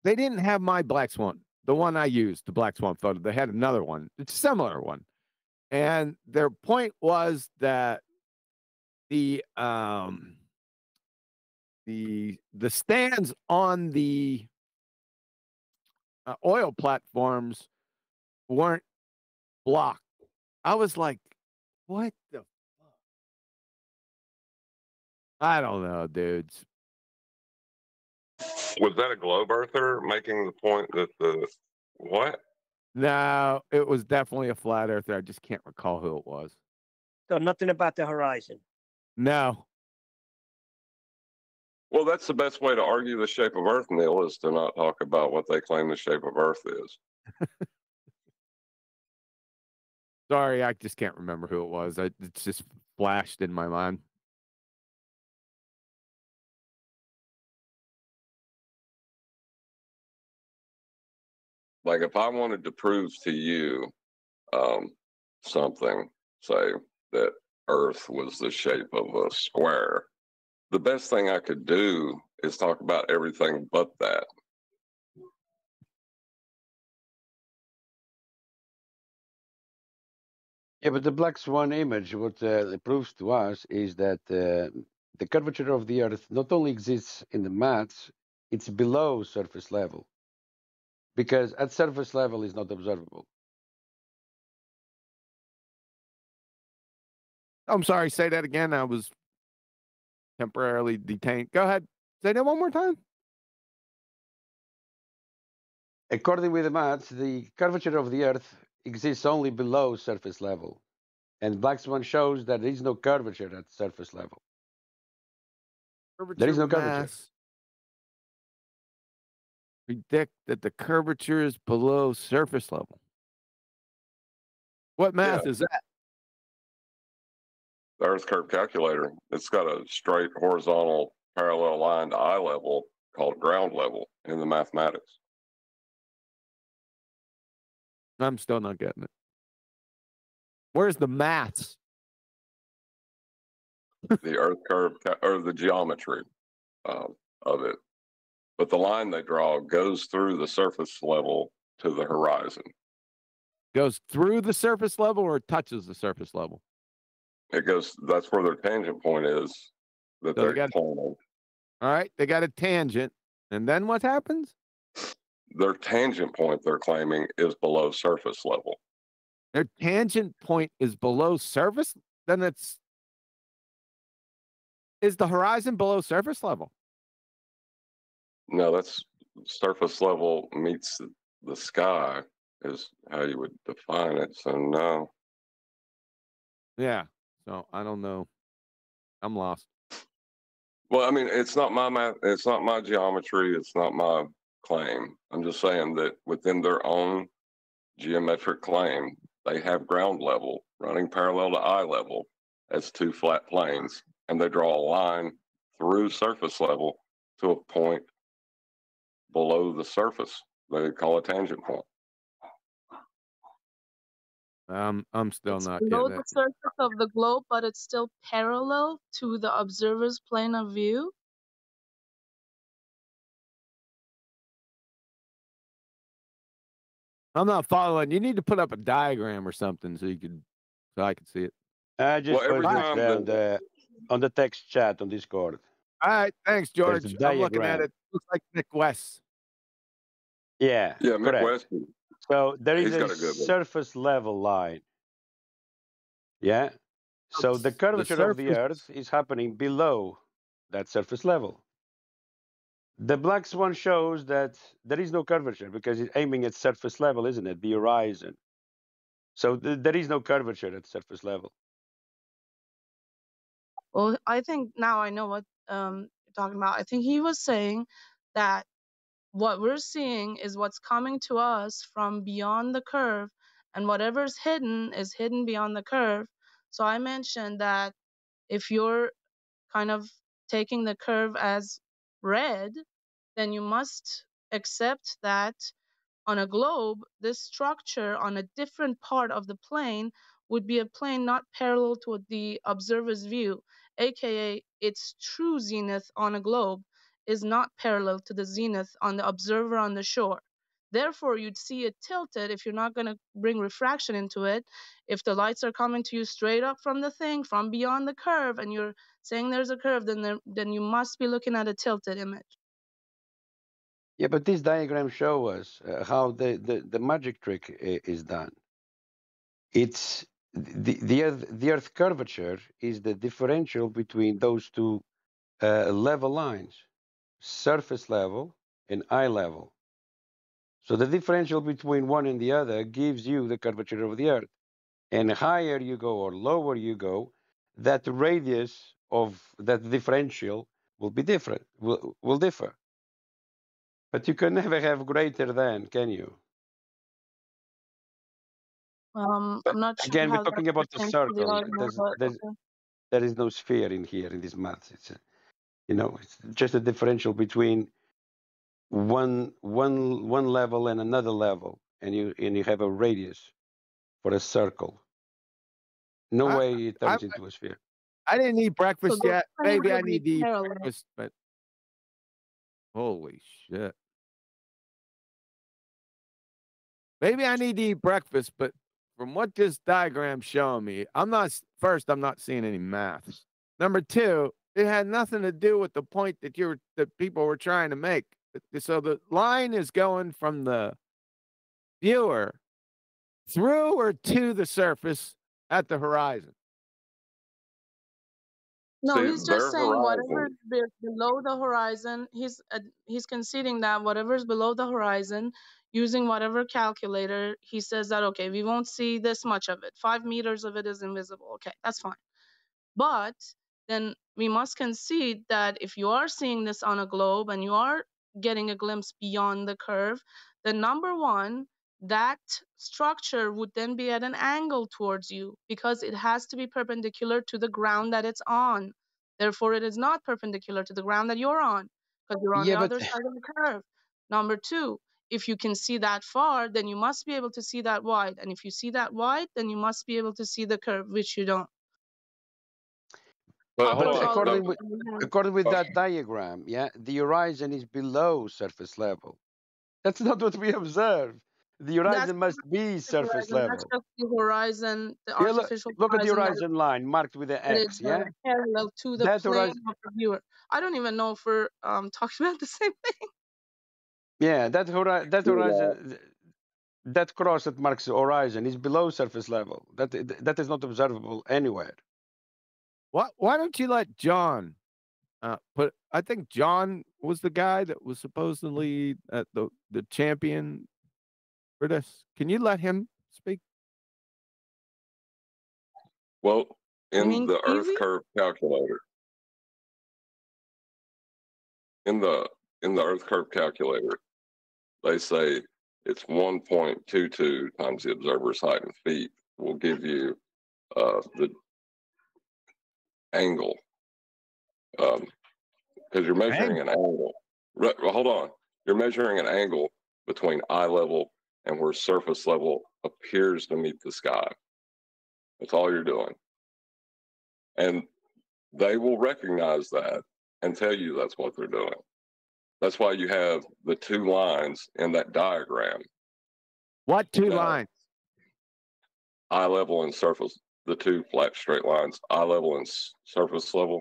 didn't have my black swan, the one I used, the black swan photo. They had another one, it's a similar one, and their point was that the stands on the oil platforms weren't blocked. I was like, what the fuck? I don't know, dudes. Was that a globe earther making the point that what? No, it was definitely a flat earther. I just can't recall who it was. So nothing about the horizon. No. Well, that's the best way to argue the shape of Earth, Neil, is to not talk about what they claim the shape of Earth is. Sorry, I just can't remember who it was. It's just flashed in my mind. Like if I wanted to prove to you something, say that Earth was the shape of a square, the best thing I could do is talk about everything but that. Yeah, but the black swan image, what it proves to us is that the curvature of the Earth not only exists in the maths, it's below surface level. Because at surface level is not observable. I'm sorry, say that again. I was temporarily detained. Go ahead. Say that one more time. According with the maths, the curvature of the Earth exists only below surface level. And black swan shows that there is no curvature at surface level. There is no curvature. Mass predict that the curvature is below surface level. What math is that? The Earth curve calculator. It's got a straight horizontal parallel line to eye level called ground level in the mathematics. I'm still not getting it. Where's the maths? The Earth curve or the geometry of it. But the line they draw goes through the surface level to the horizon. Goes through the surface level or touches the surface level? It goes, that's where their tangent point is that So they're pointing. all right, they got a tangent. And then what happens? Their tangent point, they're claiming, is below surface level. Their tangent point is below surface? Then is the horizon below surface level? No, that's surface level meets the sky is how you would define it. So no. Yeah. So I don't know. I'm lost. Well, I mean, it's not my math. It's not my geometry. It's not my claim. I'm just saying that within their own geometric claim, they have ground level running parallel to eye level as two flat planes, and they draw a line through surface level to a point below the surface. They call a tangent point. I'm still It's not below getting the it. surface of the globe, but it's still parallel to the observer's plane of view. I'm not following. You need to put up a diagram or something so I can see it. I just Well, every posted time on the text chat on Discord. All right, thanks, There's a George. I'm looking at diagram. it. Looks like Nick West. Yeah, Yeah, Mick correct. West. So there is He's a got a good one. surface level line. Yeah. So the curvature of the Earth is happening below that surface level. The black swan shows that there is no curvature because it's aiming at surface level, isn't it? The horizon. So there is no curvature at surface level. Well, I think now I know what you're talking about. I think he was saying that what we're seeing is what's coming to us from beyond the curve, and whatever's hidden is hidden beyond the curve. So I mentioned that if you're kind of taking the curve as red, then you must accept that on a globe, this structure on a different part of the plane would be a plane not parallel to the observer's view, aka its true zenith on a globe is not parallel to the zenith on the observer on the shore. Therefore, you'd see it tilted if you're not going to bring refraction into it. If the lights are coming to you straight up from the thing, from beyond the curve, and you're saying there's a curve, then you must be looking at a tilted image. Yeah, but this diagram show us how the magic trick is done. It's the Earth curvature is the differential between those two level lines, surface level and eye level. So the differential between one and the other gives you the curvature of the Earth. And higher you go or lower you go, that radius of that differential will be different, will differ. But you can never have greater than, can you? I'm not sure Again, we're how that talking about the pertains to the circle. argument, but okay. There is no sphere in here in this math. It's it's just a differential between one level and another level, and you have a radius for a circle. No I, way it I turns into a sphere. I didn't eat So breakfast those yet. planes Maybe I would be need to eat parallel. breakfast, but holy shit. Maybe I need to eat breakfast, but from what this diagram's showing me, I'm not seeing any maths. Number two, it had nothing to do with the point that people were trying to make. So the line is going from the viewer through or to the surface at the horizon. No, See, he's their just saying whatever horizon. is below the horizon. He's conceding that whatever's below the horizon, using whatever calculator, he says that okay, we won't see this much of it. 5 meters of it is invisible. Okay, that's fine. But then we must concede that if you are seeing this on a globe and you are getting a glimpse beyond the curve, then number one, that structure would then be at an angle towards you because it has to be perpendicular to the ground that it's on. Therefore, it is not perpendicular to the ground that you're on because you're on Yeah, the but other side of the curve. Number two, if you can see that far, then you must be able to see that wide. And if you see that wide, then you must be able to see the curve, which you don't. But I'll hold put but on. all according this with in the hand. according with Okay. that diagram, yeah, the horizon is below surface level. That's not what we observe. The That's horizon must be surface horizon. That's level. just the horizon, the Yeah, artificial look at the horizon horizon line marked with the that is X, yeah? parallel to the That plane horizon, of the viewer. I don't even know if we're talking about the same thing. yeah, that Yeah. horizon, that cross that marks the horizon is below surface level. That is not observable anywhere. Why don't you let John I think John was the guy that was supposedly the champion for this. Can you let him speak? Well, You in mean the Earth easy? curve calculator, in the Earth curve calculator, they say it's 1.22 times the observer's height in feet will give you the angle, because you're measuring an angle. Well, hold on, you're measuring an angle between eye level and where surface level appears to meet the sky. That's all you're doing, and they will recognize that and tell you that's what they're doing. That's why you have the two lines in that diagram. What two Now, lines? eye level and surface, the two flat straight lines, eye level and surface level.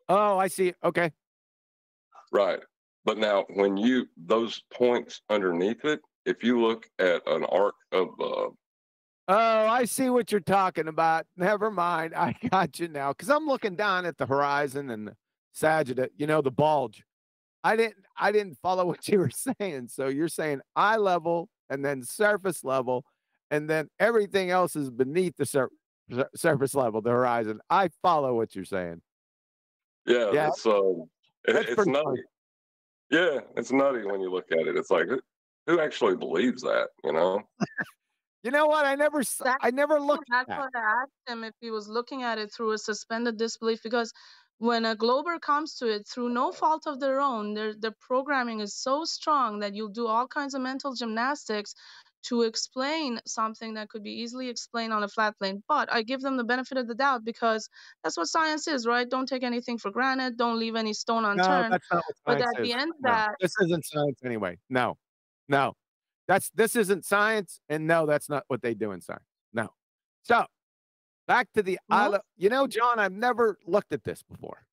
Oh, I see. Okay. Right. But now when those points underneath it, if you look at an arc of, Oh, I see what you're talking about. Never mind. I got you now. Because I'm looking down at the horizon and the Sagitta, the bulge. I didn't follow what you were saying. So you're saying eye level and then surface level, and then everything else is beneath the surface level, the horizon. I follow what you're saying. yeah, Yeah, that's that's it's pretty nutty. funny. Yeah, it's nutty when you look at it. It's like, who actually believes that, You know what? I never That's looked at that's that. what I asked him if he was looking at it through a suspended disbelief, because when a glober comes to it through no fault of their own, their programming is so strong that you'll do all kinds of mental gymnastics to explain something that could be easily explained on a flat plane. But I give them the benefit of the doubt because that's what science is, right? Don't take anything for granted. Don't leave any stone No, unturned. that's not what But science at the is. end of No, that, this isn't science anyway. No. This isn't science, and no, that's not what they do in science. No. So back to the no, John, I've never looked at this before.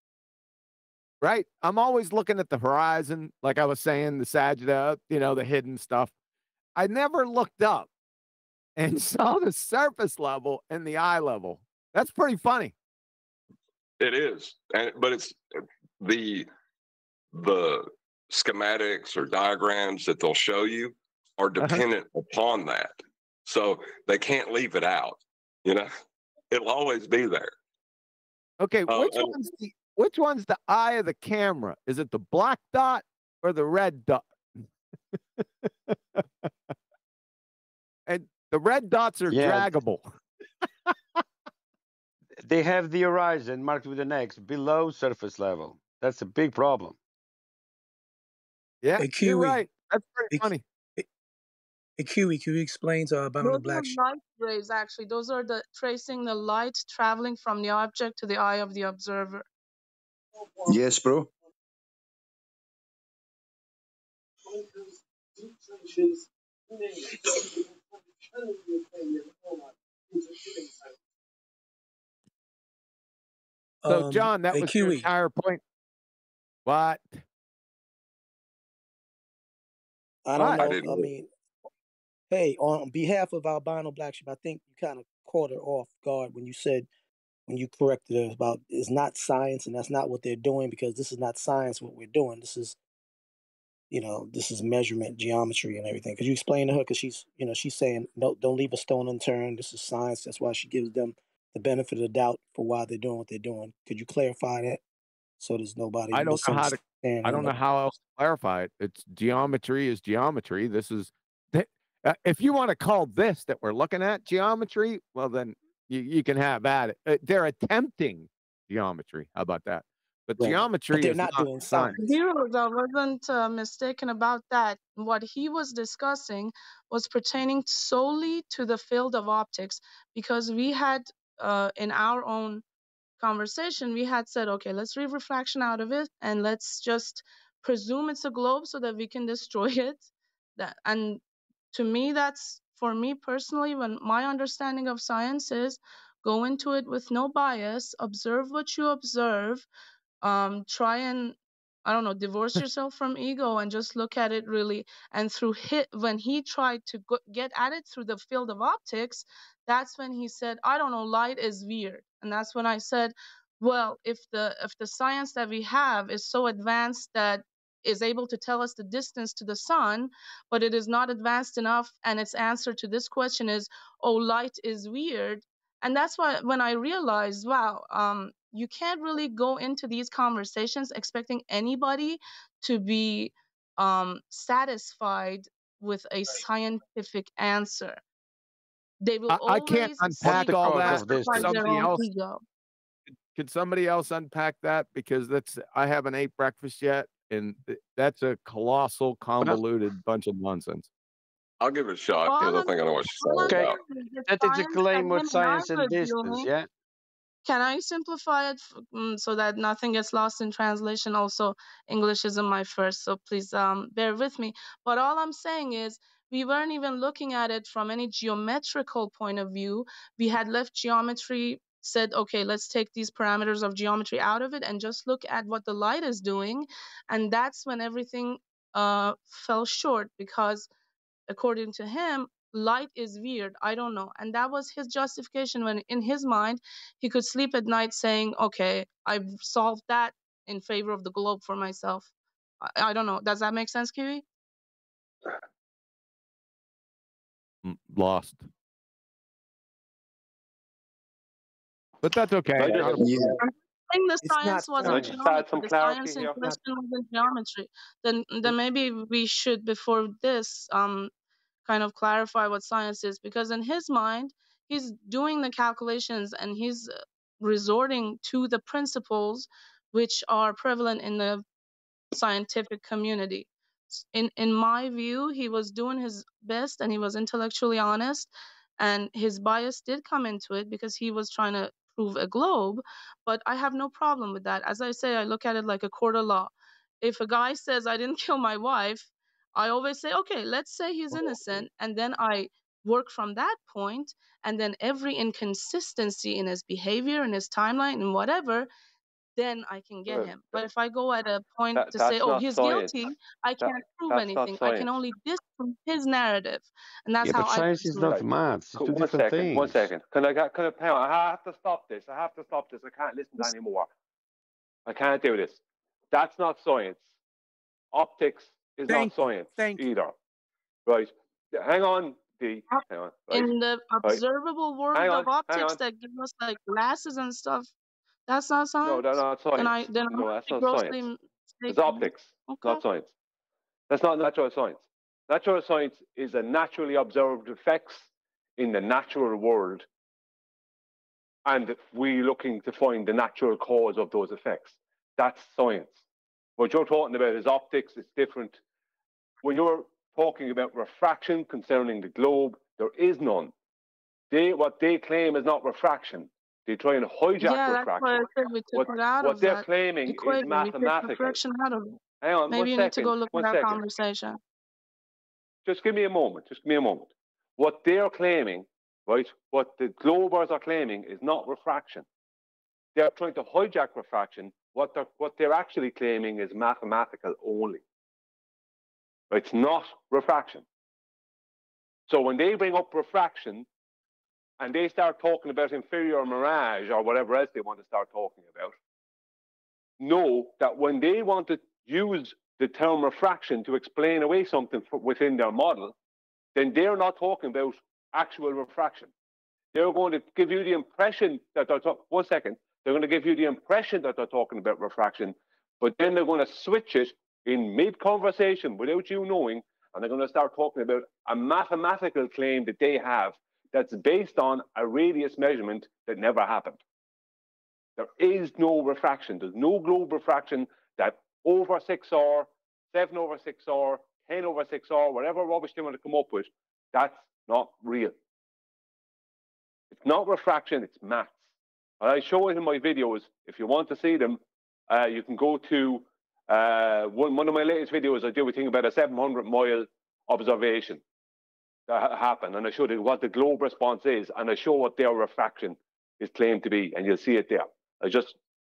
Right? I'm always looking at the horizon, like I was saying, the Sagitta, the hidden stuff. I never looked up and saw the surface level and the eye level. That's pretty funny. It is, but it's the schematics or diagrams that they'll show you are dependent upon that, so they can't leave it out. It'll always be there. Okay, which one's the eye of the camera? Is it the black dot or the red dot? And The red dots are Yeah. draggable. They have the horizon marked with an X below surface level. That's a big problem. Yeah, Hey, you're Kiwi. right. That's pretty funny. Hey, Kiwi, can you explain to Those Bound are Black? light rays, actually. Those are the tracing the light traveling from the object to the eye of the observer. Yes, bro. So, John, that hey, was your Kiwi. entire point. What? I don't What? know. I didn't. I mean, hey, on behalf of Albino Black Sheep, I think you kind of caught her off guard when you said, when you corrected her about it's not science and that's not what they're doing, because this is not science what we're doing. This is, this is measurement, geometry, and everything. Could you explain to her? Because she's saying, no, don't leave a stone unturned. This is science. That's why she gives them the benefit of the doubt for why they're doing what they're doing. Could you clarify that so there's nobody I don't know how to. misunderstanding? I don't know how else to clarify it. It's geometry is geometry. This is. If you want to call this that we're looking at geometry, well then you can have at it. They're attempting geometry. How about that? But Right. geometry But they're is not doing science. Heroes, I wasn't mistaken about that. What he was discussing was pertaining solely to the field of optics, because we had, in our own conversation, we had said, okay, let's leave refraction out of it and let's just presume it's a globe so that we can destroy it. And to me, that's, for me personally, when my understanding of science is go into it with no bias, observe what you observe, try and, I don't know, divorce yourself from ego and just look at it really. And through when he tried to get at it through the field of optics, that's when he said, I don't know, light is weird. And that's when I said, well, if the science that we have is so advanced that is able to tell us the distance to the sun, but it is not advanced enough, and its answer to this question is, oh, light is weird. And that's why when I realized, wow, you can't really go into these conversations expecting anybody to be satisfied with a scientific answer. They will I can't always unpack seek all to that. justify their Somebody own else. ego. Could somebody else unpack that? Because I haven't ate breakfast yet, and that's a colossal, convoluted bunch of nonsense. I'll give it a shot because I think I know what she's talking Okay. about. That is a claim with science and distance, yeah? Can I simplify it so that nothing gets lost in translation? Also, English isn't my first, so please bear with me. But all I'm saying is we weren't even looking at it from any geometrical point of view. We had left geometry, said, okay, let's take these parameters of geometry out of it and just look at what the light is doing. And that's when everything fell short, because according to him, light is weird. I don't know. And that was his justification when in his mind, he could sleep at night saying, okay, I've solved that in favor of the globe for myself. I don't know. Does that make sense, Kiwi? Lost. But that's okay. I Not a- think the It's science not wasn't science. geometry. The science in question wasn't geometry. Then maybe we should, before this, kind of clarify what science is, because in his mind, he's doing the calculations and he's resorting to the principles which are prevalent in the scientific community. In my view, he was doing his best and he was intellectually honest, and his bias did come into it because he was trying to prove a globe. But I have no problem with that. As I say, I look at it like a court of law. If a guy says I didn't kill my wife, I always say, okay, let's say he's innocent, and then I work from that point, and then every inconsistency in his behavior, in his timeline, and whatever, then I can get him. But if I go at a point to say, That's oh, not he's science. guilty, I can't prove That's not anything. I can science. only disprove his narrative. And that's Yeah, how but I science is pursue it. not maths. It's two One different second, things. one second. Can I hang on? I have to stop this. I have to stop this. I can't listen to anymore. I can't do this. That's not science. Optics is not science either. Right. Hang on, D. Hang on. Right. In the observable world Hang of on. optics that give us like glasses and stuff, that's not science? No, that's not science. Then I No, must that's be not grossly science. It's mistaken. optics, Okay. not science. That's not natural science. Natural science is a naturally observed effects in the natural world, and we looking to find the natural cause of those effects. That's science. What you're talking about is optics. It's different. When you're talking about refraction concerning the globe, there is none. What they claim is not refraction. They try and hijack Yeah, that's why I refraction. said we took it out What of they're that claiming is equation. We took mathematical. refraction out of it. Hang on, Maybe you need to go look at one that second. conversation. Just give me a moment. Just give me a moment. What they're claiming, right? What the globers are claiming is not refraction. They're trying to hijack refraction. What they're actually claiming is mathematical only. It's not refraction. So when they bring up refraction and they start talking about inferior mirage or whatever else they want to start talking about, know that when they want to use the term refraction to explain away something within their model, then they're not talking about actual refraction. They're going to give you the impression that they're talking, one second, they're going to give you the impression that they're talking about refraction, but then they're going to switch it in mid-conversation without you knowing, and they're going to start talking about a mathematical claim that they have that's based on a radius measurement that never happened. There is no refraction. There's no globe refraction that over 6R, 7 over 6R, 10 over 6R, whatever rubbish they want to come up with, that's not real. It's not refraction, it's maths. And I show it in my videos. If you want to see them, you can go to one of my latest videos. I do a thing about a 700-mile observation that happened, and I showed you what the globe response is, and I show what their refraction is claimed to be, and you'll see it there.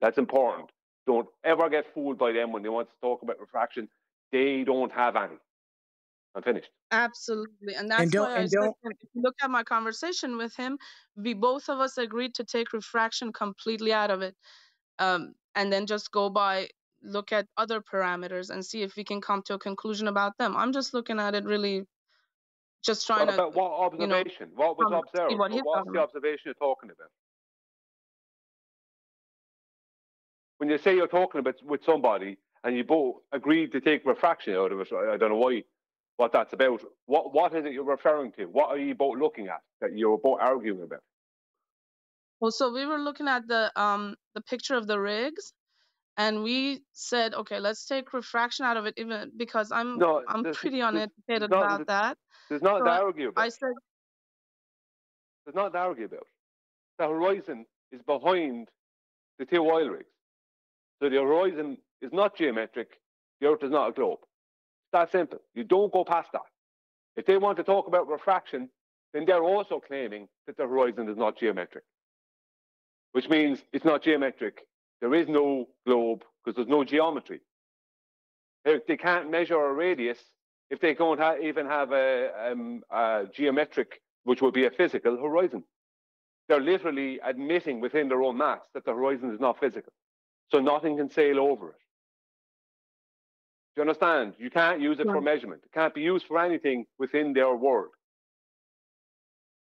That's important. Don't ever get fooled by them when they want to talk about refraction. They don't have any. I'm finished. Absolutely. And that's why I said, if you look at my conversation with him, both of us agreed to take refraction completely out of it. And then just look at other parameters and see if we can come to a conclusion about them. I'm just looking at it really, just trying to, what observation? What was observed? What's the observation you're talking about? When you say you're talking about with somebody and you both agreed to take refraction out of it, I don't know what that's about. What is it you're referring to? What are you both looking at that you're both arguing about? Well, so we were looking at the picture of the rigs, and we said, okay, let's take refraction out of it, even because I'm pretty uneducated about that. There's nothing to argue about. I said, there's nothing to argue about. The horizon is behind the two oil rigs. So the horizon is not geometric. The Earth is not a globe. It's that simple. You don't go past that. If they want to talk about refraction, then they're also claiming that the horizon is not geometric, which means it's not geometric. There is no globe because there's no geometry. They can't measure a radius if they don't even have a geometric, which would be a physical horizon. They're literally admitting within their own maths that the horizon is not physical. So nothing can sail over it. Do you understand? You can't use it for measurement. It can't be used for anything within their world.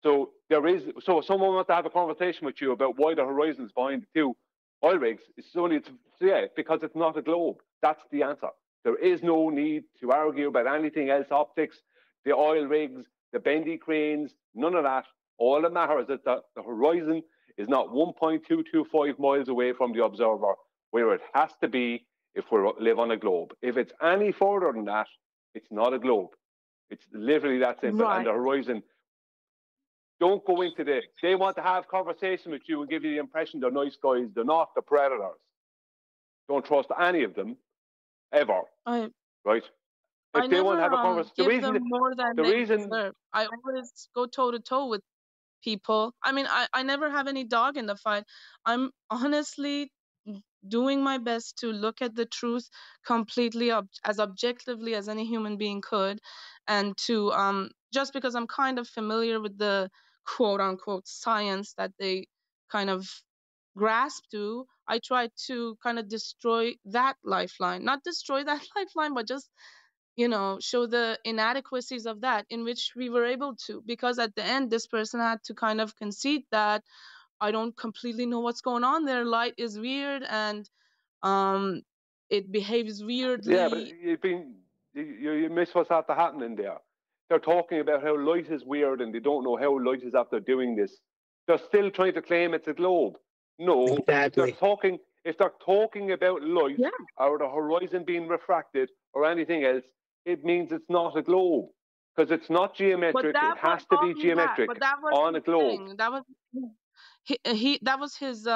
So if someone wants to have a conversation with you about why the horizon is behind the two oil rigs, because it's not a globe. That's the answer. There is no need to argue about anything else, optics, the oil rigs, the bendy cranes, none of that. All that matters is that the horizon is not 1.225 miles away from the observer, where it has to be if we live on a globe. If it's any further than that, it's not a globe. It's literally that simple. Right. And the horizon, don't go into they want to have conversation with you and give you the impression they're nice guys. They're not. They're predators. Don't trust any of them, ever. Right? If they want to have a conversation, I always go toe-to-toe with people. I mean, I never have any dog in the fight. I'm honestly doing my best to look at the truth completely as objectively as any human being could, and to just because I'm kind of familiar with the quote-unquote science that they kind of grasp to, I try to kind of destroy that lifeline. Not destroy that lifeline, but just show the inadequacies of that, in which we were able to, because at the end, this person had to kind of concede that I don't completely know what's going on there. Light is weird and it behaves weirdly. Yeah, but you miss what's happening there. they're talking about how light is weird and they don't know how light is after doing this. They're still trying to claim it's a globe. No, exactly. If they're talking about light or the horizon being refracted or anything else, it means it's not a globe because it's not geometric. It has to be geometric on a globe. That was that was his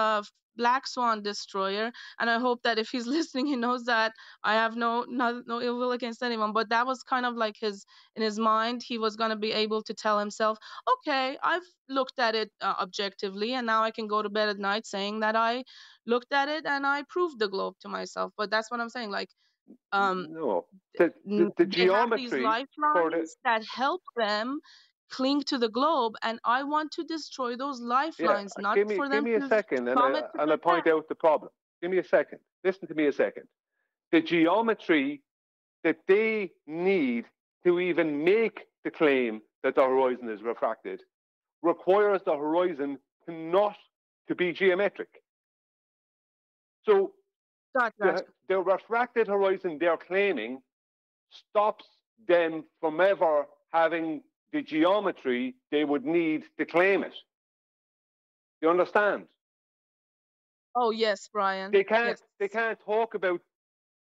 black swan destroyer, and I hope that if he's listening, he knows that I have no ill will against anyone. But that was kind of like in his mind, he was gonna be able to tell himself, okay, I've looked at it objectively, and now I can go to bed at night saying that I looked at it and I proved the globe to myself. But that's what I'm saying, like. No, the geometry they have these lifelines that help them cling to the globe, and I want to destroy those lifelines, not for them give me a second, and I point out the problem. Give me a second. Listen to me a second. The geometry that they need to even make the claim that the horizon is refracted requires the horizon not to be geometric. So the refracted horizon they're claiming stops them from ever having the geometry they would need to claim it. You understand? Oh yes, Brian. They can't talk about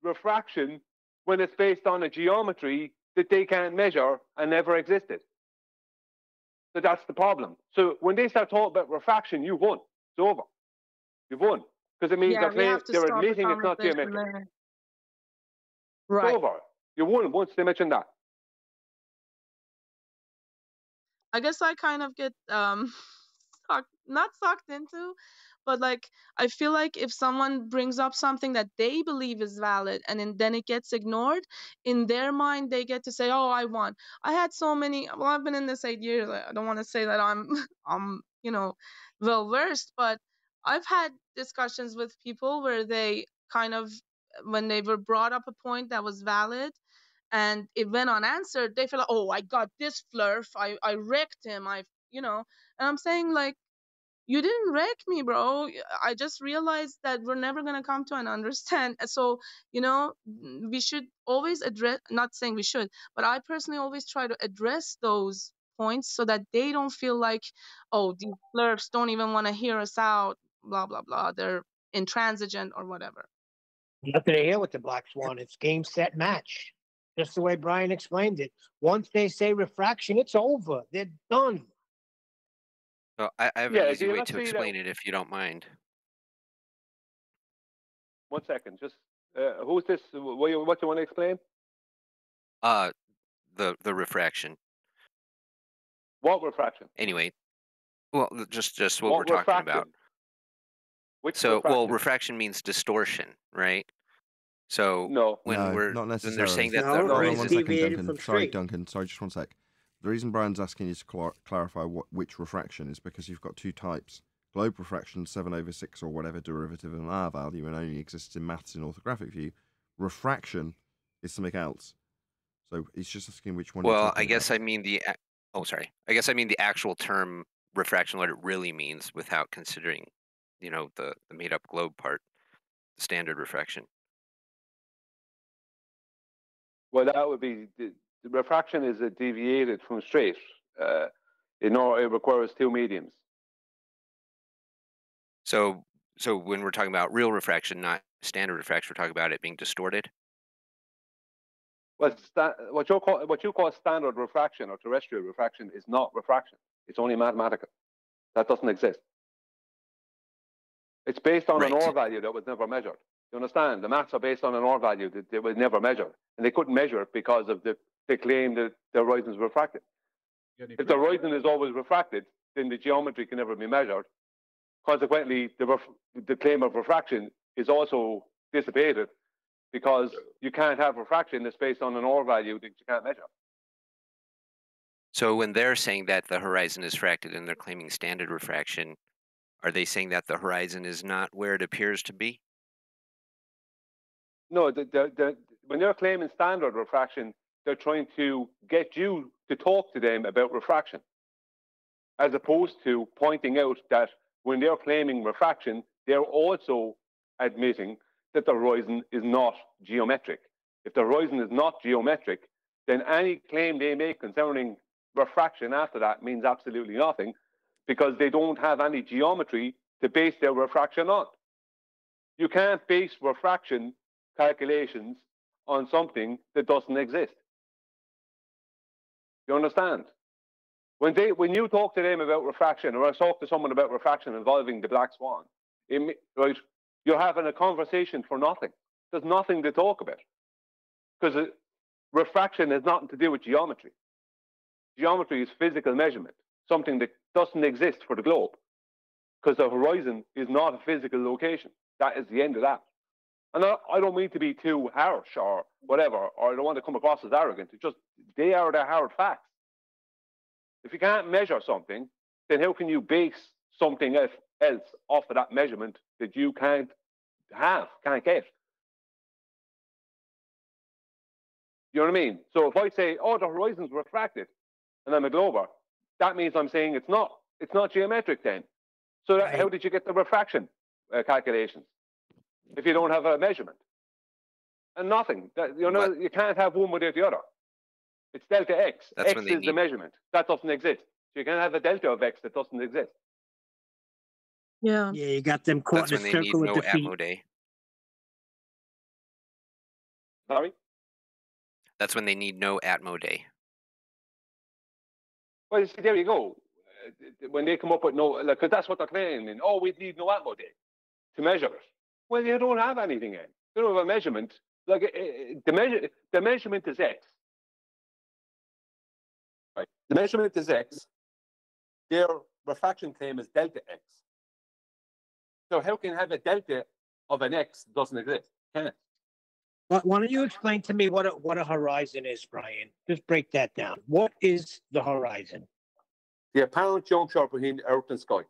refraction when it's based on a geometry that they can't measure and never existed. So that's the problem. So when they start talking about refraction, you've won. It's over. You've won. Because it means they're admitting it's not geometric. Right. It's over. You won once they mention that. I guess I kind of get not sucked into, but like I feel like if someone brings up something that they believe is valid and then it gets ignored, in their mind they get to say, "Oh, I won." I had so many. Well, I've been in this 8 years. I don't want to say that I'm well versed, but I've had discussions with people where they kind of, when they were brought up a point that was valid and it went unanswered, they feel like, oh, I got this flurf, I wrecked him, and I'm saying, like, you didn't wreck me, bro. I just realized that we're never going to come to an understand. So, we should always address, not saying we should, but I personally always try to address those points so that they don't feel like, oh, these flirts don't even want to hear us out, blah, blah, blah. They're intransigent or whatever. Nothing to hear with the Black Swan. It's game, set, match. Just the way Brian explained it. Once they say refraction, it's over. They're done. Well, I have an easy way to explain it if you don't mind. 1 second. Just who's this? What do you want to explain? The refraction. What refraction? Anyway, well, just what we're talking about. Refraction means distortion, right? So when they're saying that the horizon. Sorry, Duncan. Sorry, just 1 sec. The reason Brian's asking you to clarify which refraction is because you've got two types. Globe refraction, 7/6 or whatever derivative of an R value, and only exists in maths in orthographic view. Refraction is something else. So it's just asking which one. Well, I guess I mean the. Oh, sorry. I guess I mean the actual term refraction, what it really means, without considering, the made-up globe part, the standard refraction. Well, that would be the refraction is deviated from straight. It requires two mediums. So when we're talking about real refraction, not standard refraction, we're talking about it being distorted. Well, what you call standard refraction or terrestrial refraction is not refraction. It's only mathematical. That doesn't exist. It's based on an R value that was never measured. You understand? The maths are based on an R value that was never measured, and they couldn't measure it because of the claim that the horizon is refracted. If the horizon is always refracted, then the geometry can never be measured. Consequently, the claim of refraction is also dissipated because you can't have refraction that's based on an R value that you can't measure. So when they're saying that the horizon is refracted and they're claiming standard refraction, are they saying that the horizon is not where it appears to be? No, when they're claiming standard refraction, they're trying to get you to talk to them about refraction, as opposed to pointing out that when they're claiming refraction, they're also admitting that the horizon is not geometric. If the horizon is not geometric, then any claim they make concerning refraction after that means absolutely nothing, because they don't have any geometry to base their refraction on. You can't base refraction calculations on something that doesn't exist. You understand? When you talk to them about refraction, or I talk to someone about refraction involving the black swan, right, you're having a conversation for nothing. There's nothing to talk about, because refraction has nothing to do with geometry. Geometry is physical measurement, something that doesn't exist for the globe, because the horizon is not a physical location. That is the end of that. And I don't mean to be too harsh or whatever, or I don't want to come across as arrogant. It's just, they are the hard facts. If you can't measure something, then how can you base something else off of that measurement that you can't get? You know what I mean? So if I say, oh, the horizon's refracted, and I'm a glober, that means I'm saying it's not geometric then. So how did you get the refraction calculations if you don't have a measurement? And nothing. You can't have one without the other. It's delta x. That's X is the measurement. That doesn't exist. So you can't have a delta of x that doesn't exist. Yeah. Yeah, you got them caught That's in a when they need circle with no the feet. Atmo day. Sorry? That's when they need no Atmo day. Well, see, there you go. When they come up with no, because that's what they're claiming. Oh, we need no Atmo day to measure it. Well, you don't have anything in. You don't have a measurement. Like the measurement is x. Right. The measurement is x. Their refraction claim is delta x. So how can you have a delta of an x that doesn't exist? Can it? Why don't you explain to me what a horizon is, Brian? Just break that down. What is the horizon? The apparent juncture between Earth and sky.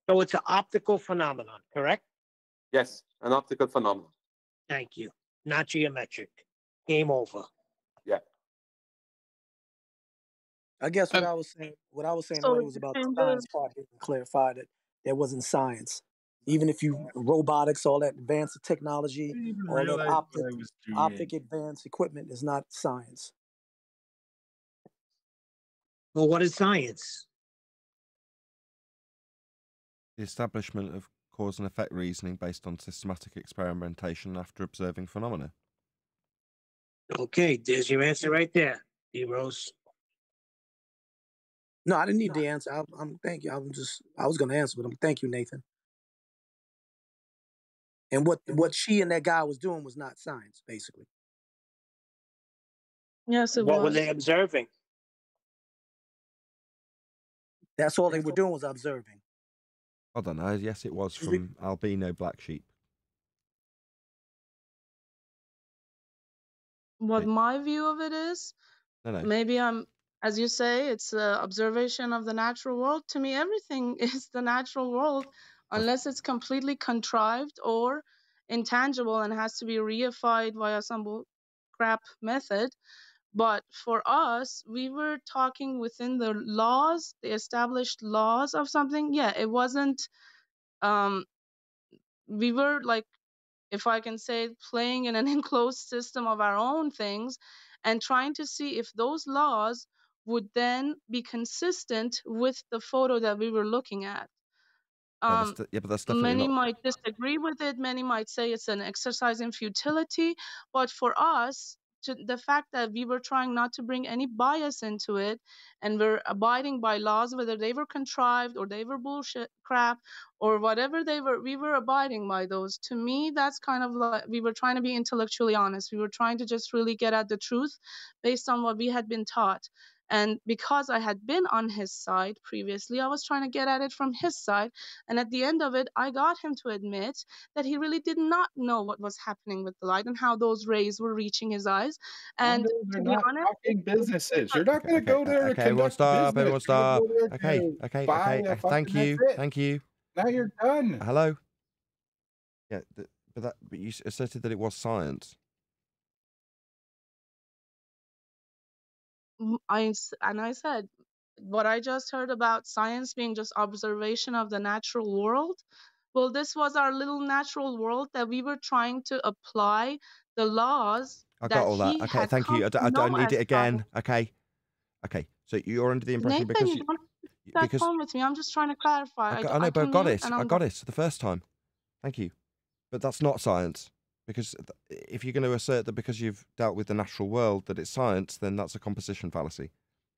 So it's an optical phenomenon, correct? Yes, an optical phenomenon. Thank you. Not geometric. Game over. Yeah. I guess what I was saying So earlier it was about the became science part. Didn't clarify that there wasn't science. Even if you robotics, all that advanced technology, all that optic advanced equipment is not science. Well, what is science? The establishment of cause and effect reasoning based on systematic experimentation after observing phenomena. Okay, there's your answer right there, D-Rose. No, I didn't need the answer. Thank you. I was going to answer, but thank you, Nathan. And what she and that guy was doing was not science, basically. Yes, it What was. were they observing? That's all they were doing was observing. I don't know. Yes, it was from albino black sheep. What my view of it is, No. maybe as you say, it's an observation of the natural world. To me, everything is the natural world, unless it's completely contrived or intangible and has to be reified via some crap method. But for us, we were talking within the laws, the established laws of something. Yeah, it wasn't, we were like, if I can say, playing in an enclosed system of our own things and trying to see if those laws would then be consistent with the photo that we were looking at. But that's definitely Many not. might disagree with it. Many might say it's an exercise in futility. But for us, the fact that we were trying not to bring any bias into it and we're abiding by laws, whether they were contrived or they were bullshit crap or whatever they were, we were abiding by those. To me, that's kind of like we were trying to be intellectually honest. We were trying to just really get at the truth based on what we had been taught. And because I had been on his side previously, I was trying to get at it from his side. And at the end of it, I got him to admit that he really did not know what was happening with the light and how those rays were reaching his eyes. And to be honest, talking businesses. You're not going to go there to Okay, everyone conduct stop. business. Everyone You're gonna stop. go there to Okay. buy a fucking, Thank you. that's it. Thank you. Now you're done. Hello. Yeah, but you asserted that it was science. I said, what I just heard about science being just observation of the natural world, Well, this was our little natural world that we were trying to apply the laws I got that all that. he Okay, had thank come you. I to don't know need as it again. Okay. Okay. So you're under the impression Nathan, because you don't take that because tone with me. I'm just trying to clarify. I know, I but I can got mute it. and I I'm got done. it the first time. Thank you. But that's not science. Because if you're going to assert that because you've dealt with the natural world that it's science, then that's a composition fallacy.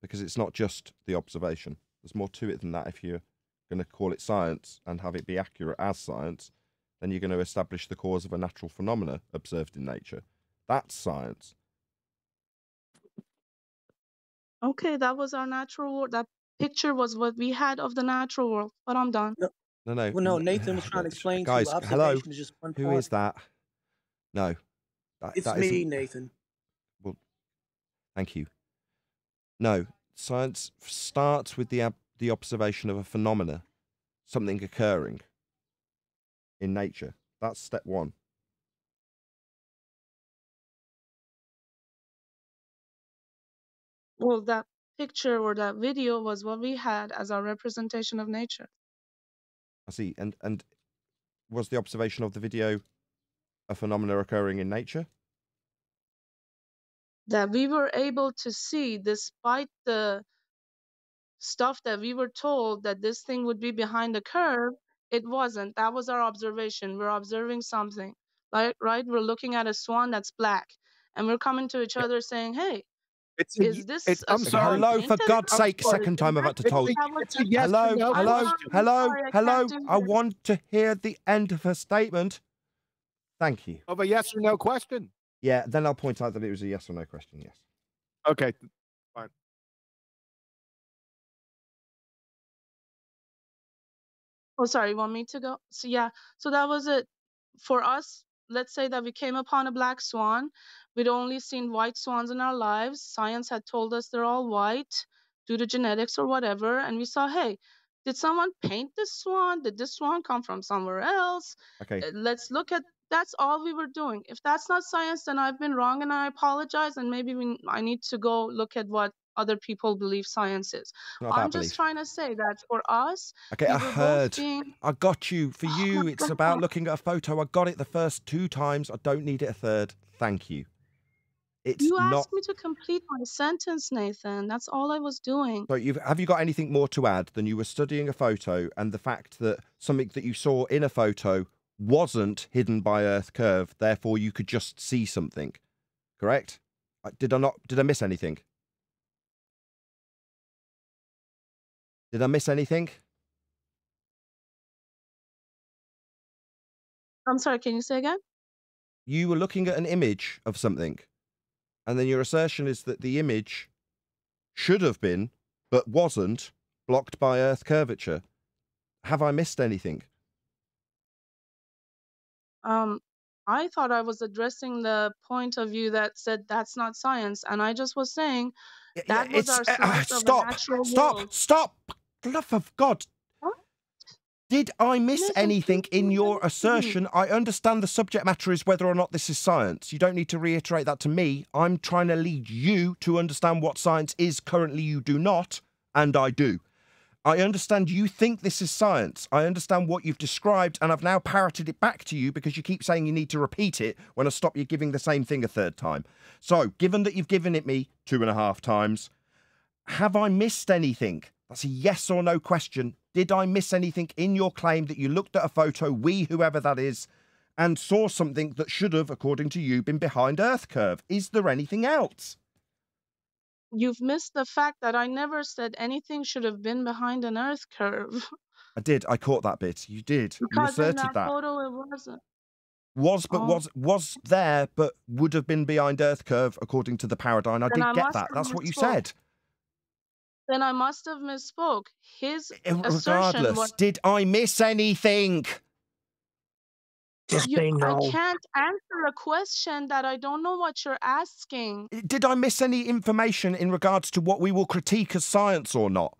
Because it's not just the observation. There's more to it than that. If you're going to call it science and have it be accurate as science, then you're going to establish the cause of a natural phenomena observed in nature. That's science. Okay, that was our natural world. That picture was what we had of the natural world. But I'm done. No. Well, no, Nathan was trying to explain to you Guys, hello. observation is just one Who part. is that? No. It's that me, isn't... Nathan. Well, thank you. No, science starts with the observation of a phenomena, something occurring in nature. That's step one. Well, that picture or that video was what we had as our representation of nature. I see. And was the observation of the video a phenomena occurring in nature? That we were able to see, despite the stuff that we were told that this thing would be behind the curve, it wasn't. That was our observation. We're observing something, right? We're looking at a swan that's black, and we're coming to each other saying, "Hey, is this a I'm swan sorry. Hello, for painted God's sake, or is second it time I've had to natural?" told. That was It's a yes or no I'm question. sorry, I can't do I this. want to hear the end of her statement. Thank you. Of a yes or no question. Yeah, then I'll point out that it was a yes or no question, yes. Okay, fine. Oh, sorry, you want me to go? So yeah, so that was it. For us, let's say that we came upon a black swan. We'd only seen white swans in our lives. Science had told us they're all white due to genetics or whatever. And we saw, hey, did someone paint this swan? Did this swan come from somewhere else? Okay. Let's look at, that's all we were doing. If that's not science, then I've been wrong and I apologize. And maybe I need to go look at what other people believe science is. Not about I'm just belief. trying to say that for us, Okay, we I were both heard. being, I got you. For oh you, my it's about God. looking at a photo. I got it the first 2 times. I don't need it a third. Thank you. It's You not. asked me to complete my sentence, Nathan. That's all I was doing. So have you got anything more to add than you were studying a photo and the fact that something that you saw in a photo wasn't hidden by Earth curve, therefore you could just see something, correct? Did I miss anything? Did I miss anything? I'm sorry, can you say again? You were looking at an image of something, and then your assertion is that the image should have been, but wasn't, blocked by Earth curvature. Have I missed anything? I thought I was addressing the point of view that said that's not science, and I just was saying that was our slice of a natural world. Stop! Love of God! What? Did I miss Nathan, anything please in your listen to me. assertion? I understand the subject matter is whether or not this is science. You don't need to reiterate that to me. I'm trying to lead you to understand what science is. Currently, you do not, and I do. I understand you think this is science. I understand what you've described, and I've now parroted it back to you because you keep saying you need to repeat it when I stop you giving the same thing a third time. So, given that you've given it me 2.5 times, have I missed anything? That's a yes or no question. Did I miss anything in your claim that you looked at a photo, whoever that is, and saw something that should have, according to you, been behind Earth curve? Is there anything else? You've missed the fact that I never said anything should have been behind an Earth curve. I did. I caught that bit. You did. You Because in asserted that that. photo, it wasn't. Was there, but would have been behind Earth curve according to the paradigm. I Then did I get must that. have That's what you misspoke. said. Then I must have misspoke. His assertion Regardless, was. did I miss anything? Just say no. I can't answer a question that I don't know what you're asking. Did I miss any information in regards to what we will critique as science or not?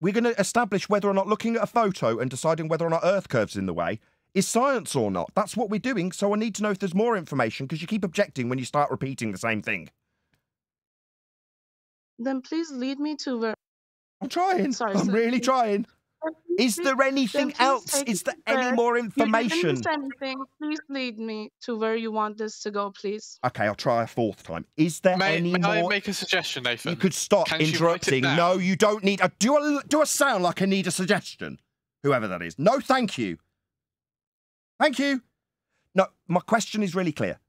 We're going to establish whether or not looking at a photo and deciding whether or not Earth curve's in the way is science or not. That's what we're doing, so I need to know if there's more information because you keep objecting when you start repeating the same thing. Then please lead me to where. I'm trying. Sorry, I'm really trying. Is there anything else? Is there any more You didn't information? miss anything. Please lead me to where you want this to go, please. Okay, I'll try a fourth time. Is there any May I more? make a suggestion, Nathan? You could stop Can you write it interrupting. down? No, you don't need. Do I sound like I need a suggestion? Whoever that is. No, thank you. Thank you. No, my question is really clear.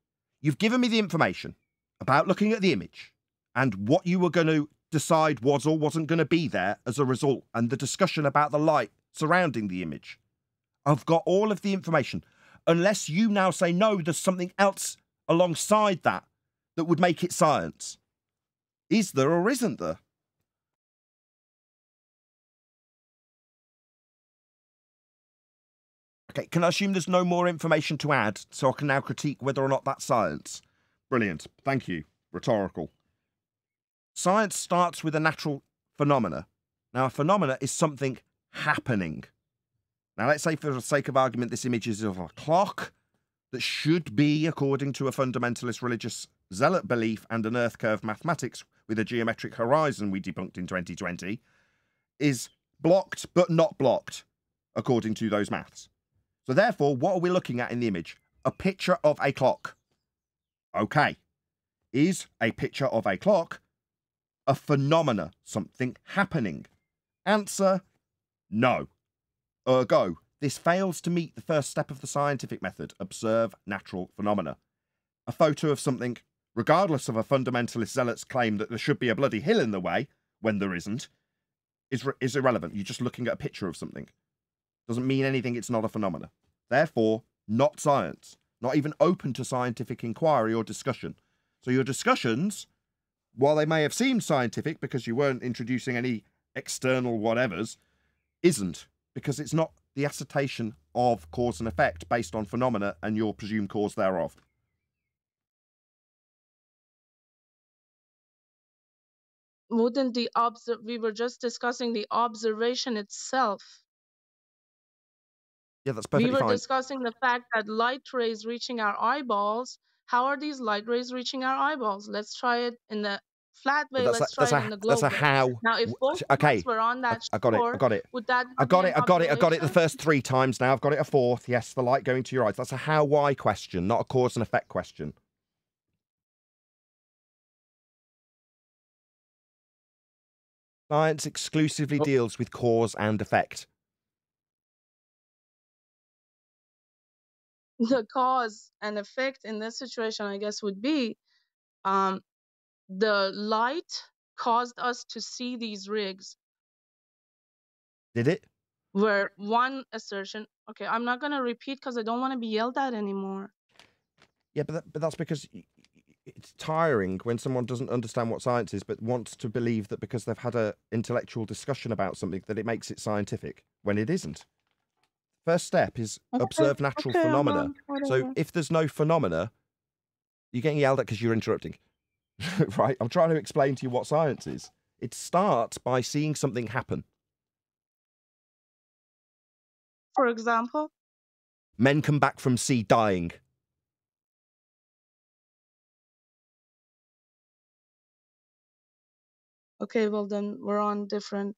You've given me the information about looking at the image and what you were going to decide was or wasn't going to be there as a result, and the discussion about the light surrounding the image. I've got all of the information. Unless you now say, no, there's something else alongside that that would make it science. Is there or isn't there? Okay, can I assume there's no more information to add so I can now critique whether or not that's science? Brilliant. Thank you. Rhetorical. Science starts with a natural phenomena. Now, a phenomena is something happening. Now, let's say for the sake of argument, this image is of a clock that should be, according to a fundamentalist religious zealot belief and an earth curve mathematics with a geometric horizon we debunked in 2020, is blocked but not blocked, according to those maths. So therefore, what are we looking at in the image? A picture of a clock. Okay. Is a picture of a clock a phenomena, something happening? Answer, no. Ergo, this fails to meet the first step of the scientific method, observe natural phenomena. A photo of something, regardless of a fundamentalist zealot's claim that there should be a bloody hill in the way, when there isn't, is irrelevant. You're just looking at a picture of something. Doesn't mean anything, it's not a phenomena. Therefore, not science. Not even open to scientific inquiry or discussion. So your discussions, while they may have seemed scientific because you weren't introducing any external whatevers, isn't, because it's not the assertion of cause and effect based on phenomena and your presumed cause thereof. Wouldn't we were just discussing the observation itself. Yeah, that's We perfectly were fine. discussing the fact that light rays reaching our eyeballs. How are these light rays reaching our eyeballs? Let's try it in the flat way. But Let's try it in the globe that's a way. how. Now, if both of Okay, us were on that I got it. shore, I got it. would that I not got be it. an I got it. I got it the observation? first 3 times now. I've got it a fourth. Yes, the light going to your eyes. That's a how-why question, not a cause and effect question. Science exclusively deals with cause and effect. The cause and effect in this situation, I guess, would be the light caused us to see these rigs. Did it? Where one assertion, okay, I'm not going to repeat because I don't want to be yelled at anymore. Yeah, but that's because it's tiring when someone doesn't understand what science is but wants to believe that because they've had an intellectual discussion about something that it makes it scientific, when it isn't. First step is observe natural phenomena. So if there's no phenomena, you're getting yelled at because you're interrupting. Right? I'm trying to explain to you what science is. It starts by seeing something happen. For example? Men come back from sea dying. Okay, well then we're on different.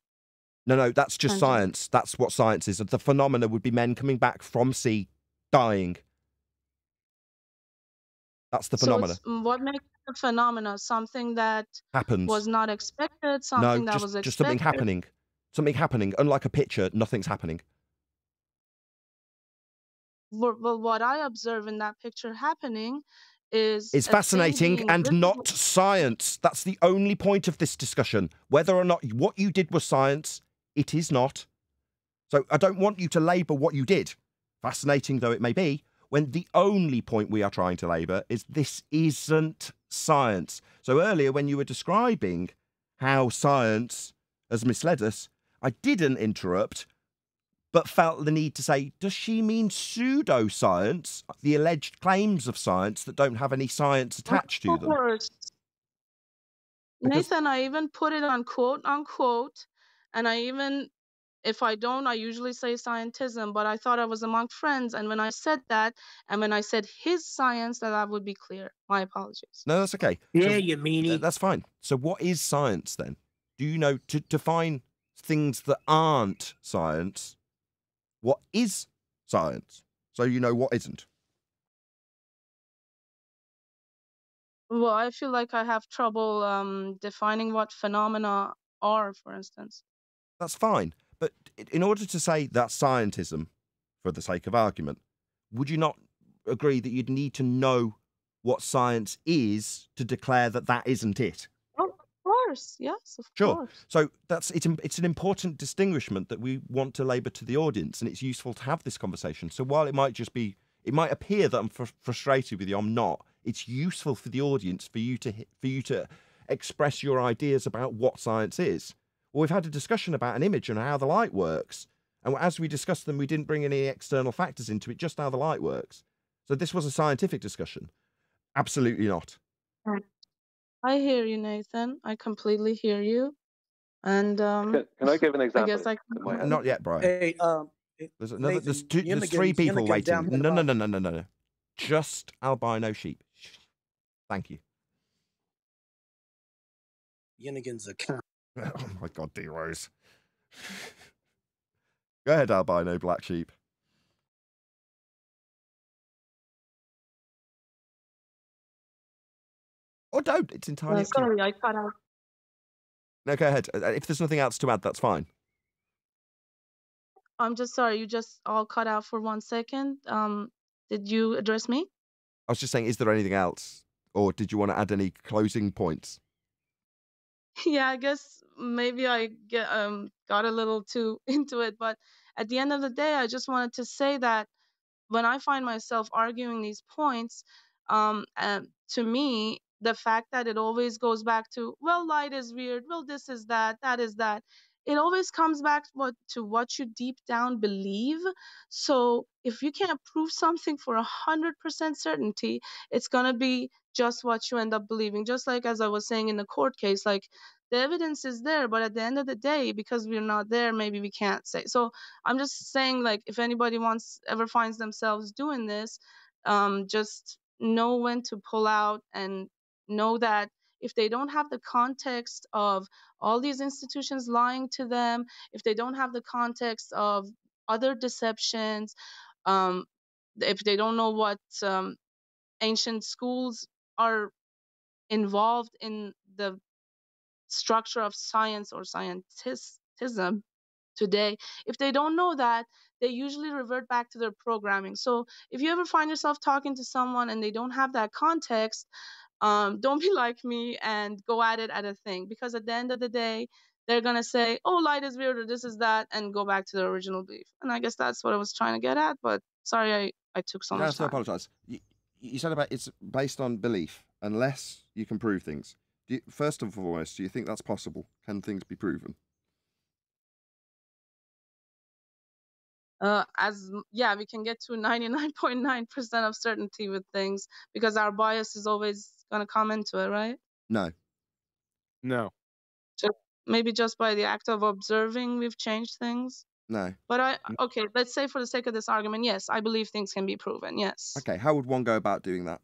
No, that's just tangents. science. That's what science is. The phenomena would be men coming back from sea dying. That's the phenomena. So what makes a phenomena? Something that Happens. was not expected, something No, that was expected. just something happening. Something happening. Unlike a picture, nothing's happening. Well, what I observe in that picture happening is It's a thing fascinating being and visible. not science. That's the only point of this discussion. Whether or not what you did was science, it is not. So I don't want you to labour what you did, fascinating though it may be, when the only point we are trying to labour is this isn't science. So earlier when you were describing how science has misled us, I didn't interrupt, but felt the need to say, does she mean pseudoscience, the alleged claims of science that don't have any science attached to Of them? course. Nathan, I even put it on quote unquote, and I even, if I don't, I usually say scientism, but I thought I was among friends, and when I said that, and when I said his science, that would be clear. My apologies. No, that's okay. Yeah, you meanie. That's fine. So what is science then? Do you know, to define things that aren't science, what is science, so you know what isn't. Well, I feel like I have trouble defining what phenomena are, for instance. That's fine. But in order to say that's scientism, for the sake of argument, would you not agree that you'd need to know what science is to declare that that isn't it? Oh, of course, yes, of Sure. course. So it's an important distinguishment that we want to labour to the audience, and it's useful to have this conversation. So while it might appear that I'm frustrated with you, I'm not. It's useful for the audience for you to express your ideas about what science is. Well, we've had a discussion about an image and how the light works. And as we discussed them, we didn't bring any external factors into it, just how the light works. So this was a scientific discussion. Absolutely not. I hear you, Nathan. I completely hear you. And Can I give an I example? guess I in my head? Not yet, Brian. Hey, There's Nathan, three people waiting. down here No. Just albino sheep. Thank you. Yinnigan's account. Oh my God, D-Rose. Go ahead, albino black sheep. Or don't. It's entirely up to you. sorry, I cut out. No, go ahead. If there's nothing else to add, that's fine. I'm just sorry, you just all cut out for 1 second. Did you address me? I was just saying, is there anything else? Or did you want to add any closing points? Yeah, I guess maybe I got a little too into it, but at the end of the day, I just wanted to say that when I find myself arguing these points, to me, the fact that it always goes back to, well, light is weird, well, this is that, that is that. It always comes back to what you deep down believe. So if you can't prove something for 100% certainty, it's gonna be just what you end up believing. Just like as I was saying in the court case, like the evidence is there, but at the end of the day, because we're not there, maybe we can't say. So I'm just saying, like, if anybody ever finds themselves doing this, just know when to pull out and know that if they don't have the context of all these institutions lying to them, if they don't have the context of other deceptions, if they don't know what ancient schools are involved in the structure of science or scientism today, if they don't know that, they usually revert back to their programming. So if you ever find yourself talking to someone and they don't have that context, don't be like me and go at it at a thing, because at the end of the day, they're gonna say, oh, light is weird or this is that, and go back to their original belief. And I guess that's what I was trying to get at, but sorry I took so You don't much have to time. apologise. You said about it's based on belief, unless you can prove things. First and foremost, do you think that's possible? Can things be proven? Yeah, we can get to 99.9% of certainty with things because our bias is always going to come into it, right? No. Maybe just by the act of observing, we've changed things. No. But okay, let's say for the sake of this argument, yes, I believe things can be proven. Yes. Okay, how would one go about doing that?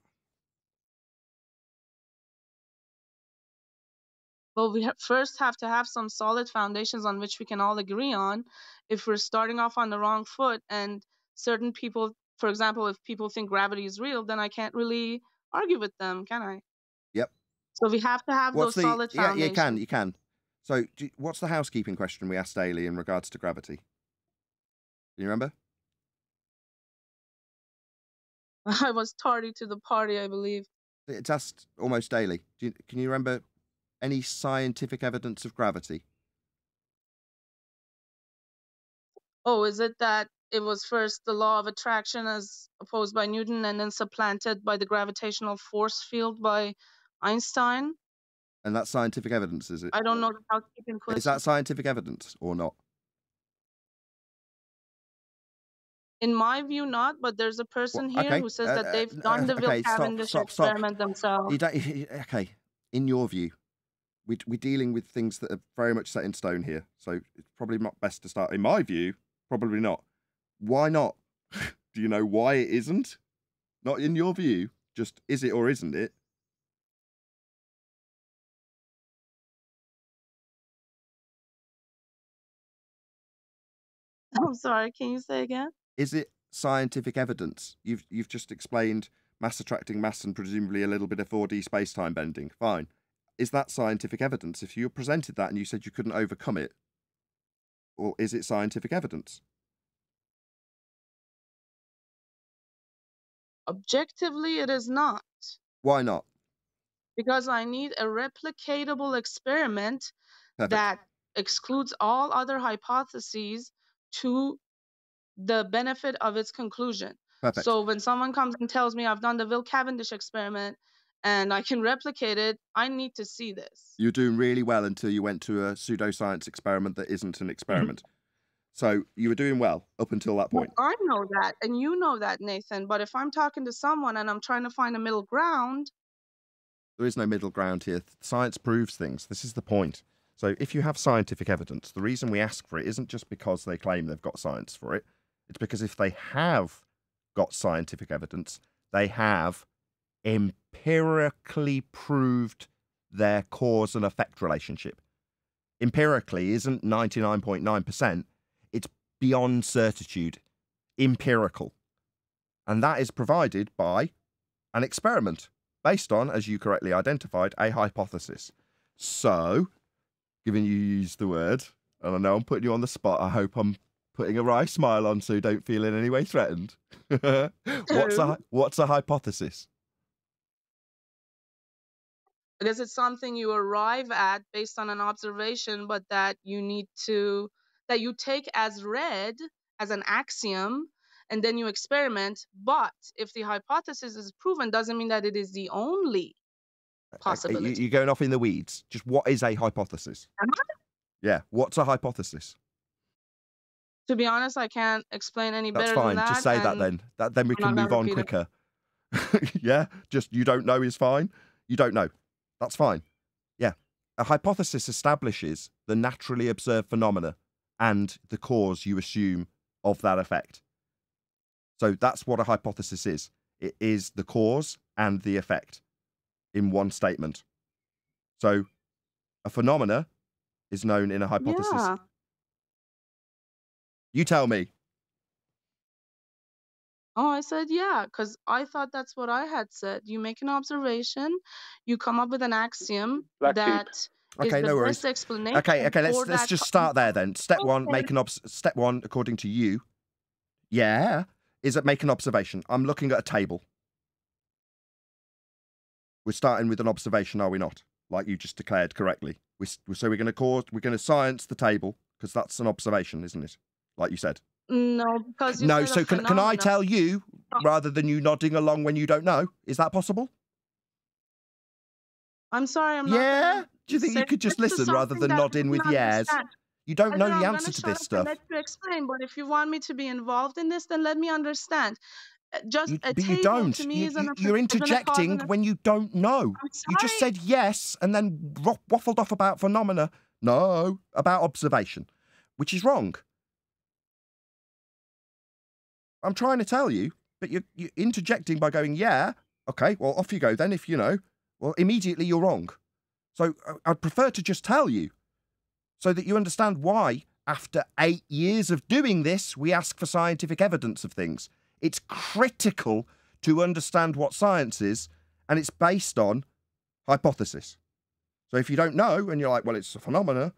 Well, we first have to have some solid foundations on which we can all agree on. If we're starting off on the wrong foot and certain people, for example, if people think gravity is real, then I can't really argue with them, can I? Yep. So we have to have those solid foundations. Yeah, you can. So what's the housekeeping question we asked Daly in regards to gravity? Do you remember? I was tardy to the party, I believe. It's asked almost daily. Can you remember any scientific evidence of gravity? Oh, is it that it was first the law of attraction as opposed by Newton and then supplanted by the gravitational force field by Einstein? And that's scientific evidence, is it? I don't know the housekeeping question. Is that scientific evidence or not? In my view, not, but there's a person here who says that they've done the Cavendish experiment themselves. Okay, in your view, we're dealing with things that are very much set in stone here, so it's probably not best to start. In my view, probably not. Why not? Do you know why it isn't? Not in your view, just is it or isn't it? I'm sorry. Can you say again? Is it scientific evidence? You've just explained mass attracting mass and presumably a little bit of 4D space-time bending. Fine. Is that scientific evidence? If you presented that and you said you couldn't overcome it, or is it scientific evidence? Objectively, it is not. Why not? Because I need a replicatable experiment Perfect. that excludes all other hypotheses to the benefit of its conclusion. Perfect. So when someone comes and tells me I've done the Will Cavendish experiment and I can replicate it, I need to see this. You're doing really well until you went to a pseudoscience experiment that isn't an experiment. So you were doing well up until that point. I know that, and you know that, Nathan. But if I'm talking to someone and I'm trying to find a middle ground, There is no middle ground here. Science proves things. This is the point. So if you have scientific evidence, the reason we ask for it isn't just because they claim they've got science for it. It's because if they have got scientific evidence, they have empirically proved their cause and effect relationship. Empirically isn't 99.9%. It's beyond certitude. Empirical. And that is provided by an experiment based on, as you correctly identified, a hypothesis. So, given you used the word, and I know I'm putting you on the spot, I hope I'm putting a wry smile on so you don't feel in any way threatened. What's a hypothesis? because it's something you arrive at based on an observation, but that you take as read, as an axiom, and then you experiment. But if the hypothesis is proven, doesn't mean that it is the only possibility. You're going off in the weeds. Just what is a hypothesis? Yeah, what's a hypothesis? To be honest, I can't explain any That's better fine. than that. Just say that then. Then we I'm can not move gonna on repeat it. quicker. Yeah, just you don't know is fine. You don't know. That's fine. Yeah. A hypothesis establishes the naturally observed phenomena and the cause you assume of that effect. So that's what a hypothesis is. It is the cause and the effect in one statement. So a phenomena is known in a hypothesis. Yeah. You tell me. Oh, I said yeah, because I thought that's what I had said. You make an observation, you come up with an axiom that is Okay, the no worries. best explanation. Okay, for let's that just start there then. Step one, step one, according to you, is that make an observation. I'm looking at a table. We're starting with an observation, are we not? Like you just declared correctly. So we're going to science the table because that's an observation, isn't it? Like you said. No, because you No, said so a can I phenomenon. tell you rather than you nodding along when you don't know? Is that possible? I'm sorry, I'm not. Yeah? Do you think say you could just yes to listen rather something than that I nod in with didn't yes? understand. You don't I know said, the I'm gonna answer to shut this up stuff. and let you explain, but if you want me to be involved in this, then let me understand. Just a But you table don't. to me is You're interjecting when you don't know. I'm You just sorry. said yes and then waffled off about phenomena. No, about observation, which is wrong. I'm trying to tell you, but you're interjecting by going, yeah, okay, well, off you go then if you know. Well, immediately you're wrong. So I'd prefer to just tell you so that you understand why, after 8 years of doing this, we ask for scientific evidence of things. It's critical to understand what science is, and it's based on hypothesis. So if you don't know, and you're like, well, it's a phenomena,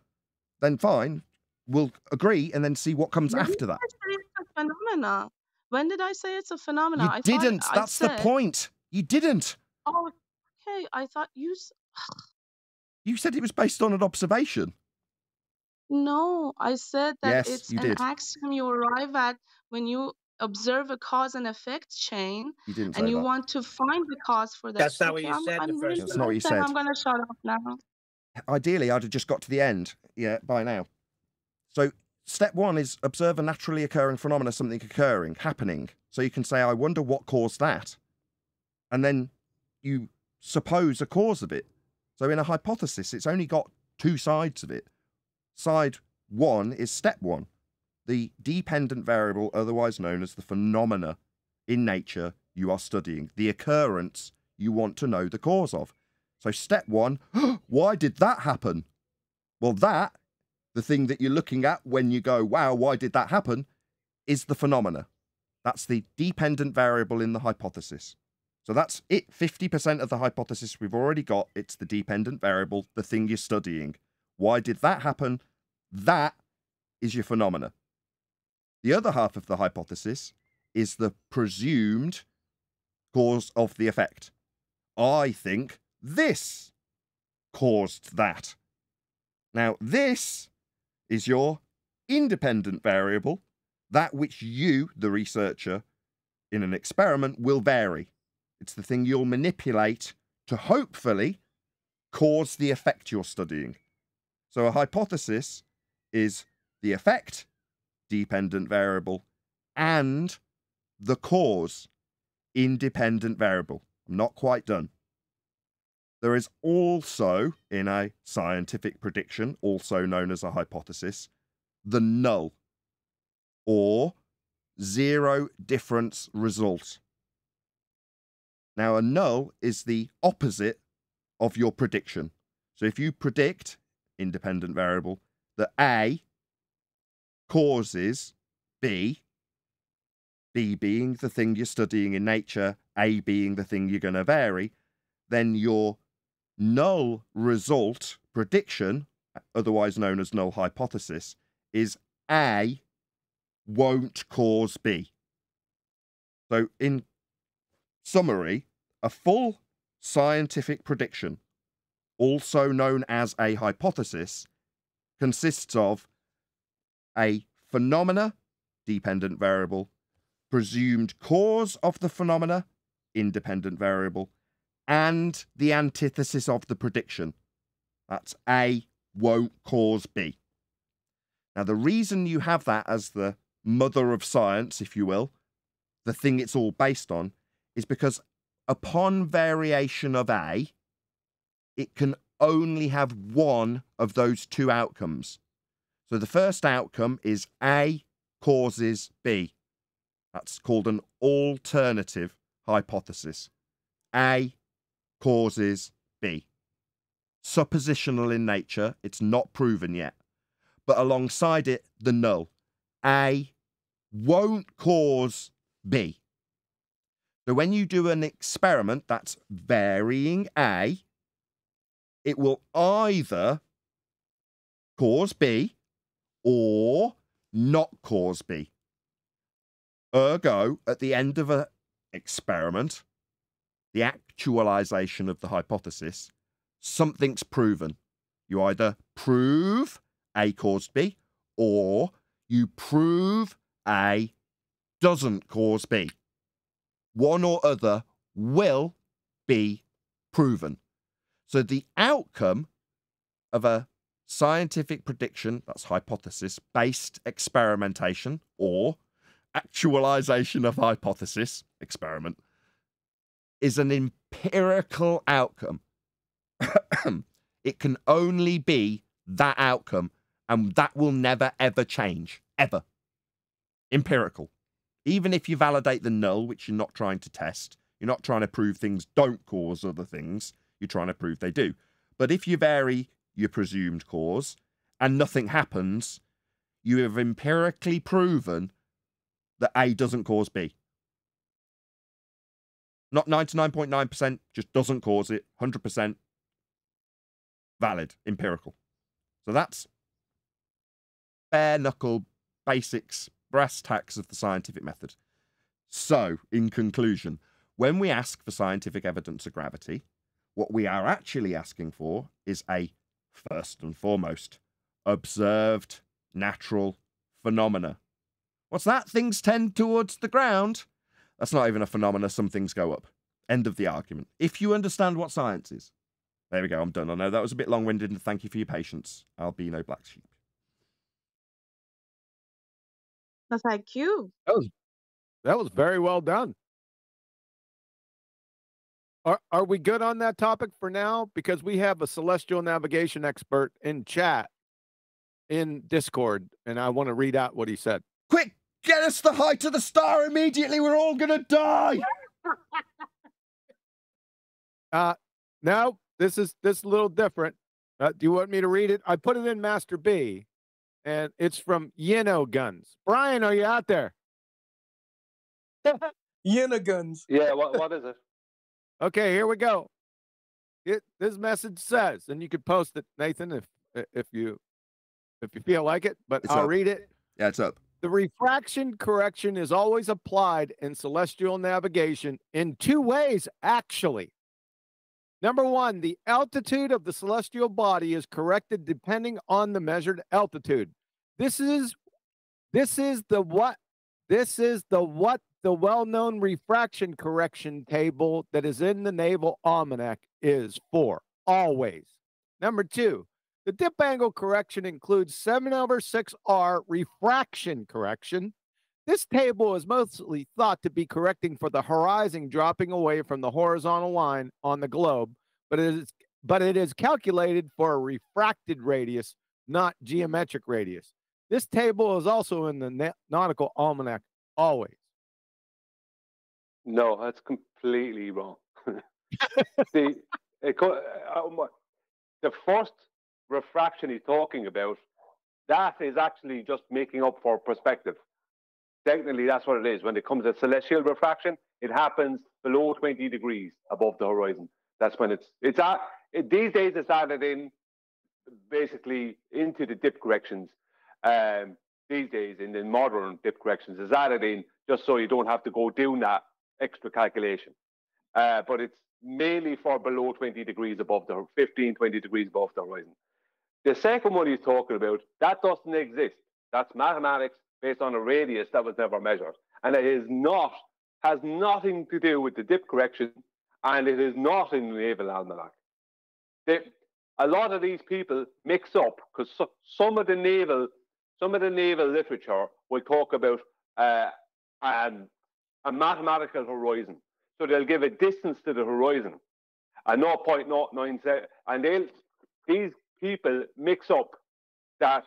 then fine, we'll agree and then see what comes When after did that. I say it's a phenomena? When did I say it's a phenomena? You I didn't. Thought That's I the said, point. You didn't. Oh, okay. I thought you. You said it was based on an observation. No, I said that Yes, it's you an did. axiom you arrive at when you observe a cause and effect chain, You didn't and say you that. want to find the cause for that. That's not what Okay, you said the I'm first really That's not what you upset. said. I'm gonna shut up now. Ideally, I'd have just got to the end. Yeah, by now. So step one is observe a naturally occurring phenomena, something occurring, happening. So you can say, I wonder what caused that. And then you suppose a cause of it. So in a hypothesis, it's only got two sides of it. Side one is step one, the dependent variable, otherwise known as the phenomena in nature you are studying, the occurrence you want to know the cause of. So step one, why did that happen? Well, that, the thing that you're looking at when you go, wow, why did that happen, is the phenomena. That's the dependent variable in the hypothesis. So that's it. 50% of the hypothesis we've already got. It's the dependent variable, the thing you're studying. Why did that happen? That is your phenomena. The other half of the hypothesis is the presumed cause of the effect. I think this caused that. Now, this is your independent variable, that which you, the researcher, in an experiment will vary. It's the thing you'll manipulate to hopefully cause the effect you're studying. So a hypothesis is the effect, dependent variable, and the cause, independent variable. I'm not quite done. There is also, in a scientific prediction, also known as a hypothesis, the null, or zero difference result. Now, a null is the opposite of your prediction. So if you predict, independent variable, that A causes B, B being the thing you're studying in nature, A being the thing you're going to vary, then your null result prediction, otherwise known as null hypothesis, is A won't cause B. So in summary, a full scientific prediction, also known as a hypothesis, consists of a phenomena, dependent variable, presumed cause of the phenomena, independent variable, and the antithesis of the prediction. That's A won't cause B. Now, the reason you have that as the mother of science, if you will, the thing it's all based on, is because upon variation of A, it can only have one of those two outcomes. So the first outcome is A causes B. That's called an alternative hypothesis. A causes B. Suppositional in nature, it's not proven yet. But alongside it, the null. A won't cause B. So when you do an experiment that's varying A, it will either cause B or not cause B. Ergo, at the end of an experiment, the actualization of the hypothesis, something's proven. You either prove A caused B, or you prove A doesn't cause B. One or other will be proven. So the outcome of a scientific prediction, that's hypothesis-based experimentation, or actualization of hypothesis, experiment, is an empirical outcome. It can only be that outcome, and that will never, ever change. Ever. Empirical. Even if you validate the null, which you're not trying to test, you're not trying to prove things don't cause other things, you're trying to prove they do. But if you vary your presumed cause and nothing happens, you have empirically proven that A doesn't cause B. Not 99.9%, just doesn't cause it. 100% valid, empirical. So that's bare knuckle basics, brass tacks of the scientific method. So, in conclusion, when we ask for scientific evidence of gravity, what we are actually asking for is a, first and foremost, observed natural phenomena. What's that? Things tend towards the ground. That's not even a phenomena. Some things go up. End of the argument. If you understand what science is. There we go. I'm done. I know that was a bit long-winded, and thank you for your patience. I'll be no black sheep. Thank you. That was very well done. Are we good on that topic for now? Because we have a celestial navigation expert in chat in Discord, and I want to read out what he said. Quick, get us the height of the star immediately. We're all going to die. No, this is a little different. Do you want me to read it? I put it in Master B, and it's from Yino Guns. Brian, are you out there? Yenagons. Yeah, what is it? Okay, here we go. This message says, and you could post it, Nathan, if you feel like it, but It's I'll up. read it. Yeah, it's up. The refraction correction is always applied in celestial navigation in two ways, actually. Number one, the altitude of the celestial body is corrected depending on the measured altitude. This is the well-known refraction correction table that is in the Naval Almanac is for, always. Number two, the dip angle correction includes 7/6R refraction correction. This table is mostly thought to be correcting for the horizon dropping away from the horizontal line on the globe, but it is calculated for a refracted radius, not geometric radius. This table is also in the Nautical Almanac, always. No, that's completely wrong. the first refraction he's talking about, that is actually just making up for perspective. Technically, that's what it is. When it comes to celestial refraction, it happens below 20 degrees above the horizon. That's when these days it's added in basically into the dip corrections. These days, in the modern dip corrections, is added in just so you don't have to go doing that extra calculation. But it's mainly for below 20 degrees above the 15, 20 degrees above the horizon. The second one he's talking about, that doesn't exist. That's mathematics based on a radius that was never measured. And it has nothing to do with the dip correction, and it is not in the Naval Almanac. A lot of these people mix up, because some of the naval literature will talk about a mathematical horizon. So they'll give a distance to the horizon, a 0.097, and these people mix up that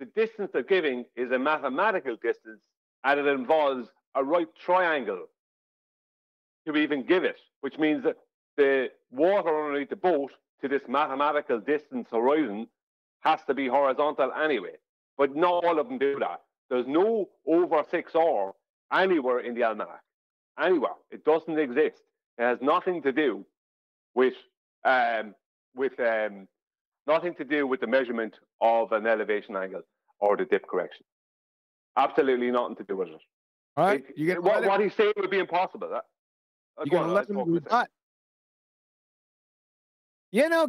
the distance they're giving is a mathematical distance, and it involves a right triangle to even give it, which means that the water underneath the boat to this mathematical distance horizon has to be horizontal anyway. But not all of them do that. There's no over 6R anywhere in the almanac. Anywhere. It doesn't exist. It has nothing to do with nothing to do with the measurement of an elevation angle or the dip correction. Absolutely nothing to do with it. All right. What he's saying would be impossible. You're going to let him rebut.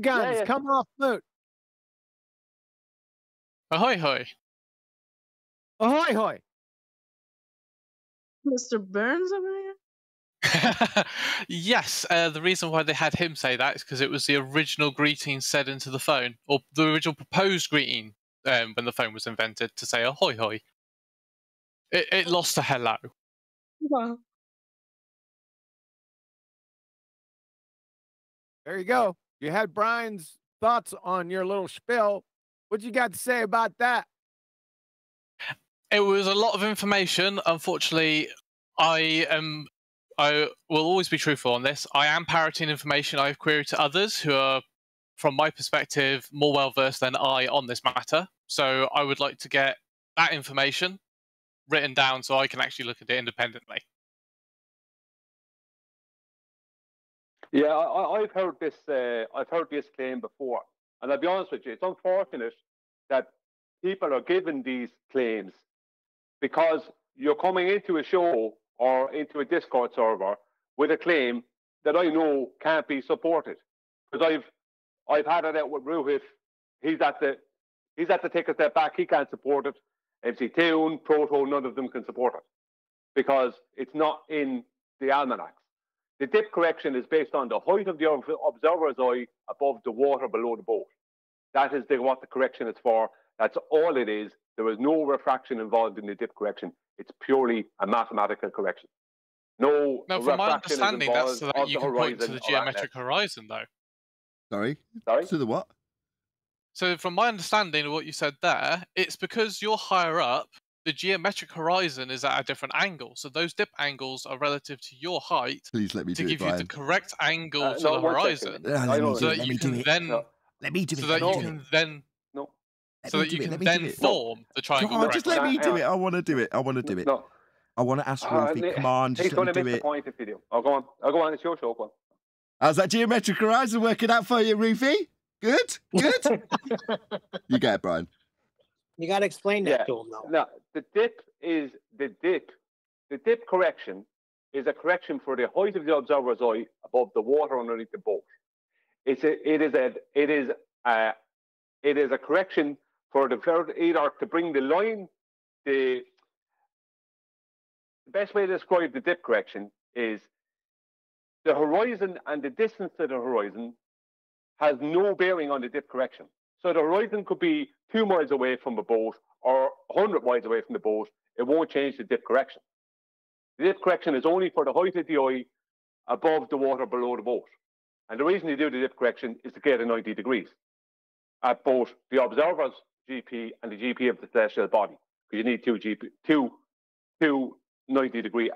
Guns, come off mute. Ahoy, hoy. Ahoy, hoy. Mr. Burns over here? Yes, the reason why they had him say that is because it was the original greeting said into the phone, or the original proposed greeting when the phone was invented, to say ahoy, hoy. It lost a hello. Wow. There you go. You had Brian's thoughts on your little spiel. What you got to say about that? It was a lot of information. Unfortunately, I will always be truthful on this. I am parroting information I've queried to others who are, from my perspective, more well-versed than I on this matter. So I would like to get that information written down so I can actually look at it independently. Yeah, I've heard this. I've heard this claim before, and I'll be honest with you, it's unfortunate that people are given these claims because you're coming into a show or into a Discord server with a claim that I know can't be supported. Because I've had it out with Ruhif. He's at to take a step back. He can't support it. MC Toon, Proto, none of them can support it because it's not in the almanacs. The dip correction is based on the height of the observer's eye above the water below the boat. That is what the correction is for. That's all it is. There is no refraction involved in the dip correction. It's purely a mathematical correction. No, from my refraction understanding, is that's so involved that of you the can point to horizon the or geometric horizon, though. Sorry? To the what? So from my understanding of what you said there, it's because you're higher up, the geometric horizon is at a different angle. So those dip angles are relative to your height. Please let me to do it, give you the Brian. correct angle to no, the 1 horizon. second. So that you can then Let me do it. so that you can then no. so that you can then form the triangle. God, just let me do it. I want to do it. I want to do it. No. I want to ask Rufy. Come on, just He's going let to me miss do the it. point if you do. Oh, go on. Oh, go on. It's your show. Go on. How's that geometric horizon working out for you, Rufy? Good? Good? You get it, Brian. You got to explain that to him, though. No, the dip is the dip. The dip correction is a correction for the height of the observer's eye above the water underneath the boat. It is a correction for the either to bring the line. The best way to describe the dip correction is the horizon and the distance to the horizon has no bearing on the dip correction. So the horizon could be 2 miles away from the boat or 100 miles away from the boat. It won't change the dip correction. The dip correction is only for the height of the eye above the water below the boat. And the reason you do the dip correction is to get a 90 degrees at both the observer's GP and the GP of the celestial body. You need two 90 degrees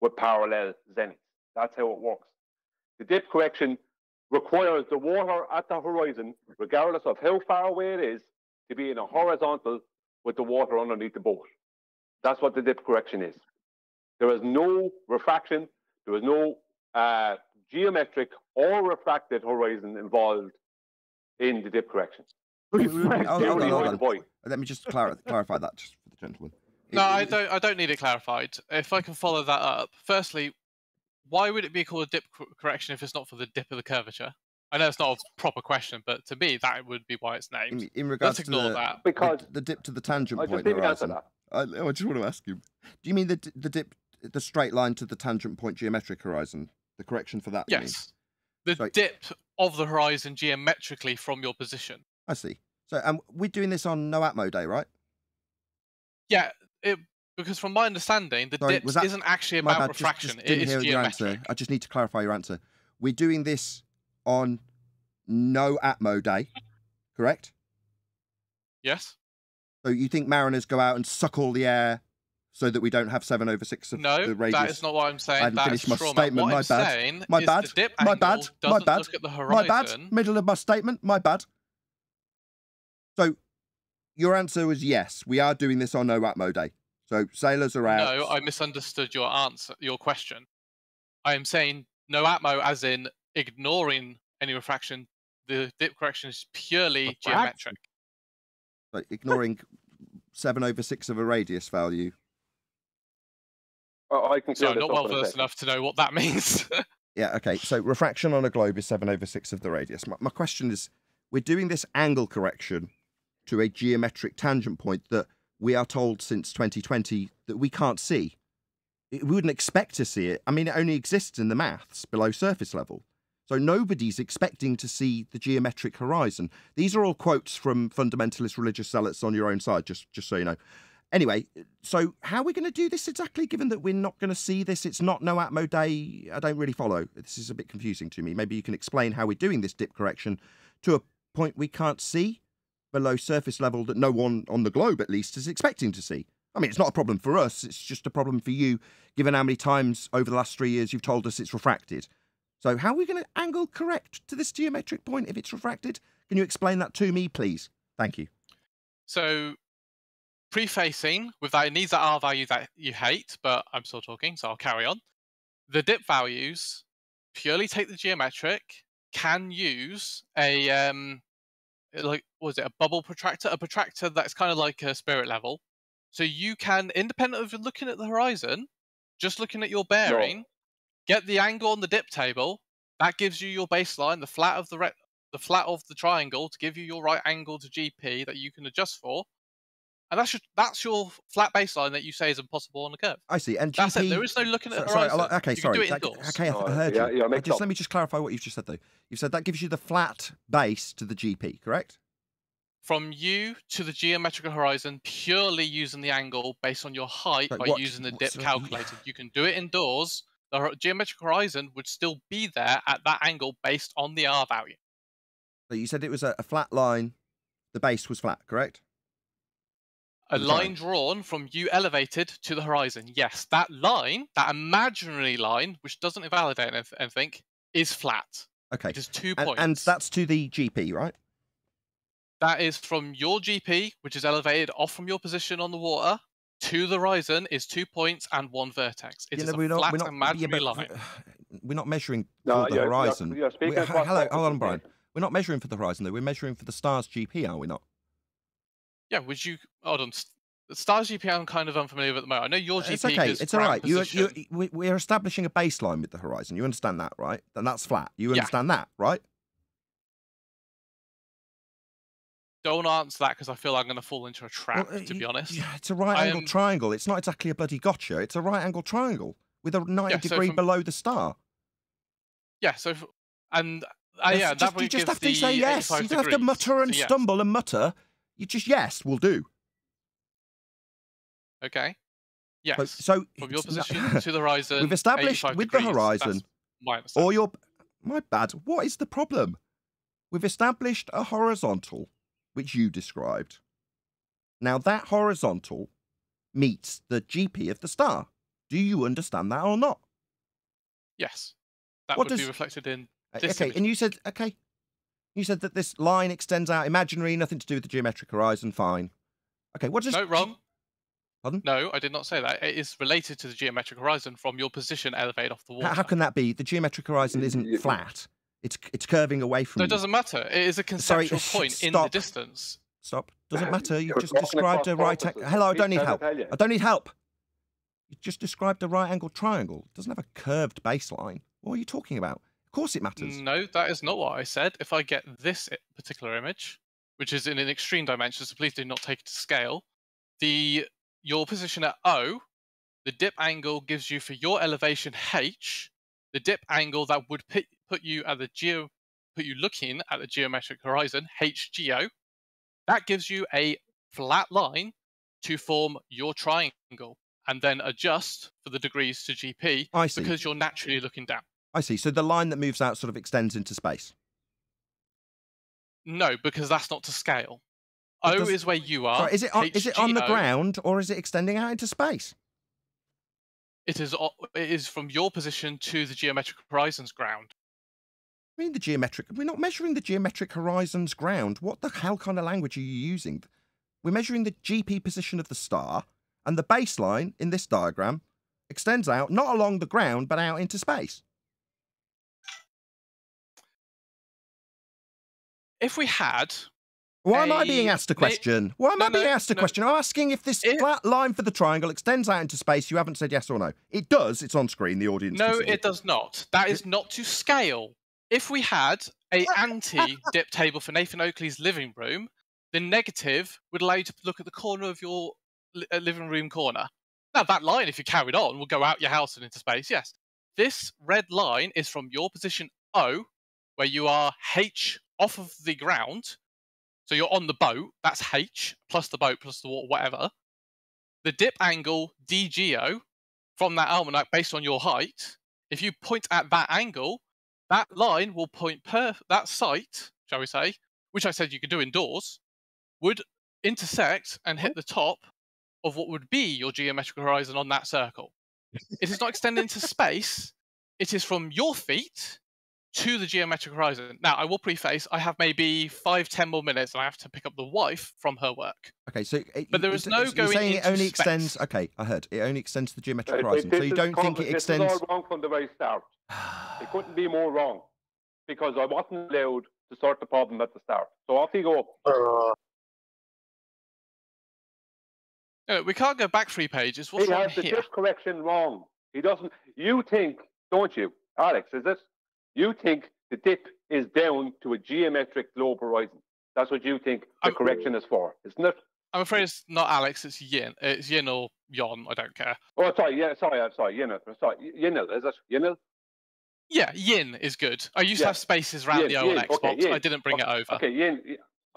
with parallel zeniths. That's how it works. The dip correction requires the water at the horizon, regardless of how far away it is, to be in a horizontal with the water underneath the boat. That's what the dip correction is. There is no refraction, there is no geometric or refracted horizon involved in the dip correction. Let me just clarify that just for the gentleman. No, I don't need it clarified. If I can follow that up, firstly, why would it be called a dip correction if it's not for the dip of the curvature? I know it's not a proper question, but to me, that would be why it's named. In regards Let's ignore to that. Because the dip to the tangent I point just didn't horizon. answer I just want to ask you, do you mean the dip, the straight line to the tangent point geometric horizon? The correction for that? Yes. The dip of the horizon geometrically from your position. I see. So we're doing this on no Atmo day, right? Yeah, because from my understanding, the dip isn't actually My about bad, refraction. Just didn't it hear is your geometric. answer. I just need to clarify your answer. We're doing this on no Atmo day, correct? Yes. So you think mariners go out and suck all the air so that we don't have 7/6 of the radius? No, that is not what I'm saying. I hadn't That finished is my straw man. statement. What My I'm bad. saying My is bad. the dip My bad. angle My doesn't bad. look at the My bad. horizon. Middle of my statement. My bad. So your answer was yes. We are doing this on no Atmo day. So sailors are out. No, I misunderstood your answer, your question. I am saying no Atmo as in ignoring any refraction. The dip correction is purely geometric. Like ignoring 7/6 of a radius value. I can So I'm not well versed enough to know what that means. Yeah, okay. So refraction on a globe is 7/6 of the radius. My question is, we're doing this angle correction to a geometric tangent point that we are told since 2020 that we can't see. We wouldn't expect to see it. I mean, it only exists in the maths below surface level. So nobody's expecting to see the geometric horizon. These are all quotes from fundamentalist religious zealots on your own side, just so you know. Anyway, so how are we going to do this exactly, given that we're not going to see this? It's not no Atmo day. I don't really follow. This is a bit confusing to me. Maybe you can explain how we're doing this dip correction to a point we can't see below surface level that no one on the globe, at least, is expecting to see. I mean, it's not a problem for us. It's just a problem for you, given how many times over the last 3 years you've told us it's refracted. So how are we going to angle correct to this geometric point if it's refracted? Can you explain that to me, please? Thank you. So prefacing with that, it needs that R value that you hate, but I'm still talking, so I'll carry on. The dip values purely take the geometric, can use a like, was it a bubble protractor? A protractor that's kind of like a spirit level. So you can, independent of looking at the horizon, just looking at your bearing, get the angle on the dip table. That gives you your baseline, the flat of the flat of the triangle, to give you your right angle to GP that you can adjust for. And that's your flat baseline that you say is impossible on the curve. I see. And that's GP... it. There is no looking at the sorry, horizon. okay, you sorry. Can do it indoors. Okay, I heard you. Let me just clarify what you've just said, though. You've said that gives you the flat base to the GP, correct? From you to the geometrical horizon, purely using the angle based on your height by using the dip calculator. You can do it indoors. The geometric horizon would still be there at that angle based on the R value. So you said it was a flat line. The base was flat, correct? A line drawn from you elevated to the horizon. Yes, that line, that imaginary line, which doesn't invalidate anything, is flat. Okay. It is 2 points. And that's to the GP, right? That is from your GP, which is elevated off from your position on the water, to the horizon is 2 points and 1 vertex. It is a flat imaginary line. We're not measuring No, for the you're horizon. speaking across Hello, hold on, purposes, Brian. Nathan. We're not measuring for the horizon, though. We're measuring for the star's GP, are we not? Yeah, would you hold on? The Stars GP I'm kind of unfamiliar with at the moment. I know your GP It's okay. is It's all ground right. position. We're establishing a baseline with the horizon. You understand that, right? And that's flat. You Yeah. understand that, right? Don't answer that because I feel I'm going to fall into a trap, to be honest. It's a right angle triangle. It's not exactly a bloody gotcha. It's a right angle triangle with a 90-degree below the star. Yeah, so... And... You just have to say yes. You don't have to mutter and stumble and mutter. You just yes will do. Okay. Yes. So from your position to the horizon, we've established with the horizon, or your my bad. What is the problem? We've established a horizontal, which you described. Now that horizontal meets the GP of the star. Do you understand that or not? Yes. That would be reflected in this okay, image. and you said, okay, you said that this line extends out imaginary, nothing to do with the geometric horizon, fine. Okay, what does... No, wrong. Pardon? No, I did not say that. It is related to the geometric horizon from your position elevated off the water. How can that be? The geometric horizon isn't flat. It's curving away from No, you. it doesn't matter. It is a conceptual point in the distance. Stop. Doesn't matter. You've just described a right... Hello, I don't need help. I don't need help. You just described a right angle triangle. It doesn't have a curved baseline. What are you talking about? Of course it matters. No, that is not what I said. If I get this particular image, which is in an extreme dimension, so please do not take it to scale, your position at O, the dip angle gives you for your elevation H, the dip angle that would put you looking at the geometric horizon, HGO, that gives you a flat line to form your triangle, and then adjust for the degrees to GP because you're naturally looking down. I see. So the line that moves out sort of extends into space. No, because that's not to scale. O is where you are. Sorry, is it on the ground or is it extending out into space? It is from your position to the geometric horizon's ground. I mean, we're not measuring the geometric horizon's ground. What the hell kind of language are you using? We're measuring the GP position of the star, and the baseline in this diagram extends out, not along the ground, but out into space. If we had... Why am I being asked a question? Why am I being asked a question? I'm asking if this flat line for the triangle extends out into space. You haven't said yes or no. It does. It's on screen. The audience can No, see it does not. That is not to scale. If we had an anti-dip table for Nathan Oakley's living room, the negative would allow you to look at the corner of your living room corner. Now, that line, if you carried on, will go out your house and into space, yes. This red line is from your position O, where you are H off of the ground. So you're on the boat, that's H, plus the boat, plus the water, whatever. The dip angle, DGO, from that almanac based on your height, if you point at that angle, that line will point that site, shall we say, which I said you could do indoors, would intersect and hit the top of what would be your geometric horizon on that circle. It is not extending into space. It is from your feet to the geometric horizon. Now, I will preface, I have maybe 5-10 more minutes and I have to pick up the wife from her work. Okay, so... But there is no going saying into it only space. extends... Okay, I heard. It only extends to the geometric horizon. So you don't think it extends... This is all wrong from the very start. It couldn't be more wrong. Because I wasn't allowed to sort the problem at the start. So off you go. No, we can't go back 3 pages. What's He wrong has the here? dip correction wrong. He doesn't... You think, don't you, Alex, is it? You think the dip is down to a geometric globe horizon. That's what you think the correction is for, isn't it? I'm afraid it's not Alex, it's Yin. It's Yin or Yon, I don't care. Oh, sorry, yeah, sorry, Yinil. Sorry, Yinil, is it? Yinil? Yeah, Yin is good. I used to have spaces around the old Xbox. Okay, I didn't bring it over. Okay, Yin.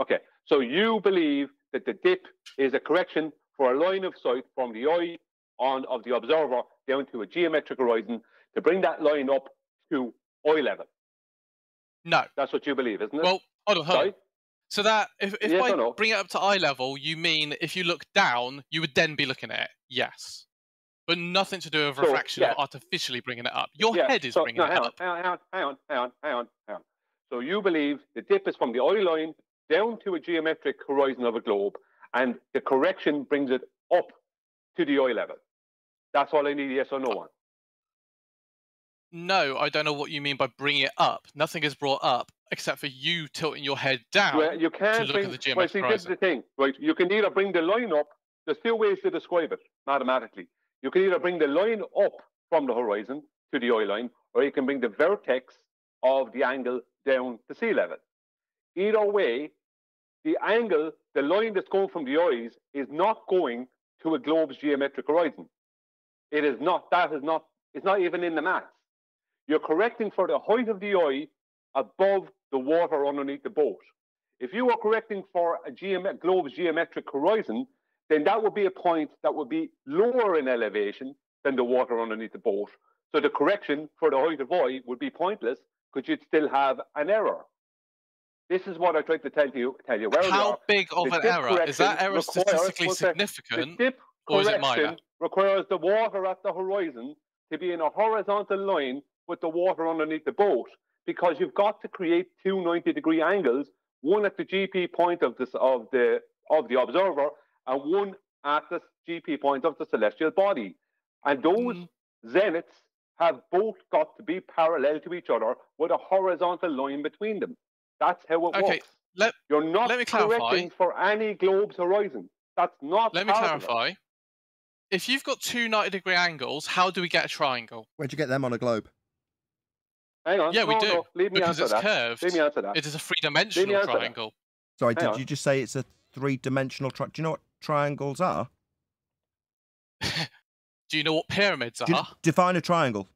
Okay, so you believe that the dip is a correction for a line of sight from the eye of the observer down to a geometric horizon to bring that line up to eye level. No. That's what you believe, isn't it? Well, hold on. So that if Yes I or no? bring it up to eye level, you mean if you look down, you would then be looking at it? Yes. But nothing to do with refraction of artificially bringing it up. Your head is bringing it up. Hang on. So you believe the dip is from the eye line down to a geometric horizon of a globe, and the correction brings it up to the eye level. That's all I need, yes or no on. No, I don't know what you mean by bring it up. Nothing is brought up except for you tilting your head down Well, you to can't look bring, at the well, see, geometric this is horizon. the thing, right? You can either bring the line up, there's two ways to describe it mathematically. You can either bring the line up from the horizon to the eye line, or you can bring the vertex of the angle down to sea level. Either way, the angle, the line that's going from the eyes is not going to a globe's geometric horizon. It is not, that is not, it's not even in the maths. You're correcting for the height of the eye above the water underneath the boat. If you were correcting for a globe's geometric horizon, then that would be a point that would be lower in elevation than the water underneath the boat. So the correction for the height of eye would be pointless because you'd still have an error. This is what I tried to tell you. How big of an error? Is that error statistically significant, or is it minor? Requires the water at the horizon to be in a horizontal line with the water underneath the boat, because you've got to create two 90-degree angles, one at the GP point of the observer and one at the GP point of the celestial body. And those zeniths have both got to be parallel to each other with a horizontal line between them. That's how it works. You're not correcting for any globe's horizon. That's not Let me clarify. If you've got two 90-degree angles, how do we get a triangle? Where'd you get them on a globe? Hang on. Yeah, we do. No, leave me because answer it's that. curved. Leave me answer that. It is a three-dimensional triangle. Sorry, Hang did on. you just say it's a three-dimensional triangle? Do you know what triangles are? Do you know what pyramids are? Define a triangle.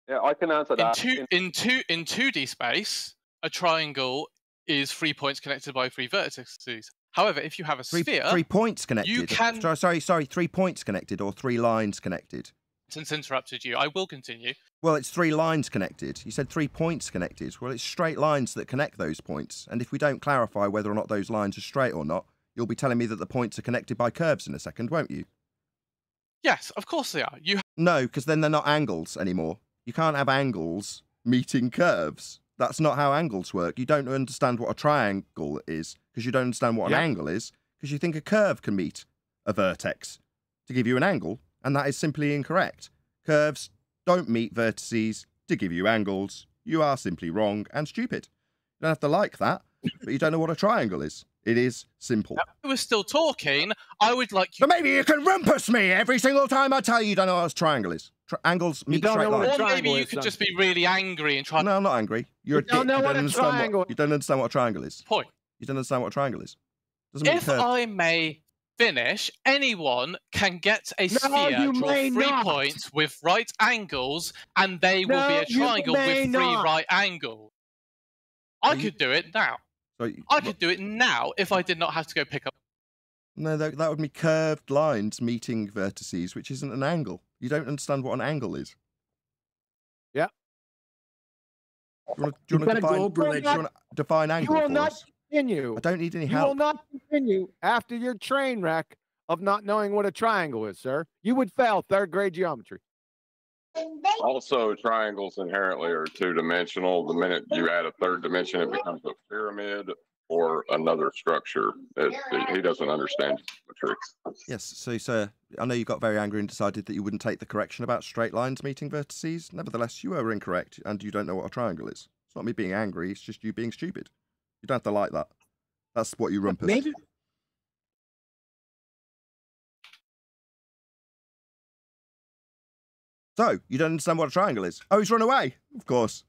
Yeah, I can answer that. In 2D space, a triangle is 3 points connected by 3 vertices. However, if you have a sphere, 3 points connected. You can. Sorry, 3 points connected or 3 lines connected. Since interrupted you, I will continue. Well, it's 3 lines connected. You said 3 points connected. Well, it's straight lines that connect those points. And if we don't clarify whether or not those lines are straight or not, you'll be telling me that the points are connected by curves in a second, won't you? Yes, of course they are. No, because then they're not angles anymore. You can't have angles meeting curves. That's not how angles work. You don't understand what a triangle is because you don't understand what an angle is because you think a curve can meet a vertex to give you an angle, and that is simply incorrect. Curves don't meet vertices to give you angles. You are simply wrong and stupid. You don't have to like that, but you don't know what a triangle is. It is simple. If we're still talking, I would like you... So maybe you can rumpus me every single time I tell you you don't know what a triangle is. Angles meet straight lines. Or maybe you could just be really angry and try... No, I'm not angry. You're a dick. You don't understand what a triangle is. Point. You don't understand what a triangle is. Doesn't mean If I may finish, anyone can get a sphere, draw 3 points with right angles, and they will be a triangle with 3 right angles. I could do it now. I could do it now if I did not have to go pick up. No, that would be curved lines meeting vertices, which isn't an angle. You don't understand what an angle is. Yeah. Do you want to define angle You will for not us? continue. I don't need any You help. will not continue after your train wreck of not knowing what a triangle is, sir. You would fail 3rd grade geometry. Also, triangles inherently are 2-dimensional. The minute you add a 3rd dimension, it becomes a pyramid or another structure. He doesn't understand geometry. Yes, so sir, I know you got very angry and decided that you wouldn't take the correction about straight lines meeting vertices. Nevertheless, you were incorrect, and you don't know what a triangle is. It's not me being angry, it's just you being stupid. You don't have to like that. That's what you rumpus. Maybe. So, you don't understand what a triangle is? Oh, he's run away. Of course.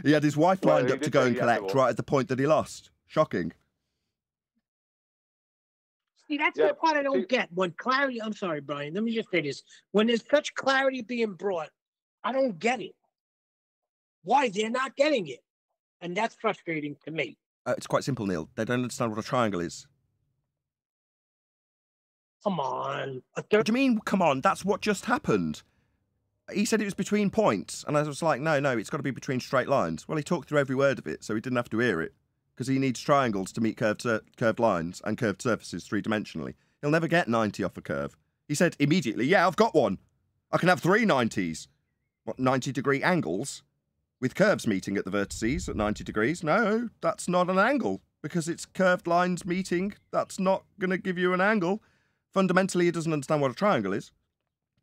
He had his wife lined up to go and collect right at the point that he lost. Shocking. See, that's the part I don't get. When clarity, I'm sorry, Brian, let me just say this. When there's such clarity being brought, I don't get it. Why? They're not getting it. And that's frustrating to me. It's quite simple, Neil. They don't understand what a triangle is. Come on. What do you mean, come on? That's what just happened. He said it was between points, and I was like, no, it's got to be between straight lines. Well, he talked through every word of it, so he didn't have to hear it, because he needs triangles to meet curved lines and curved surfaces 3-dimensionally. He'll never get 90 off a curve. He said immediately, yeah, I've got one. I can have 3 90s. What, 90-degree angles? With curves meeting at the vertices at 90 degrees? No, that's not an angle. because it's curved lines meeting. That's not going to give you an angle. Fundamentally, he doesn't understand what a triangle is.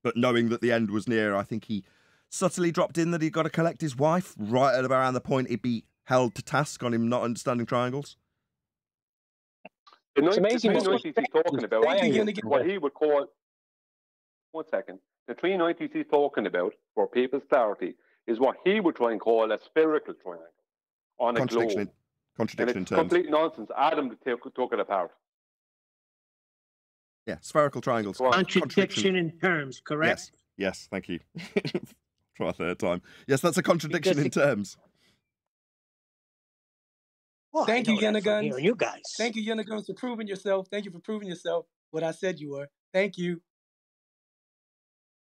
But knowing that the end was near, I think he subtly dropped in that he'd got to collect his wife right at around the point he'd be held to task on him not understanding triangles. The It's amazing 390s he's talking about, what he would call, one second, the 390s he's talking about, for people's clarity, is what he would try and call a spherical triangle on a globe. Contradiction in it's terms. Complete nonsense. Adam took it apart. Yeah, spherical triangles. Contradiction in terms, correct? Yes, thank you. Try a third time. Yes, that's a contradiction in terms. Well, Thank you, Yenneguns. hearing you guys. Thank you, Yenneguns, for proving yourself. Thank you for proving yourself what I said you were. Thank you.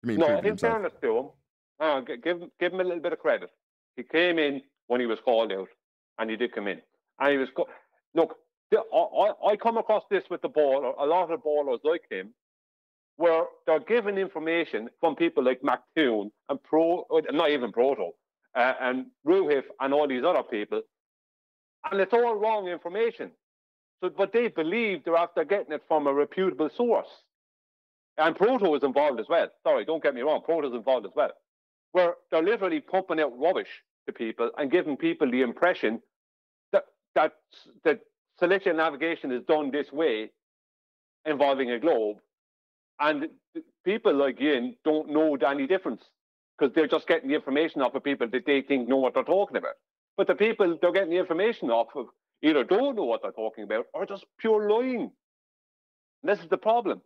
No, in fairness to him, give him a little bit of credit. He came in when he was called out, and he did come in. And he was look. I come across this with the baller, a lot of ballers like him, where they're given information from people like McToon and not even Proto, and Ruhif and all these other people, and it's all wrong information. So, but they believe they're after getting it from a reputable source. And Proto is involved as well. Sorry, don't get me wrong, Proto is involved as well. Where they're literally pumping out rubbish to people and giving people the impression that celestial navigation is done this way, involving a globe. And people like Yin don't know any difference, because they're just getting the information off of people that they think know what they're talking about. But the people they're getting the information off of either don't know what they're talking about or just pure lying. And this is the problem.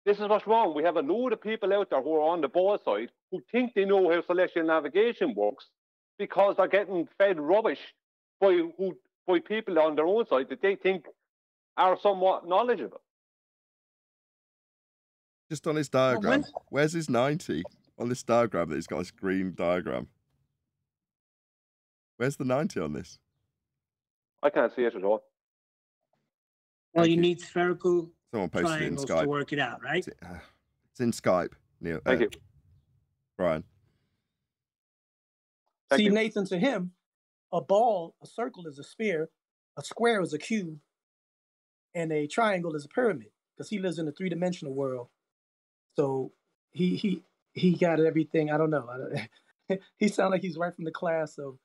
This is what's wrong. We have a load of people out there who are on the ball side who think they know how celestial navigation works because they're getting fed rubbish by people on their own side that they think are somewhat knowledgeable. Just on his diagram. Where's his 90? On this diagram that he's got, this green diagram. Where's the 90 on this? I can't see it at all. Well, you need spherical Someone posted it in triangles Skype. to work it out, right? It's in Skype, Neil. Thank you. Brian. See, Nathan, to him, a ball, a circle is a sphere, a square is a cube, and a triangle is a pyramid, because he lives in a three-dimensional world. So he got everything. I don't know. He sounds like he's right from the class of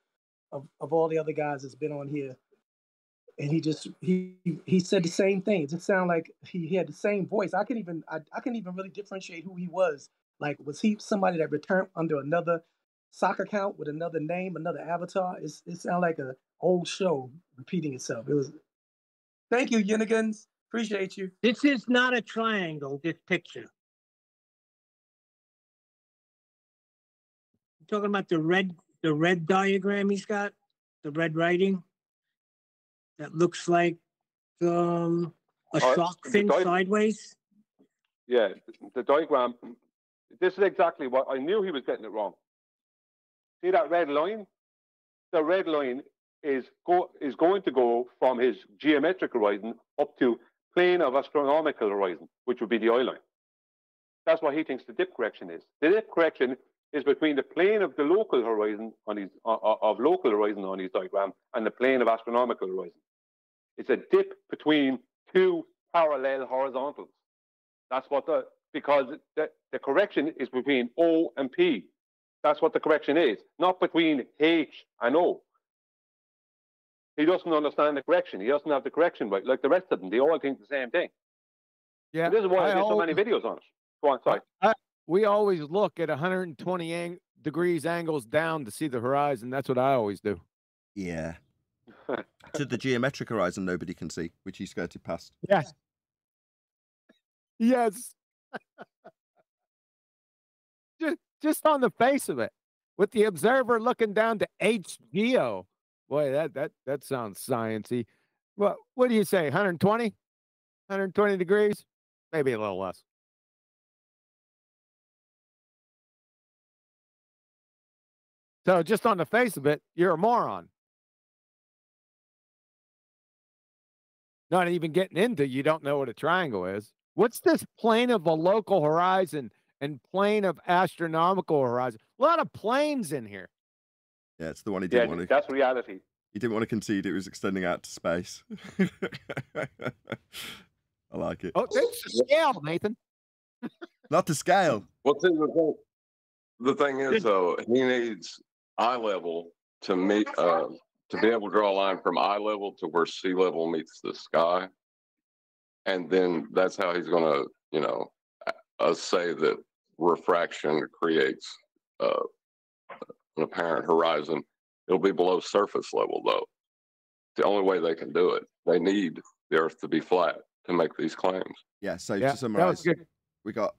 all the other guys that's been on here. And he said the same thing. It just sounded like he had the same voice. I couldn't even really differentiate who he was. Like, was he somebody that returned under another sock account with another name, another avatar? It sounded like an old show repeating itself. It was. Thank you, Yenneguns. Appreciate you. This is not a triangle, this picture. You're talking about the red diagram he's got, the red writing? That looks like a shark fin sideways. Yeah, the diagram. This is exactly what I knew he was getting it wrong. See that red line? The red line is going to go from his geometric horizon up to plane of astronomical horizon, which would be the eye line. That's what he thinks the dip correction is. The dip correction is between the plane of the local horizon on his local horizon on his diagram and the plane of astronomical horizon. It's a dip between two parallel horizontals. That's what because the correction is between O and P. That's what the correction is, not between H and O. He doesn't understand the correction. He doesn't have the correction right, like the rest of them. They all think the same thing. Yeah, and this is why there's so many videos on it. Go on, sorry. We always look at 120 degrees angles down to see the horizon. That's what I always do. Yeah. To the geometric horizon nobody can see, which he skirted past. Yes. Yes. just on the face of it, with the observer looking down to HGO. Boy, that sounds sciencey. Well, what do you say? 120? 120 degrees? Maybe a little less. So just on the face of it, you're a moron. Not even getting into, you don't know what a triangle is. What's this plane of a local horizon and plane of astronomical horizon? A lot of planes in here. Yeah, it's the one he didn't want to. That's reality. He didn't want to concede it was extending out to space. I like it. Oh, it's to scale, Nathan. Not to scale. Well, see, the thing is, though, he needs eye level to meet to be able to draw a line from eye level to where sea level meets the sky, and then that's how he's going to, you know, say that refraction creates an apparent horizon. It'll be below surface level, though. The only way they can do it, they need the Earth to be flat to make these claims. Yeah. So Yeah, to summarize, that was good. we got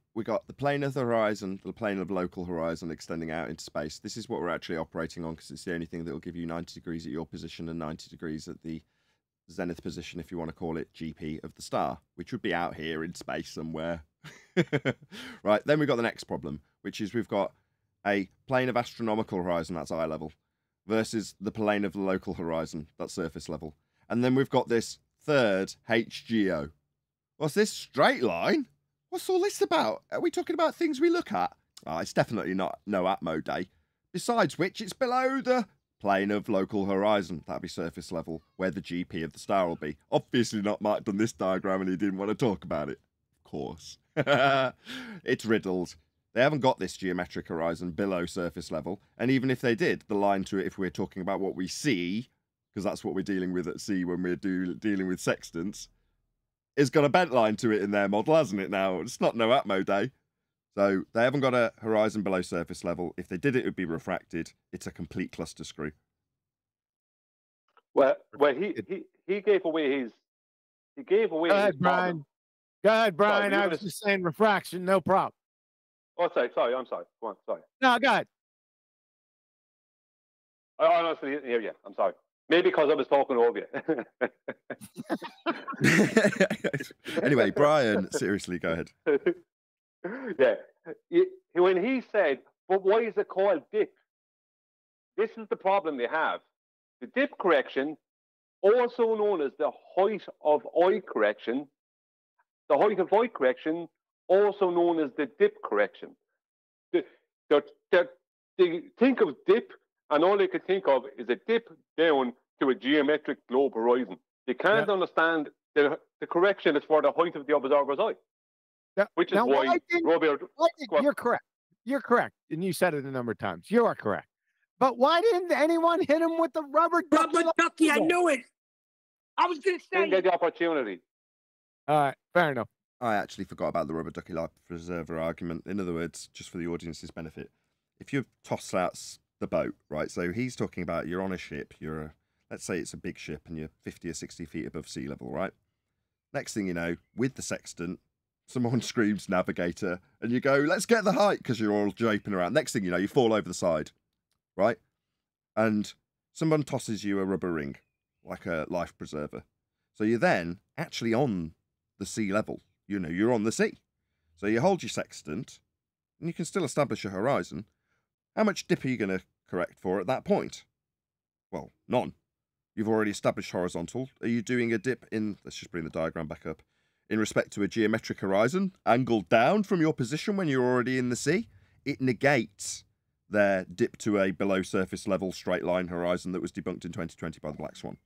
the plane of the horizon, the plane of local horizon extending out into space. This is what we're actually operating on because it's the only thing that will give you 90 degrees at your position and 90 degrees at the zenith position, if you want to call it GP of the star, which would be out here in space somewhere. Right. Then we've got the next problem, which is we've got a plane of astronomical horizon, that's eye level, versus the plane of the local horizon, that's surface level. And then we've got this third HGO. What's this straight line? What's all this about? Are we talking about things we look at? Oh, it's definitely not no Atmo day. Besides which, it's below the plane of local horizon. That'll be surface level, where the GP of the star will be. Obviously not marked on this diagram and he didn't want to talk about it. Of course. It's riddled. They haven't got this geometric horizon below surface level. And even if they did, the line to it, if we're talking about what we see, because that's what we're dealing with at sea when we're dealing with sextants, it's got a bent line to it in their model, hasn't it now? It's not no Atmo day. So they haven't got a horizon below surface level. If they did it would be refracted. It's a complete cluster screw. Well, he gave away his Go ahead, Brian. Go ahead, Brian. I was just saying refraction, no problem. Oh, sorry, I'm sorry. Go on, sorry. No, go ahead. I honestly didn't hear you. I'm sorry. Maybe because I was talking over you. Anyway, Brian, seriously, go ahead. Yeah. When he said, but why is it called dip? This is the problem they have. The dip correction, also known as the height of eye correction, also known as the dip correction. They think of dip, and all they can think of is a dip down to a geometric globe horizon. They can't understand the correction is for the height of the observer's eye. Yeah. Which is now, why you're correct. You're correct. And you said it a number of times. You are correct. But why didn't anyone hit him with the rubber ducky? I knew it. I was going to say. Didn't get the opportunity. All right. Fair enough. I actually forgot about the rubber ducky life preserver argument. In other words, just for the audience's benefit, if you toss out the boat, right? So he's talking about you're on a ship. Let's say it's a big ship and you're 50 or 60 feet above sea level, right? Next thing you know, with the sextant, someone screams navigator and you go, let's get the height because you're all japing around. Next thing you know, you fall over the side, right? And someone tosses you a rubber ring, like a life preserver. So you're then actually on the sea level. You know, you're on the sea. So you hold your sextant and you can still establish a horizon. How much dip are you going to correct for at that point? Well, none. You've already established horizontal. Are you doing a dip in, let's just bring the diagram back up, in respect to a geometric horizon, angled down from your position when you're already in the sea? It negates their dip to a below surface level straight line horizon that was debunked in 2020 by the Black Swan.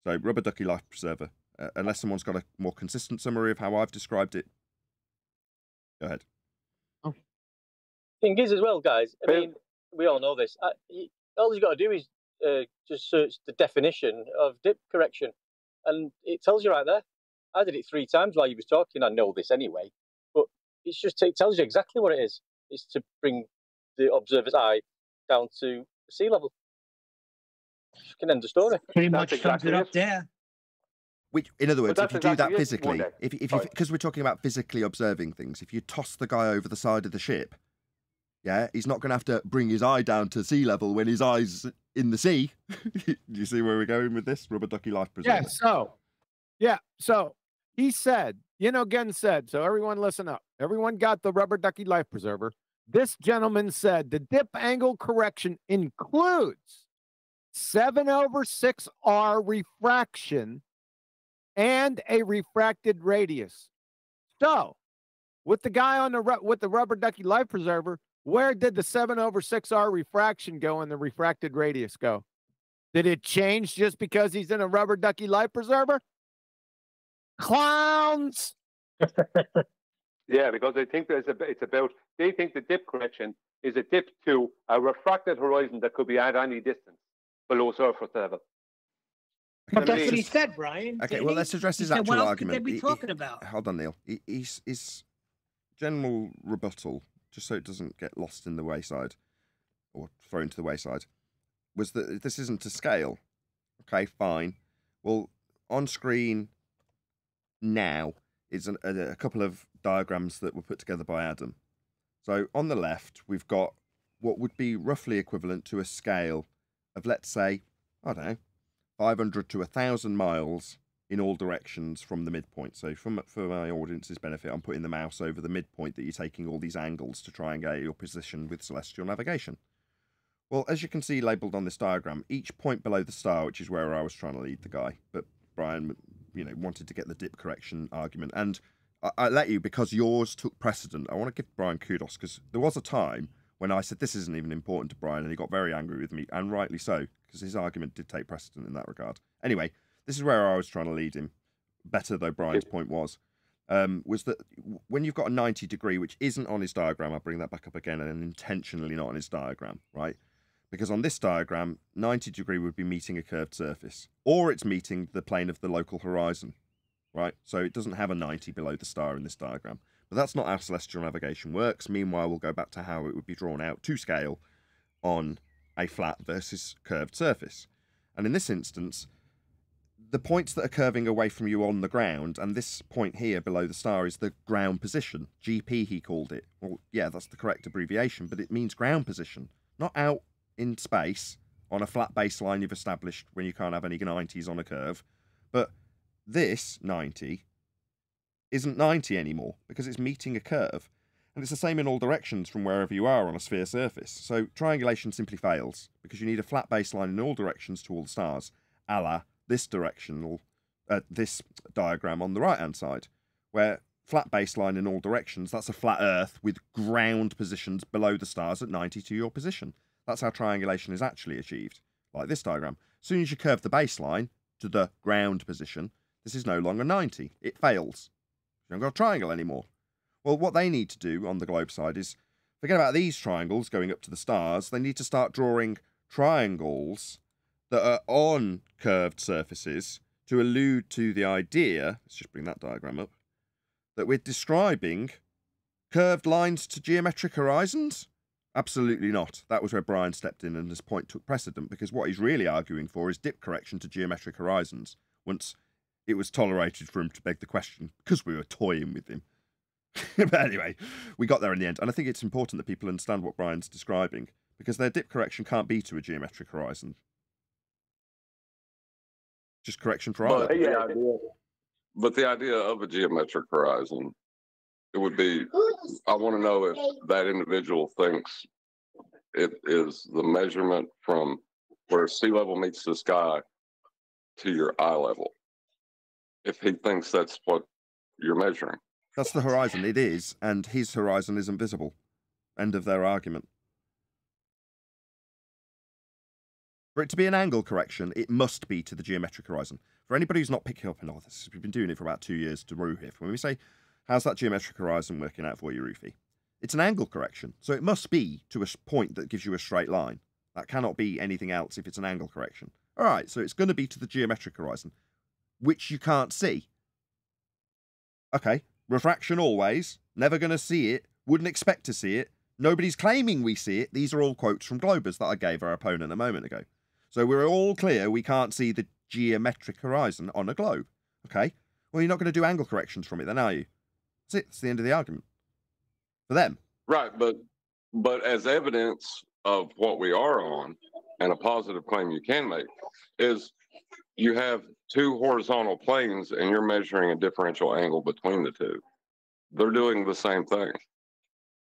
So rubber ducky life preserver. Unless someone's got a more consistent summary of how I've described it. Go ahead. Thing is as well, guys, I mean, we all know this. All you've got to do is just search the definition of dip correction, and it tells you right there. I did it 3 times while you was talking. I know this anyway, but it tells you exactly what it is. It's to bring the observer's eye down to sea level. You can end the story. Pretty much sums it up there. Which, in other words, if you do that physically, Monday. if you, because we're talking about physically observing things, if you toss the guy over the side of the ship, yeah, he's not going to have to bring his eye down to sea level when his eye's in the sea. You see where we're going with this? Rubber ducky life preserver. So he said, Gen said, so everyone listen up. Everyone got the rubber ducky life preserver. This gentleman said the dip angle correction includes 7/6R refraction and a refracted radius. So, with the guy on with the rubber ducky life preserver, where did the 7/6R refraction go and the refracted radius go? Did it change just because he's in a rubber ducky life preserver? Clowns! Yeah, because they think they think the dip correction is a dip to a refracted horizon that could be at any distance below surface level. But that's what he said, Brian. Okay, didn't well, he? let's address He his said, actual what else argument. could they be talking about? Hold on, Neil. His general rebuttal, just so it doesn't get lost in the wayside or thrown to the wayside, was that this isn't to scale. Okay, fine. Well, on screen now is a couple of diagrams that were put together by Adam. So on the left, we've got what would be roughly equivalent to a scale of, let's say, I don't know, 500 to 1,000 miles in all directions from the midpoint. So for my audience's benefit, I'm putting the mouse over the midpoint that you're taking all these angles to triangulate your position with celestial navigation. Well, as you can see labelled on this diagram, each point below the star, which is where I was trying to lead the guy, but Brian, wanted to get the dip correction argument, and I let you because yours took precedent. I want to give Brian kudos because there was a time when I said this isn't even important to Brian, and he got very angry with me, and rightly so, because his argument did take precedent in that regard. Anyway, this is where I was trying to lead him, better though Brian's point was that when you've got a 90 degree, which isn't on his diagram, I'll bring that back up again, and intentionally not on his diagram, right? Because on this diagram, 90 degree would be meeting a curved surface, or it's meeting the plane of the local horizon, right? So it doesn't have a 90 below the star in this diagram. But that's not how celestial navigation works. Meanwhile, we'll go back to how it would be drawn out to scale on a flat versus curved surface. And in this instance, the points that are curving away from you on the ground, and this point here below the star is the ground position. GP, he called it. Well, yeah, that's the correct abbreviation, but it means ground position, not out in space on a flat baseline you've established when you can't have any 90s on a curve. But this 90 isn't 90 anymore because it's meeting a curve. And it's the same in all directions from wherever you are on a sphere surface. So triangulation simply fails because you need a flat baseline in all directions to all the stars, a la this this diagram on the right-hand side, where flat baseline in all directions, that's a flat Earth with ground positions below the stars at 90 to your position. That's how triangulation is actually achieved, like this diagram. As soon as you curve the baseline to the ground position, this is no longer 90. It fails. You haven't got a triangle anymore. Well, what they need to do on the globe side is forget about these triangles going up to the stars. They need to start drawing triangles that are on curved surfaces to allude to the idea, let's just bring that diagram up, that we're describing curved lines to geometric horizons. Absolutely not. That was where Brian stepped in and his point took precedent, because what he's really arguing for is dip correction to geometric horizons, once it was tolerated for him to beg the question, because we were toying with him. But anyway, we got there in the end, and I think it's important that people understand what Brian's describing, because their dip correction can't be to a geometric horizon. Just correction for either. But the idea of a geometric horizon, it would be, I want to know if that individual thinks it is the measurement from where sea level meets the sky to your eye level. If he thinks that's what you're measuring. That's the horizon. It is, and his horizon isn't visible. End of their argument. For it to be an angle correction, it must be to the geometric horizon. For anybody who's not picking up on all this, we've been doing it for about 2 years to Roof. When we say, how's that geometric horizon working out for you, Roofy? It's an angle correction, so it must be to a point that gives you a straight line. That cannot be anything else if it's an angle correction. All right, so it's going to be to the geometric horizon, which you can't see. Okay, refraction always, never going to see it, wouldn't expect to see it, nobody's claiming we see it. These are all quotes from Globers that I gave our opponent a moment ago. So we're all clear we can't see the geometric horizon on a globe. Okay, well, you're not going to do angle corrections from it then, are you? That's it, that's the end of the argument. For them. Right, but as evidence of what we are on, and a positive claim you can make, is you have two horizontal planes and you're measuring a differential angle between the two. They're doing the same thing.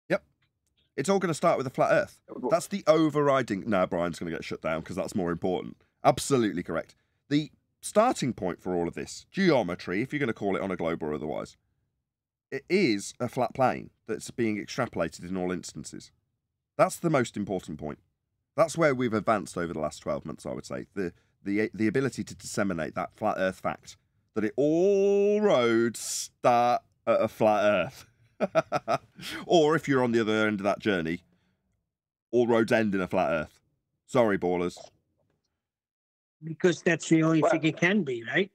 Yep. It's all going to start with a flat Earth. That's the overriding... No, Brian's going to get shut down because that's more important. Absolutely correct. The starting point for all of this, geometry, if you're going to call it on a globe or otherwise, it is a flat plane that's being extrapolated in all instances. That's the most important point. That's where we've advanced over the last 12 months, I would say. The ability to disseminate that flat Earth fact, that all roads start at a flat Earth. Or if you're on the other end of that journey, all roads end in a flat Earth. Sorry, ballers. Because that's the only thing it can be, right?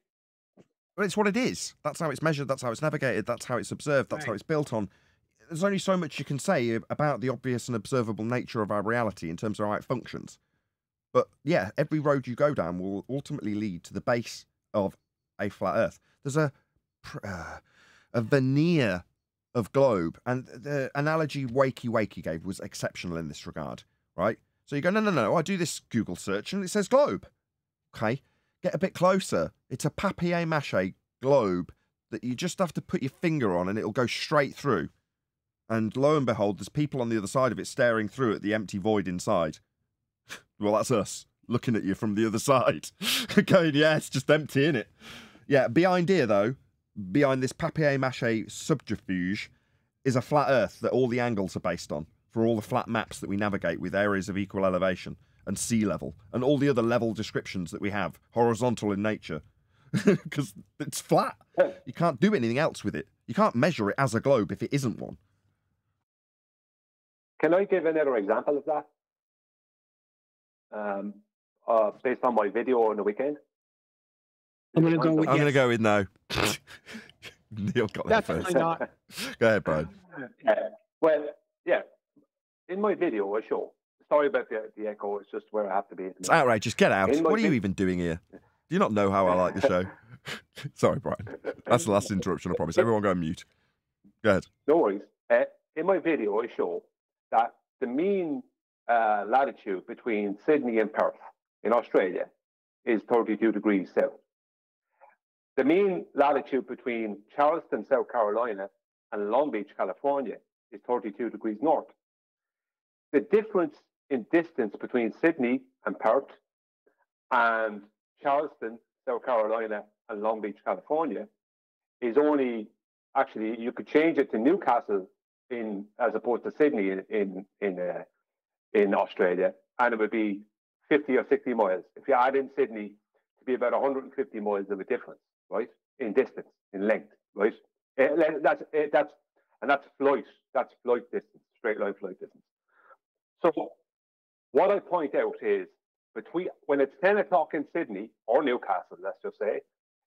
But it's what it is. That's how it's measured. That's how it's navigated. That's how it's observed. That's how it's built on. There's only so much you can say about the obvious and observable nature of our reality in terms of how it functions. But yeah, every road you go down will ultimately lead to the base of a flat Earth. There's a veneer of globe, and the analogy Wakey gave was exceptional in this regard, right? So you go, no, I do this Google search and it says globe. Okay, get a bit closer. It's a papier-mâché globe that you just have to put your finger on and it'll go straight through. And lo and behold, there's people on the other side of it staring through at the empty void inside. Well, that's us looking at you from the other side. Going, yeah, it's just empty, innit? Yeah, behind here, though, behind this papier-mâché subterfuge, is a flat Earth that all the angles are based on, for all the flat maps that we navigate with areas of equal elevation and sea level, and all the other level descriptions that we have, horizontal in nature. Because it's flat. You can't do anything else with it. You can't measure it as a globe if it isn't one. Can I give another example of that? Based on my video on the weekend? I'm going to go with I'm going to go with no. Neil got that first. Definitely not. Go ahead, Brian. Well, yeah. In my video, I show. Sorry about the echo. It's just where I have to be. It's outrageous. Get out. What are you even doing here? Do you not know how I like the show? Sorry, Brian. That's the last interruption, I promise. Everyone go on mute. Go ahead. No worries. In my video, I show that the mean latitude between Sydney and Perth in Australia is 32 degrees south. The mean latitude between Charleston, South Carolina, and Long Beach, California, is 32 degrees north. The difference in distance between Sydney and Perth and Charleston, South Carolina, and Long Beach, California, is only, actually, you could change it to Newcastle as opposed to Sydney in Australia, and it would be 50 or 60 miles. If you add in Sydney, it'd be about 150 miles of a difference, right? In distance, in length, right? That's flight. That's flight distance, straight line flight distance. So what I point out is when it's 10 o'clock in Sydney or Newcastle, let's just say,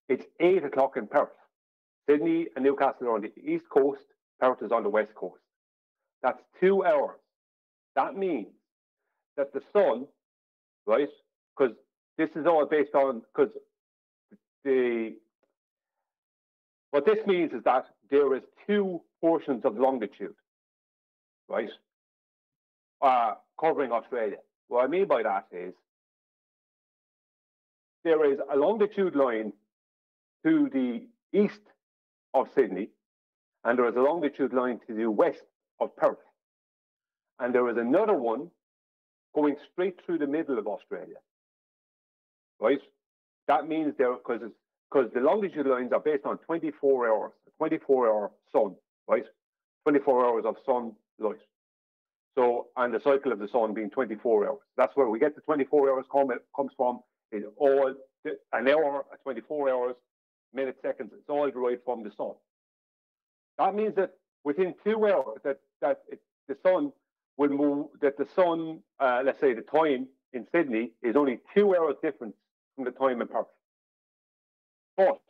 it's 8 o'clock in Perth. Sydney and Newcastle are on the east coast, Perth is on the west coast. That's 2 hours. That means that the sun, right, because this is all based on, because what this means is that there is 2 portions of longitude, right, covering Australia. What I mean by that is there is a longitude line to the east of Sydney, and there is a longitude line to the west of Perth. And there is another one going straight through the middle of Australia, right? That means because the longitude lines are based on 24 hours, 24-hour sun, right? 24 hours of sunlight. So, and the cycle of the sun being 24 hours. That's where we get the 24 hours comes from. Is all an hour, 24 hours, minutes, seconds. It's all derived from the sun. That means that within 2 hours, the sun will move. That the sun, let's say, the time in Sydney is only 2 hours difference from the time in Perth. But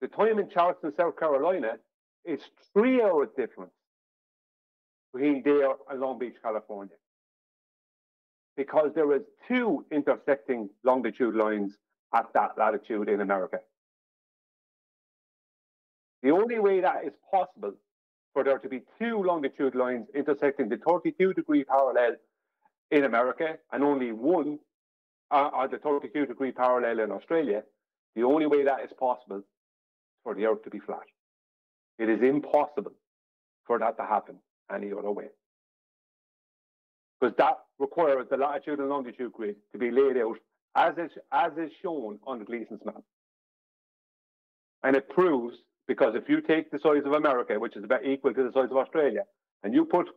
the time in Charleston, South Carolina, is 3 hours difference between there and Long Beach, California, because there is 2 intersecting longitude lines at that latitude in America. The only way that is possible for there to be 2 longitude lines intersecting the 32-degree parallel in America and only one the 32-degree parallel in Australia, the only way that is possible for the Earth to be flat. It is impossible for that to happen any other way, because that requires the latitude and longitude grid to be laid out as is shown on the Gleason's map. And it proves, because if you take the size of America, which is about equal to the size of Australia, and you put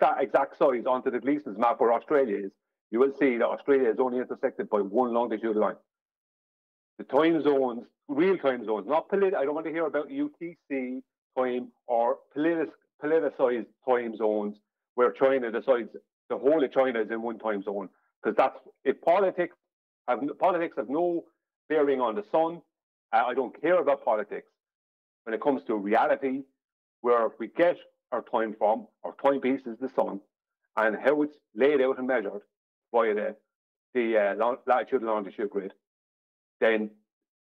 that exact size onto the Gleason's map where Australia is, you will see that Australia is only intersected by one longitudinal line. The time zones, real time zones, not political. I don't want to hear about UTC time or politicized time zones where China decides the whole of China is in one time zone. Because that's, if politics have no bearing on the sun, I don't care about politics. When it comes to reality, where we get our time from, our timepiece is the sun, and how it's laid out and measured via the latitude and longitude grid, then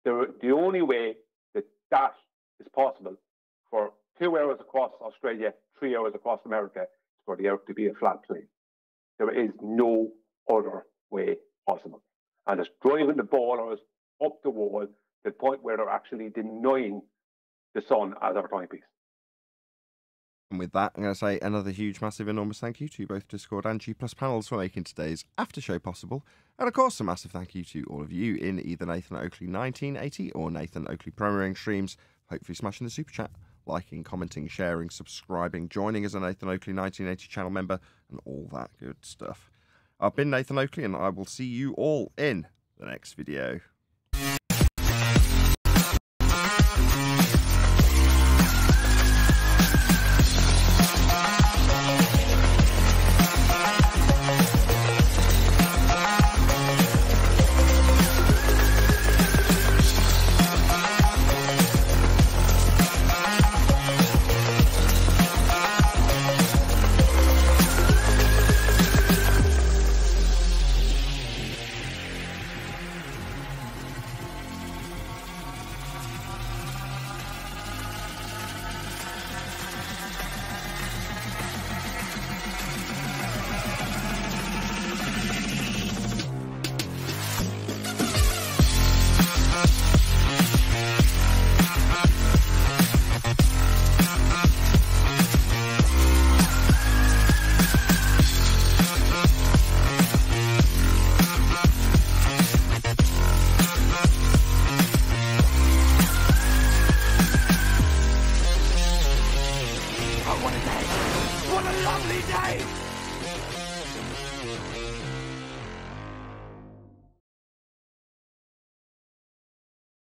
the only way that is possible for 2 hours across Australia, 3 hours across America, is for the Earth to be a flat plane. There is no other way possible. And it's driving the ballers up the wall to the point where they're actually denying the sun as our timepiece. And with that, I'm going to say another huge, massive, enormous thank you to both Discord and G+ panels for making today's after show possible. And of course, a massive thank you to all of you in either Nathan Oakley 1980 or Nathan Oakley Premiering streams, hopefully smashing the super chat, liking, commenting, sharing, subscribing, joining as a Nathan Oakley 1980 channel member, and all that good stuff. I've been Nathan Oakley, and I will see you all in the next video. What a lovely day!